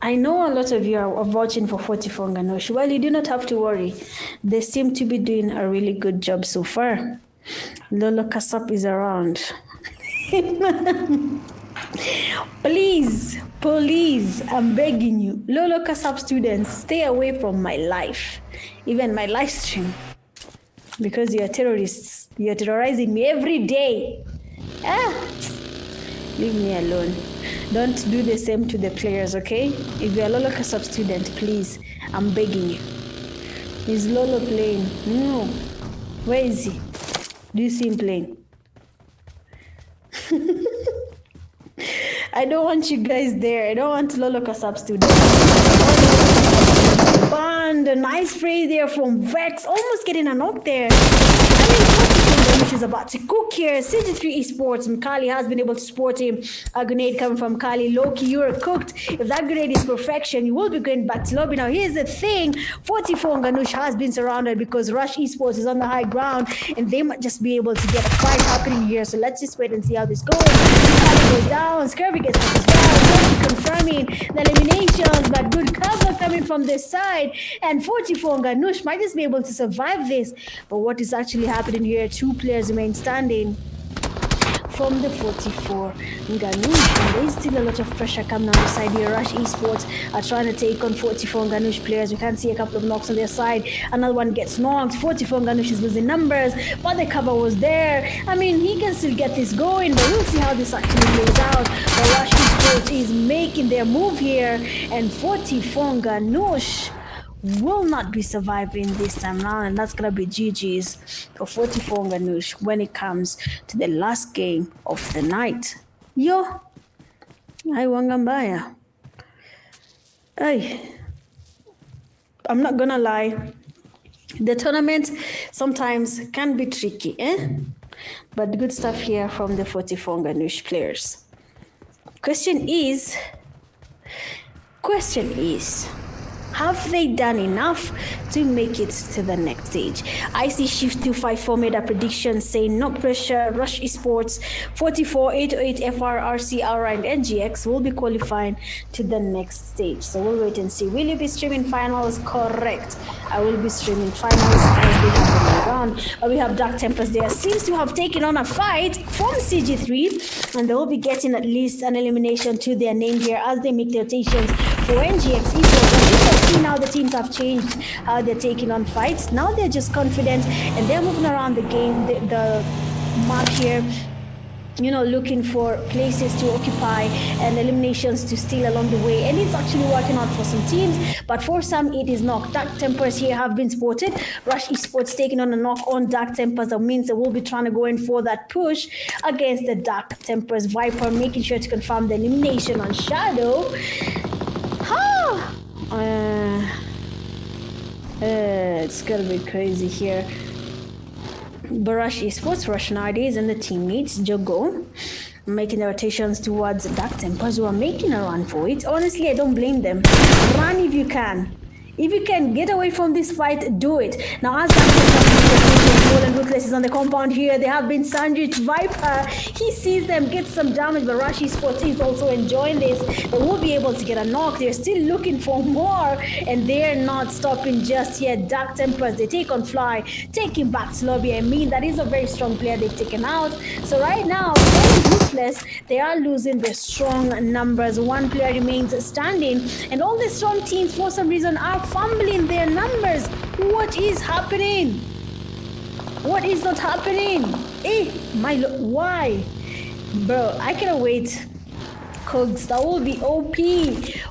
I know a lot of you are watching for 44 Ganush. Well, you do not have to worry. They seem to be doing a really good job so far. Lolo Kasap is around. Please, I'm begging you. Lolo Kasap students, stay away from my life. Even my live stream. Because you're terrorists. You're terrorizing me every day. Leave me alone. Don't do the same to the players, okay? If you're a Lolo Kasap student, please, I'm begging you. Is Lolo playing? No. Where is he? Do you see him playing? I don't want you guys there. I don't want Lolo Kasap students. Band, a nice spray there from Vex. Almost getting a knock there. Which is about to cook here. CG3 Esports. Mkali has been able to support him. A grenade coming from Kali. Loki, you're cooked. If that grenade is perfection, you will be going back to lobby. Now, here's the thing. 44 Ganush has been surrounded because Rush Esports is on the high ground and they might just be able to get a fight happening here. So let's just wait and see how this goes. Kali goes down. Scurvy gets up as well. Confirming the eliminations, but good cover coming from this side. And 44 Ganush might just be able to survive this. But what is actually happening here? 2 players remain standing from the 44 Ganush. And there is still a lot of pressure coming on the side here. Rush Esports are trying to take on 44 Ganush players. We can see a couple of knocks on their side. Another one gets knocked. 44 Ganush is losing numbers, but the cover was there. I mean, he can still get this going, but we'll see how this actually plays out. But Rush Esports is making their move here, and 44 Ganush will not be surviving this time around, and that's gonna be GG's for 44 Ganush when it comes to the last game of the night. Yo, I wangambaya. Hey, I'm not gonna lie. The tournament sometimes can be tricky, but good stuff here from the 44 Ganush players. Question is, have they done enough to make it to the next stage? I see Shift 254 made a prediction saying no pressure. Rush Esports 44, 808 FR, RCR, and NGX will be qualifying to the next stage. So we'll wait and see. Will you be streaming finals? Correct. I will be streaming finals as they happen. around. But we have Dark Tempers there. Seems to have taken on a fight from CG3, and they will be getting at least an elimination to their name here as they make their rotations for NGX Esports. And you can see now the teams have changed how they're taking on fights. Now they're just confident and they're moving around the game, the map here, you know, looking for places to occupy and eliminations to steal along the way. And it's actually working out for some teams, but for some it is not. Dark Tempers here have been spotted. Rush Esports taking on a knock on Dark Tempers. That means they will be trying to go in for that push against the Dark Tempers. Viper making sure to confirm the elimination on Shadow. It's gonna be crazy here. Rush Esports, Rush nowadays, and the teammates, Jogo, making the rotations towards Dark Tempers, who are making a run for it. Honestly, I don't blame them. Run if you can. If you can get away from this fight, do it. Now, as and Ruthless is on the compound here, they have been sandwiched. Viper, he sees them, gets some damage, but Rush Esports is also enjoying this. They will be able to get a knock. They're still looking for more, and they're not stopping just yet. Dark Tempers, they take on Fly, take him back to lobby. I mean, that is a very strong player they've taken out. So right now, Ruthless, they are losing their strong numbers. One player remains standing, and all the strong teams, for some reason, are fumbling their numbers. What is happening? What is not happening? Why? Bro, I cannot wait. Cogs, that will be OP.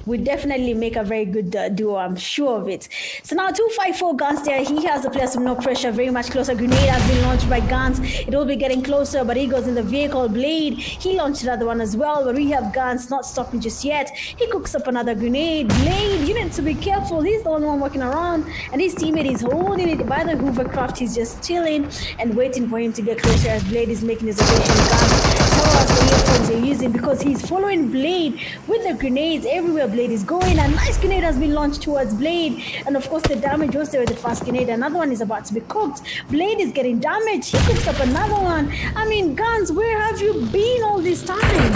We definitely make a very good duo, I'm sure of it. So now 254 Guns there. He has the players with no pressure, very much closer. Grenade has been launched by Guns. It will be getting closer, but he goes in the vehicle. Blade, he launched another one as well, but we have Guns not stopping just yet. He cooks up another grenade. Blade, you need to be careful. He's the only one walking around, and his teammate is holding it by the hovercraft. He's just chilling and waiting for him to get closer as Blade is making his rotation. Guns, tell us the earphones you're using, because he's following Blade with the grenades everywhere Blade is going. A nice grenade has been launched towards Blade, and of course the damage was there with the fast grenade. Another one is about to be cooked. Blade is getting damaged. He cooks up another one. I mean, Guns, where have you been all this time?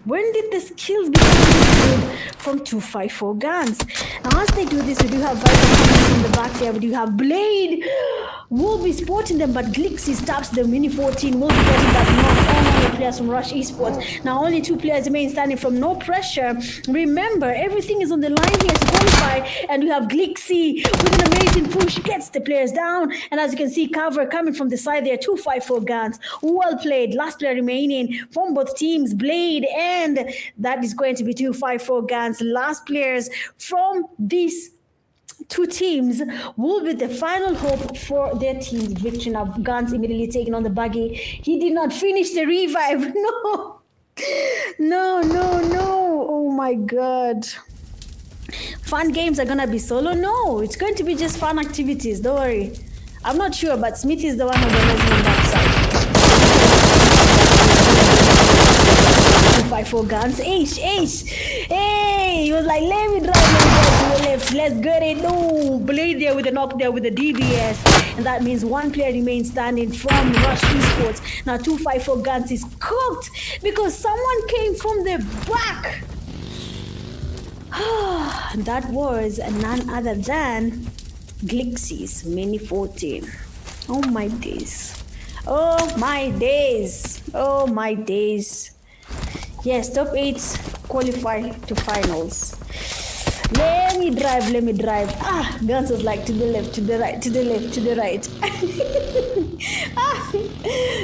When did the skills become this good from 254 Guns? Now as they do this, we do have Viper coming from the back there. We do have Blade. Will be sporting them, but Glixie stops the Mini 14. Will be getting that knock on the players from Rush Esports. Now only two players remain standing from no pressure. Remember, everything is on the line here to qualify, and we have Glixie with an amazing push, gets the players down, and as you can see, cover coming from the side there. 254 Guns, well played. Last player remaining from both teams, Blade, and that is going to be 254 Guns. Last players from this two teams will be the final hope for their team's victory. Now Guns immediately taking on the buggy. He did not finish the revive. No. Oh my god. Fun games are gonna be solo? No, it's going to be just fun activities. Don't worry. I'm not sure, but Smith is the one organizing on that side. 254 Guns. Hey, he was like, let me drive to the left. Let's get it. No, Blade there with a knock there with the DBS. And that means one player remains standing from Rush Esports. Now 254 Guns is cooked because someone came from the back. That was none other than Glixie's Mini 14. Oh my days. Oh my days. Oh my days. Yes, top 8 qualify to finals. Let me drive. Guns was like to the left, to the right, to the left, to the right.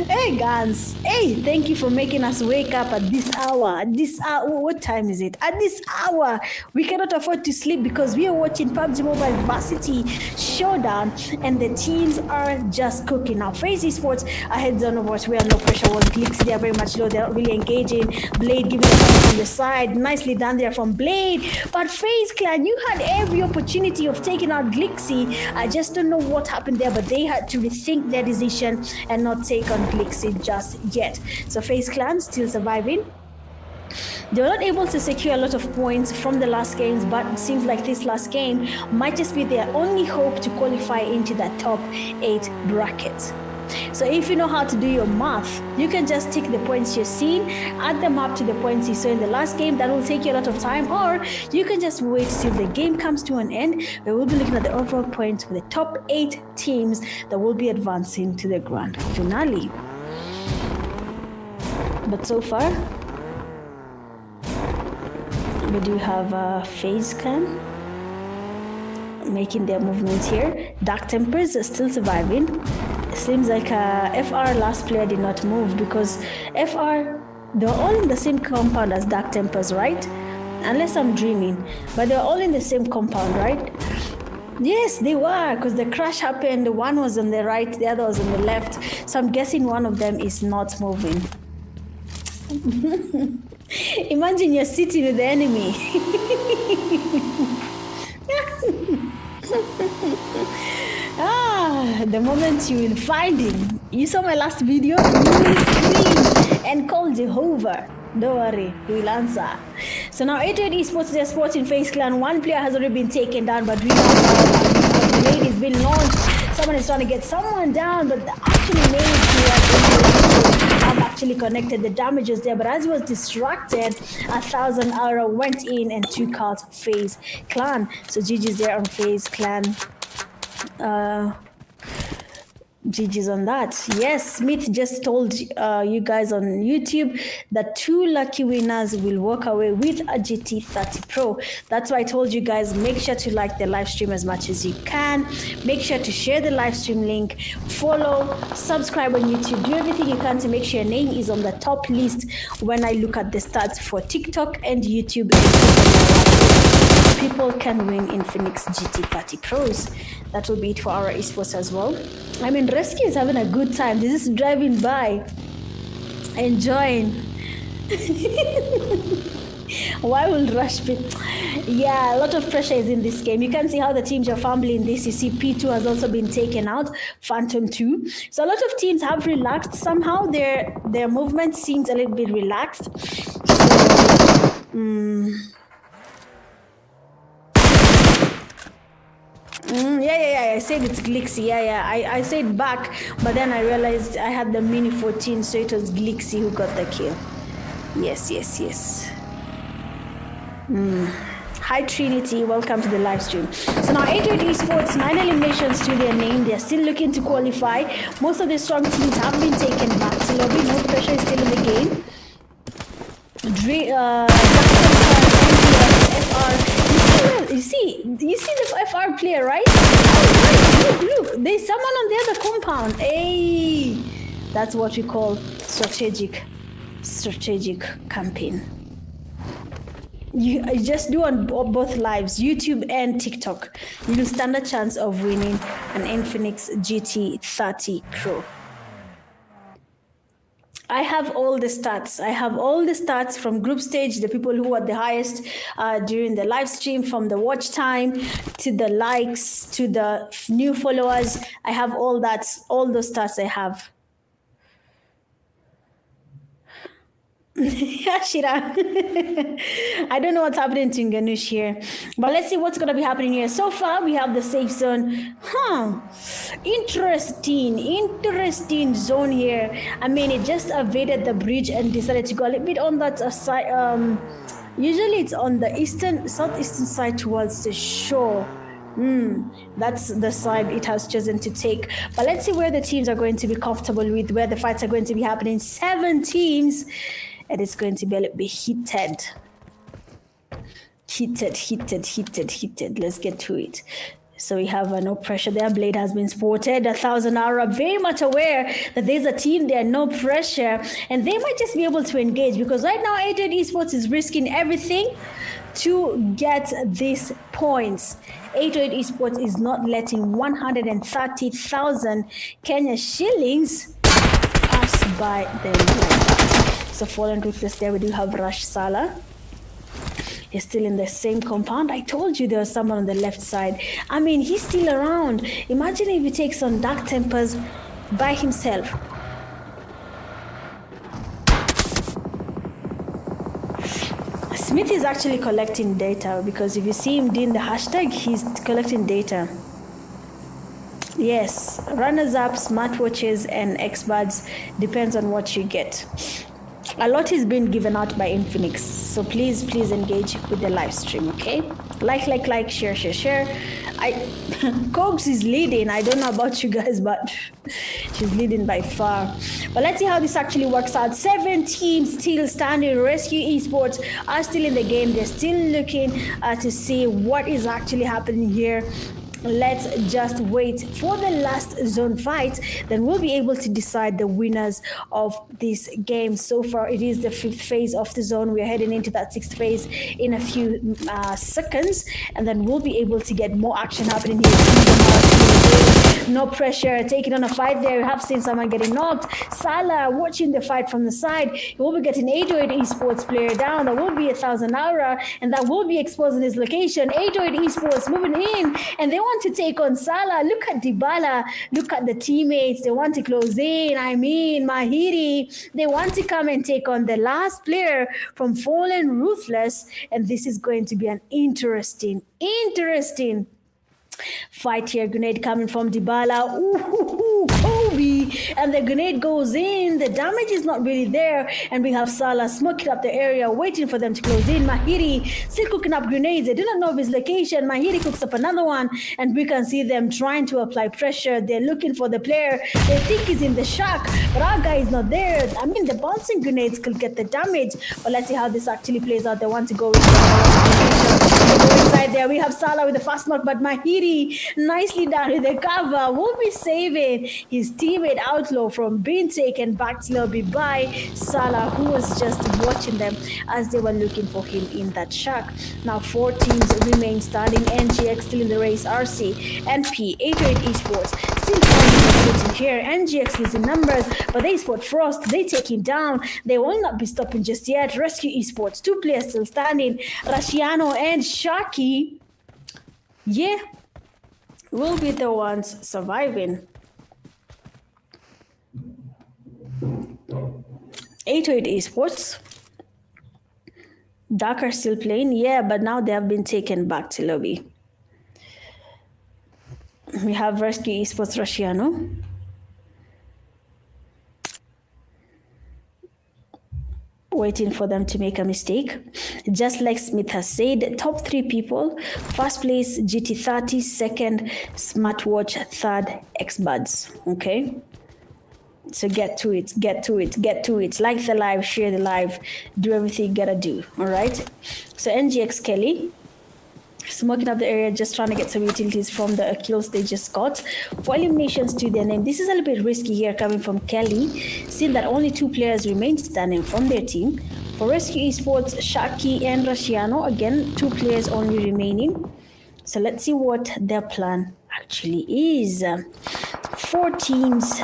Hey, Guns. Hey, thank you for making us wake up at this hour. What time is it? At this hour, we cannot afford to sleep because we are watching Pubg Mobile Varsity Showdown, and the teams are just cooking. Now, Faze Esports ahead zone of what we are no pressure was clicks. They are very much low. They're not really engaging. Blade giving a point on the side. Nicely done there from Blade. But Faze Clan, you had every opportunity of taking out Glixie. I just don't know what happened there, but they had to rethink their decision and not take on Glixie just yet. So Faze Clan still surviving. They were not able to secure a lot of points from the last games, but it seems like this last game might just be their only hope to qualify into that top 8 bracket. So if you know how to do your math, you can just take the points you're seeing, add them up to the points you saw in the last game. That will take you a lot of time. Or you can just wait till the game comes to an end, where we'll be looking at the overall points for the top 8 teams that will be advancing to the grand finale. But so far, we do have Faze Clan making their movements here. Dark Tempers are still surviving. It seems like FR last player did not move, because FR, they're all in the same compound as Dark Tempers, right? Unless I'm dreaming, but they're all in the same compound, right? Yes, they were, because the crash happened. One was on the right, the other was on the left. So I'm guessing one of them is not moving. Imagine you're sitting with the enemy. The moment you will find him. You saw my last video? You will scream and call Jehovah. Don't worry, he will answer. So now 88 Esports, they're sporting Faze Clan. One player has already been taken down, but we know the grenade is being launched. Someone is trying to get someone down, but actually have actually connected the damages there. But as he was distracted, 1,000 arrow went in and took out Faze Clan. So GG's there on Faze Clan. GG's on that. Yes, Smith just told you guys on YouTube that 2 lucky winners will walk away with a GT30 Pro. That's why I told you guys, make sure to like the live stream as much as you can. Make sure to share the live stream link, follow, subscribe on YouTube, do everything you can to make sure your name is on the top list when I look at the stats for TikTok and YouTube. People can win Infinix GT30 Pros. That will be it for our esports as well. I mean, Rescue is having a good time. This is driving by, enjoying. Why will Rush be? Yeah, a lot of pressure is in this game. You can see how the teams are fumbling this. You see P2 has also been taken out, Phantom 2. So a lot of teams have relaxed. Somehow their movement seems a little bit relaxed. Yeah, I said it's Glixie. I said back, but then I realized I had the Mini 14, so it was Glixie who got the kill. Yes. Hi Trinity, welcome to the live stream. So now 88 Esports, 9 eliminations to their name. They're still looking to qualify. Most of the strong teams have been taken back to lobby. No pressure is still in the game. You see the FR player, right? Look, there's someone on the other compound. Hey, that's what we call strategic campaign. You just do on both lives, YouTube and TikTok. You will stand a chance of winning an Infinix GT30 Pro. I have all the stats. I have all the stats from group stage, the people who are the highest during the live stream, from the watch time to the likes to the new followers. I have all that, all those stats I have. Shira. I don't know what's happening to Ganush here, but let's see what's going to be happening here. So far, we have the safe zone. Interesting zone here. I mean, it just evaded the bridge and decided to go a little bit on that side. Usually, it's on the southeastern side towards the shore. That's the side it has chosen to take. But let's see where the teams are going to be comfortable with, where the fights are going to be happening. 7 teams. And it's going to be a little bit heated. Let's get to it. So we have no pressure there. Blade has been spotted. 1,000 Aura very much aware that there's a team there, no pressure. And they might just be able to engage, because right now 88 Esports is risking everything to get these points. 88 Esports is not letting 130,000 Kenya shillings pass by them. So Fallen Ruthless there. We do have Rush Sala. He's still in the same compound. I told you there was someone on the left side. I mean, he's still around. Imagine if he takes on Dark Tempers by himself. Smith is actually collecting data, because if you see him doing the hashtag, he's collecting data. Yes, runners-up, smartwatches, and Xbuds depends on what you get. A lot is being given out by Infinix, so please engage with the live stream, okay? Like, share. Cogs is leading. I don't know about you guys, but she's leading by far. But let's see how this actually works out. 7 teams still standing. Rescue Esports are still in the game. They're still looking to see what is actually happening here. Let's just wait for the last zone fight, then we'll be able to decide the winners of this game. So far it is the 5th phase of the zone. We're heading into that 6th phase in a few seconds, and then we'll be able to get more action happening here. No pressure, taking on a fight there. We have seen someone getting knocked. Salah watching the fight from the side. He will be getting 808 Esports player down. That will be 1,000 aura, and that will be exposing his location. 808 Esports moving in, and they want to take on Salah. Look at Dybala. Look at the teammates. They want to close in. Mahiri. They want to come and take on the last player from Fallen Ruthless, and this is going to be an interesting fight here. Grenade coming from Dybala. Ooh, Kobe. And the grenade goes in. The damage is not really there. And we have Salah smoking up the area, waiting for them to close in. Mahiri still cooking up grenades. They do not know of his location. Mahiri cooks up another one. And we can see them trying to apply pressure. They're looking for the player. They think he's in the shack. But our guy is not there. I mean, the bouncing grenades could get the damage. But let's see how this actually plays out. They want to go into the inside there. We have Salah with the fast knock, but Mahiri nicely down with the cover will be saving his teammate Outlaw from being taken back to lobby by Salah, who was just watching them as they were looking for him in that shack. Now 4 teams remain standing. NGX still in the race. RC, NP, 808 Esports still finding here. NGX losing numbers, but they spot Frost. They take him down. They will not be stopping just yet. Rescue Esports, 2 players still standing. Rashiano and Sharky, yeah, will be the ones surviving. 808 Esports. Dark are still playing, yeah, but now they have been taken back to lobby. We have Rescue Esports Rusciano. Waiting for them to make a mistake. Just like Smith has said, top 3 people. First place, GT30. Second, smartwatch. Third, Xbuds. Okay? So get to it. Like the live, share the live, do everything you gotta do. All right? So NGX Kelly, smoking up the area, just trying to get some utilities from the kills they just got. For eliminations to their name, this is a little bit risky here coming from Kelly, seeing that only 2 players remain standing from their team. For Rescue Esports, Shaki and Rashiano, again, 2 players only remaining. So let's see what their plan actually is. 4 teams,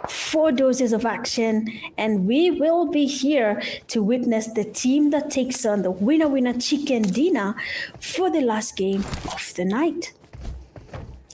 4 doses of action, and we will be here to witness the team that takes on the winner chicken dinner for the last game of the night.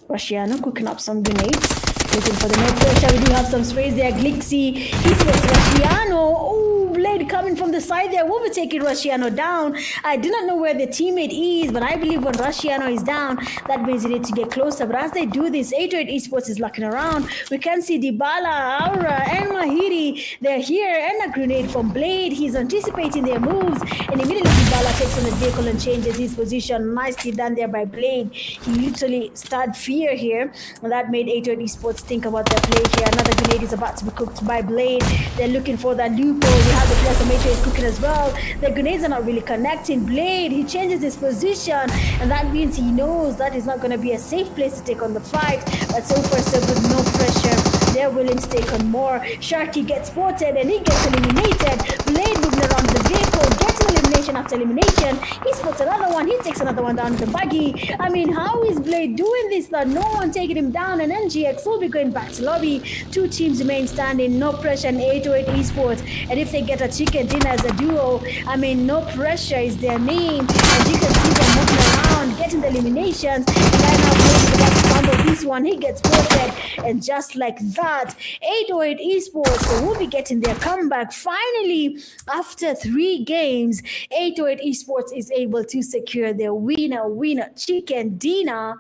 Rashiano cooking up some grenades, looking for the net pressure. We do have some sprays there. Glixie, he puts Rashiano. Oh, Blade coming from the side there. We'll be taking Rashiano down. I do not know where the teammate is, but I believe when Rashiano is down, that means you need to get closer. But as they do this, 808 Esports is looking around. We can see Dybala, Aura, and Mahiri. They're here, and a grenade from Blade. He's anticipating their moves, and immediately Dybala takes on the vehicle and changes his position. Nicely done there by Blade. He literally started fear here, and that made 808 Esports think about their play here. Another grenade is about to be cooked by Blade. They're looking for that loophole. We have the players of Matrix cooking as well. The grenades are not really connecting. Blade, he changes his position, and that means he knows that is not going to be a safe place to take on the fight. But so far so good, no pressure. They're willing to take on more. Sharky gets spotted and he gets eliminated. Blade moving around the vehicle, getting elimination after elimination. He spots another one. He takes another one down with the buggy. I mean, how is Blade doing this? That no one taking him down, and NGX will be going back to lobby. 2 teams remain standing. No pressure in 808 Esports. And if they get a chicken dinner as a duo, I mean, no pressure is their name. And you can see them moving around, getting the eliminations. And right now, Blade is about to fumble this one. He gets spotted. And just like that, 808 Esports will be getting their comeback. Finally, after 3 games, 808 Esports is able to secure their winner chicken dinner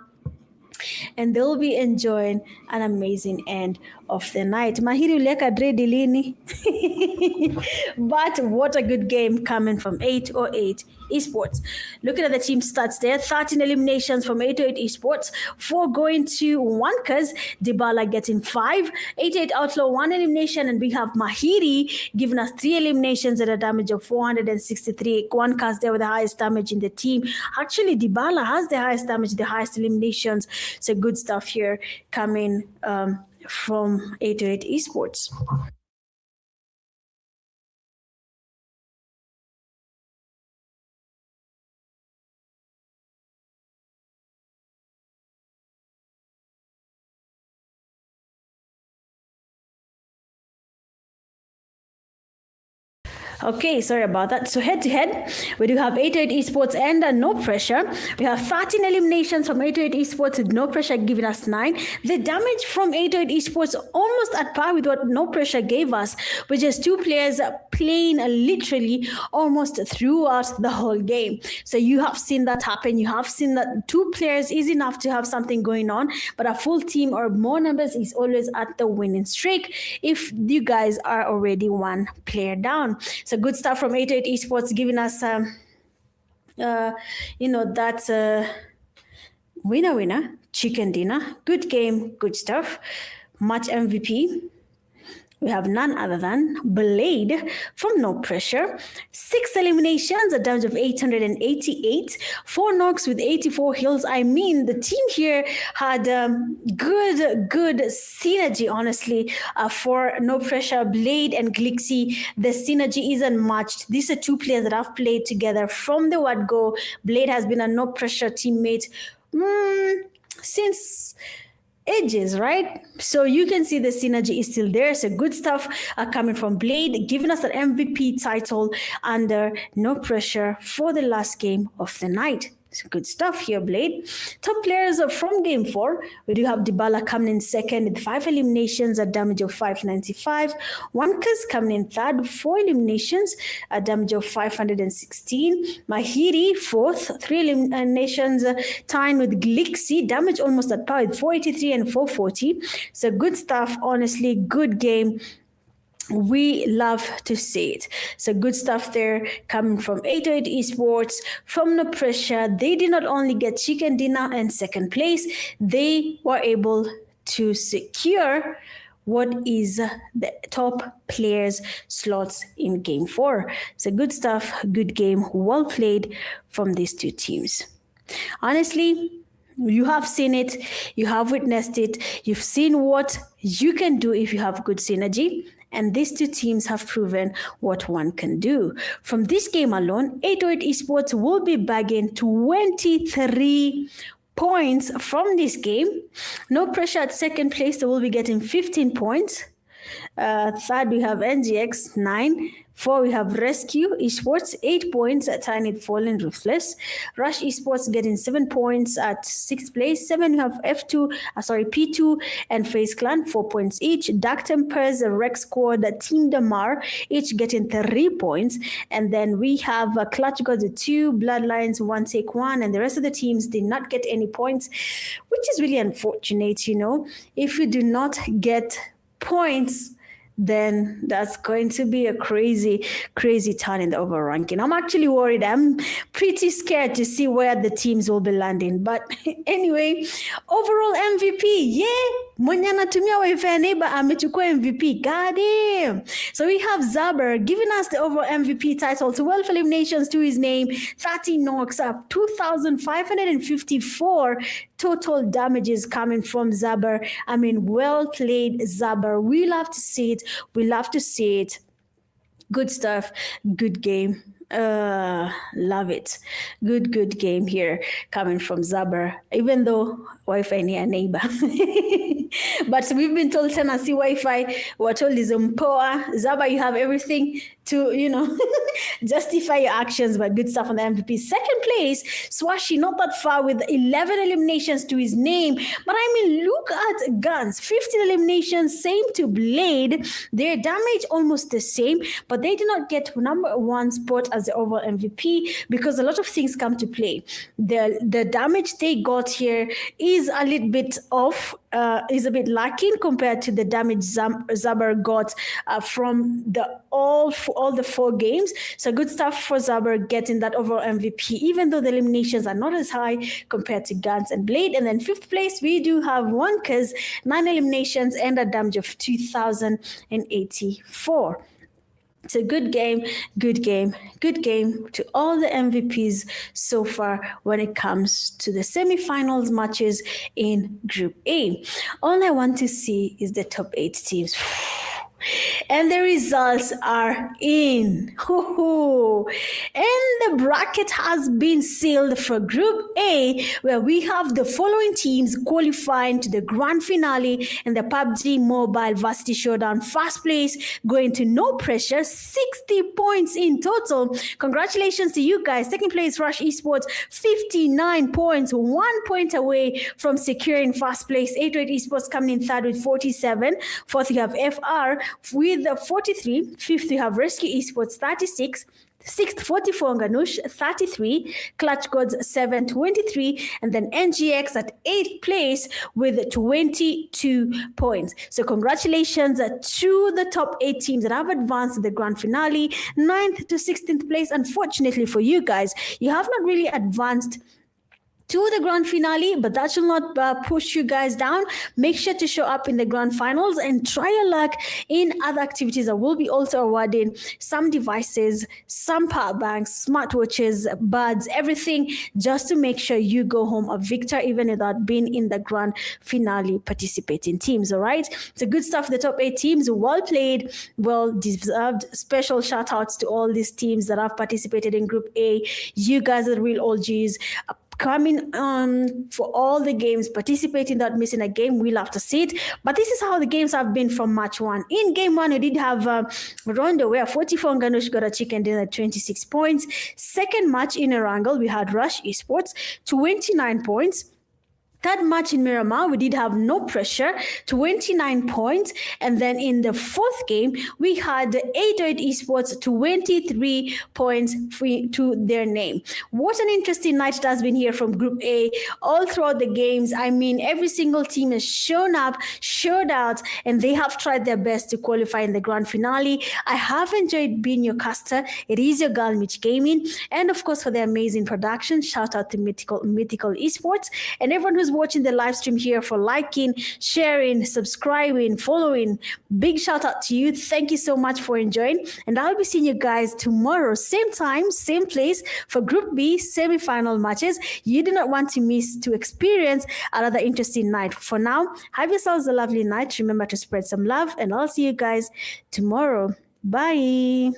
and they'll be enjoying an amazing end of the night. Mahiri uleka dredi lini? But what a good game coming from 808 Esports. Looking at the team stats there, 13 eliminations from 808 Esports, 4 going to Wankas, Dybala getting 5, 88 Outlaw 1 elimination, and we have Mahiri giving us 3 eliminations at a damage of 463. Wankas there with the highest damage in the team. Actually, Dybala has the highest damage, the highest eliminations. So good stuff here coming from 808 Esports. Okay, sorry about that. So head to head, we do have 808 Esports and No Pressure. We have 13 eliminations from 808 Esports with No Pressure giving us 9. The damage from 808 Esports almost at par with what No Pressure gave us, which is 2 players playing literally almost throughout the whole game. So you have seen that happen. You have seen that 2 players is enough to have something going on, but a full team or more numbers is always at the winning streak if you guys are already 1 player down. So good stuff from 808 Esports giving us, that winner, chicken dinner. Good game, good stuff. Match MVP. We have none other than Blade from No Pressure. 6 eliminations, a damage of 888. 4 knocks with 84 heals. I mean, the team here had good synergy, honestly, for No Pressure, Blade and Glixie. The synergy isn't matched. These are 2 players that have played together from the word go. Blade has been a No Pressure teammate since ages, right? So you can see the synergy is still there. So good stuff coming from Blade, giving us an MVP title under No Pressure for the last game of the night. So good stuff here, Blade. Top players from Game 4. We do have Dybala coming in second with 5 eliminations, a damage of 595. Wankas coming in third, 4 eliminations, a damage of 516. Mahiri fourth, 3 eliminations, tying with Glixie, damage almost at par with 483 and 440. So good stuff, honestly, good game. We love to see it. So good stuff there coming from 808 Esports, from No Pressure. They did not only get chicken dinner and second place, they were able to secure what is the top players slots in Game 4. So good stuff, good game, well played from these 2 teams. Honestly, you have seen it, you have witnessed it, you've seen what you can do if you have good synergy. And these 2 teams have proven what one can do. From this game alone, 808 Esports will be bagging 23 points from this game. No Pressure at second place, they will be getting 15 points. Third, we have NGX, 9. 4, we have Rescue Esports, 8 points at Tiny Fallen Ruthless. Rush Esports getting 7 points at 6th place. 7, we have P2 and Faze Clan, 4 points each. Dark Tempers, Rex Squad, Team Damar, each getting 3 points. And then we have Clutch Gods 2, Bloodlines 1 Take 1, and the rest of the teams did not get any points, which is really unfortunate, you know. If you do not get points, then that's going to be a crazy turn in the overall ranking. I'm actually worried. I'm pretty scared to see where the teams will be landing. But anyway, overall MVP, yeah. Mwenye anatumia wifi ya neighbor amechukua MVP. God damn. So we have Zaber giving us the overall MVP title, 12 eliminations to his name, 30 knocks up, 2,554 total damages coming from Zaber. I mean, well played, Zaber. We love to see it. We love to see it. Good stuff. Good game. Love it. Good game here coming from Zaber, even though Wi-Fi near neighbor. But we've been told Tennessee Wi-Fi, we're told is Mpoa. Zaber, you have everything to, justify your actions, but good stuff on the MVP. Second place, Swashi, not that far with 11 eliminations to his name. But I mean, look at Guns, 15 eliminations, same to Blade. Their damage almost the same, but they did not get number 1 spot as as the overall MVP because a lot of things come to play. The damage they got here is a little bit off, is a bit lacking compared to the damage Zaber got from all the 4 games. So good stuff for Zaber getting that overall MVP, even though the eliminations are not as high compared to Guns and Blade. And then 5th place, we do have Wonkers, 9 eliminations and a damage of 2,084. It's a good game to all the MVPs so far when it comes to the semifinals matches in Group A. All I want to see is the top 8 teams. And the results are in. And the bracket has been sealed for Group A, where we have the following teams qualifying to the grand finale in the Pubg Mobile Varsity Showdown. First place going to No Pressure, 60 points in total. Congratulations to you guys. Second place, Rush Esports, 59 points, 1 point away from securing first place. 808 Esports coming in third with 47. Fourth, you have FR with 43. Fifth, you have Rescue Esports, 36. 6th, 44 Ganush, 33, Clutch Gods 7, 23, and then NGX at 8th place with 22 points. So congratulations to the top 8 teams that have advanced to the grand finale. 9th to 16th place, unfortunately for you guys, you have not really advanced to the grand finale, but that should not push you guys down. Make sure to show up in the grand finals and try your luck in other activities that will be also awarding some devices, some power banks, smartwatches, buds, everything, just to make sure you go home a victor even without being in the grand finale participating teams. All right, so good stuff. The top 8 teams, well played, well deserved. Special shout outs to all these teams that have participated in Group A. You guys are the real OGs. Coming on for all the games, participating, not missing a game. We love to see it. But this is how the games have been from match 1. In game 1, we did have Rondo, where 44 Ganush got a chicken dinner, 26 points. Second match in Erangel, we had Rush Esports, 29 points. Third match in Miramar, we did have No Pressure, 29 points. And then in the 4th game, we had 808 Esports, 23 points to their name. What an interesting night it has been here from Group A all throughout the games. I mean, every single team has shown up, showed out, and they have tried their best to qualify in the grand finale. I have enjoyed being your caster. It is your girl, Mitch Gaming. And of course, for the amazing production, shout out to Mythical Esports and everyone who's watching the live stream here for liking, sharing, subscribing, following. Big shout out to you. Thank you so much for enjoying. And I'll be seeing you guys tomorrow, same time, same place for Group B semi-final matches. You do not want to miss to experience another interesting night. For now, have yourselves a lovely night. Remember to spread some love, and I'll see you guys tomorrow. Bye.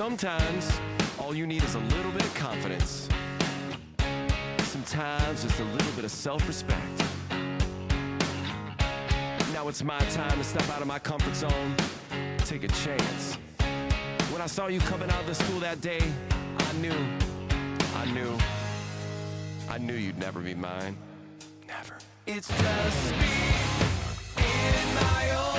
Sometimes, all you need is a little bit of confidence. Sometimes, just a little bit of self-respect. Now it's my time to step out of my comfort zone, take a chance. When I saw you coming out of the school that day, I knew you'd never be mine. Never. It's just me in my own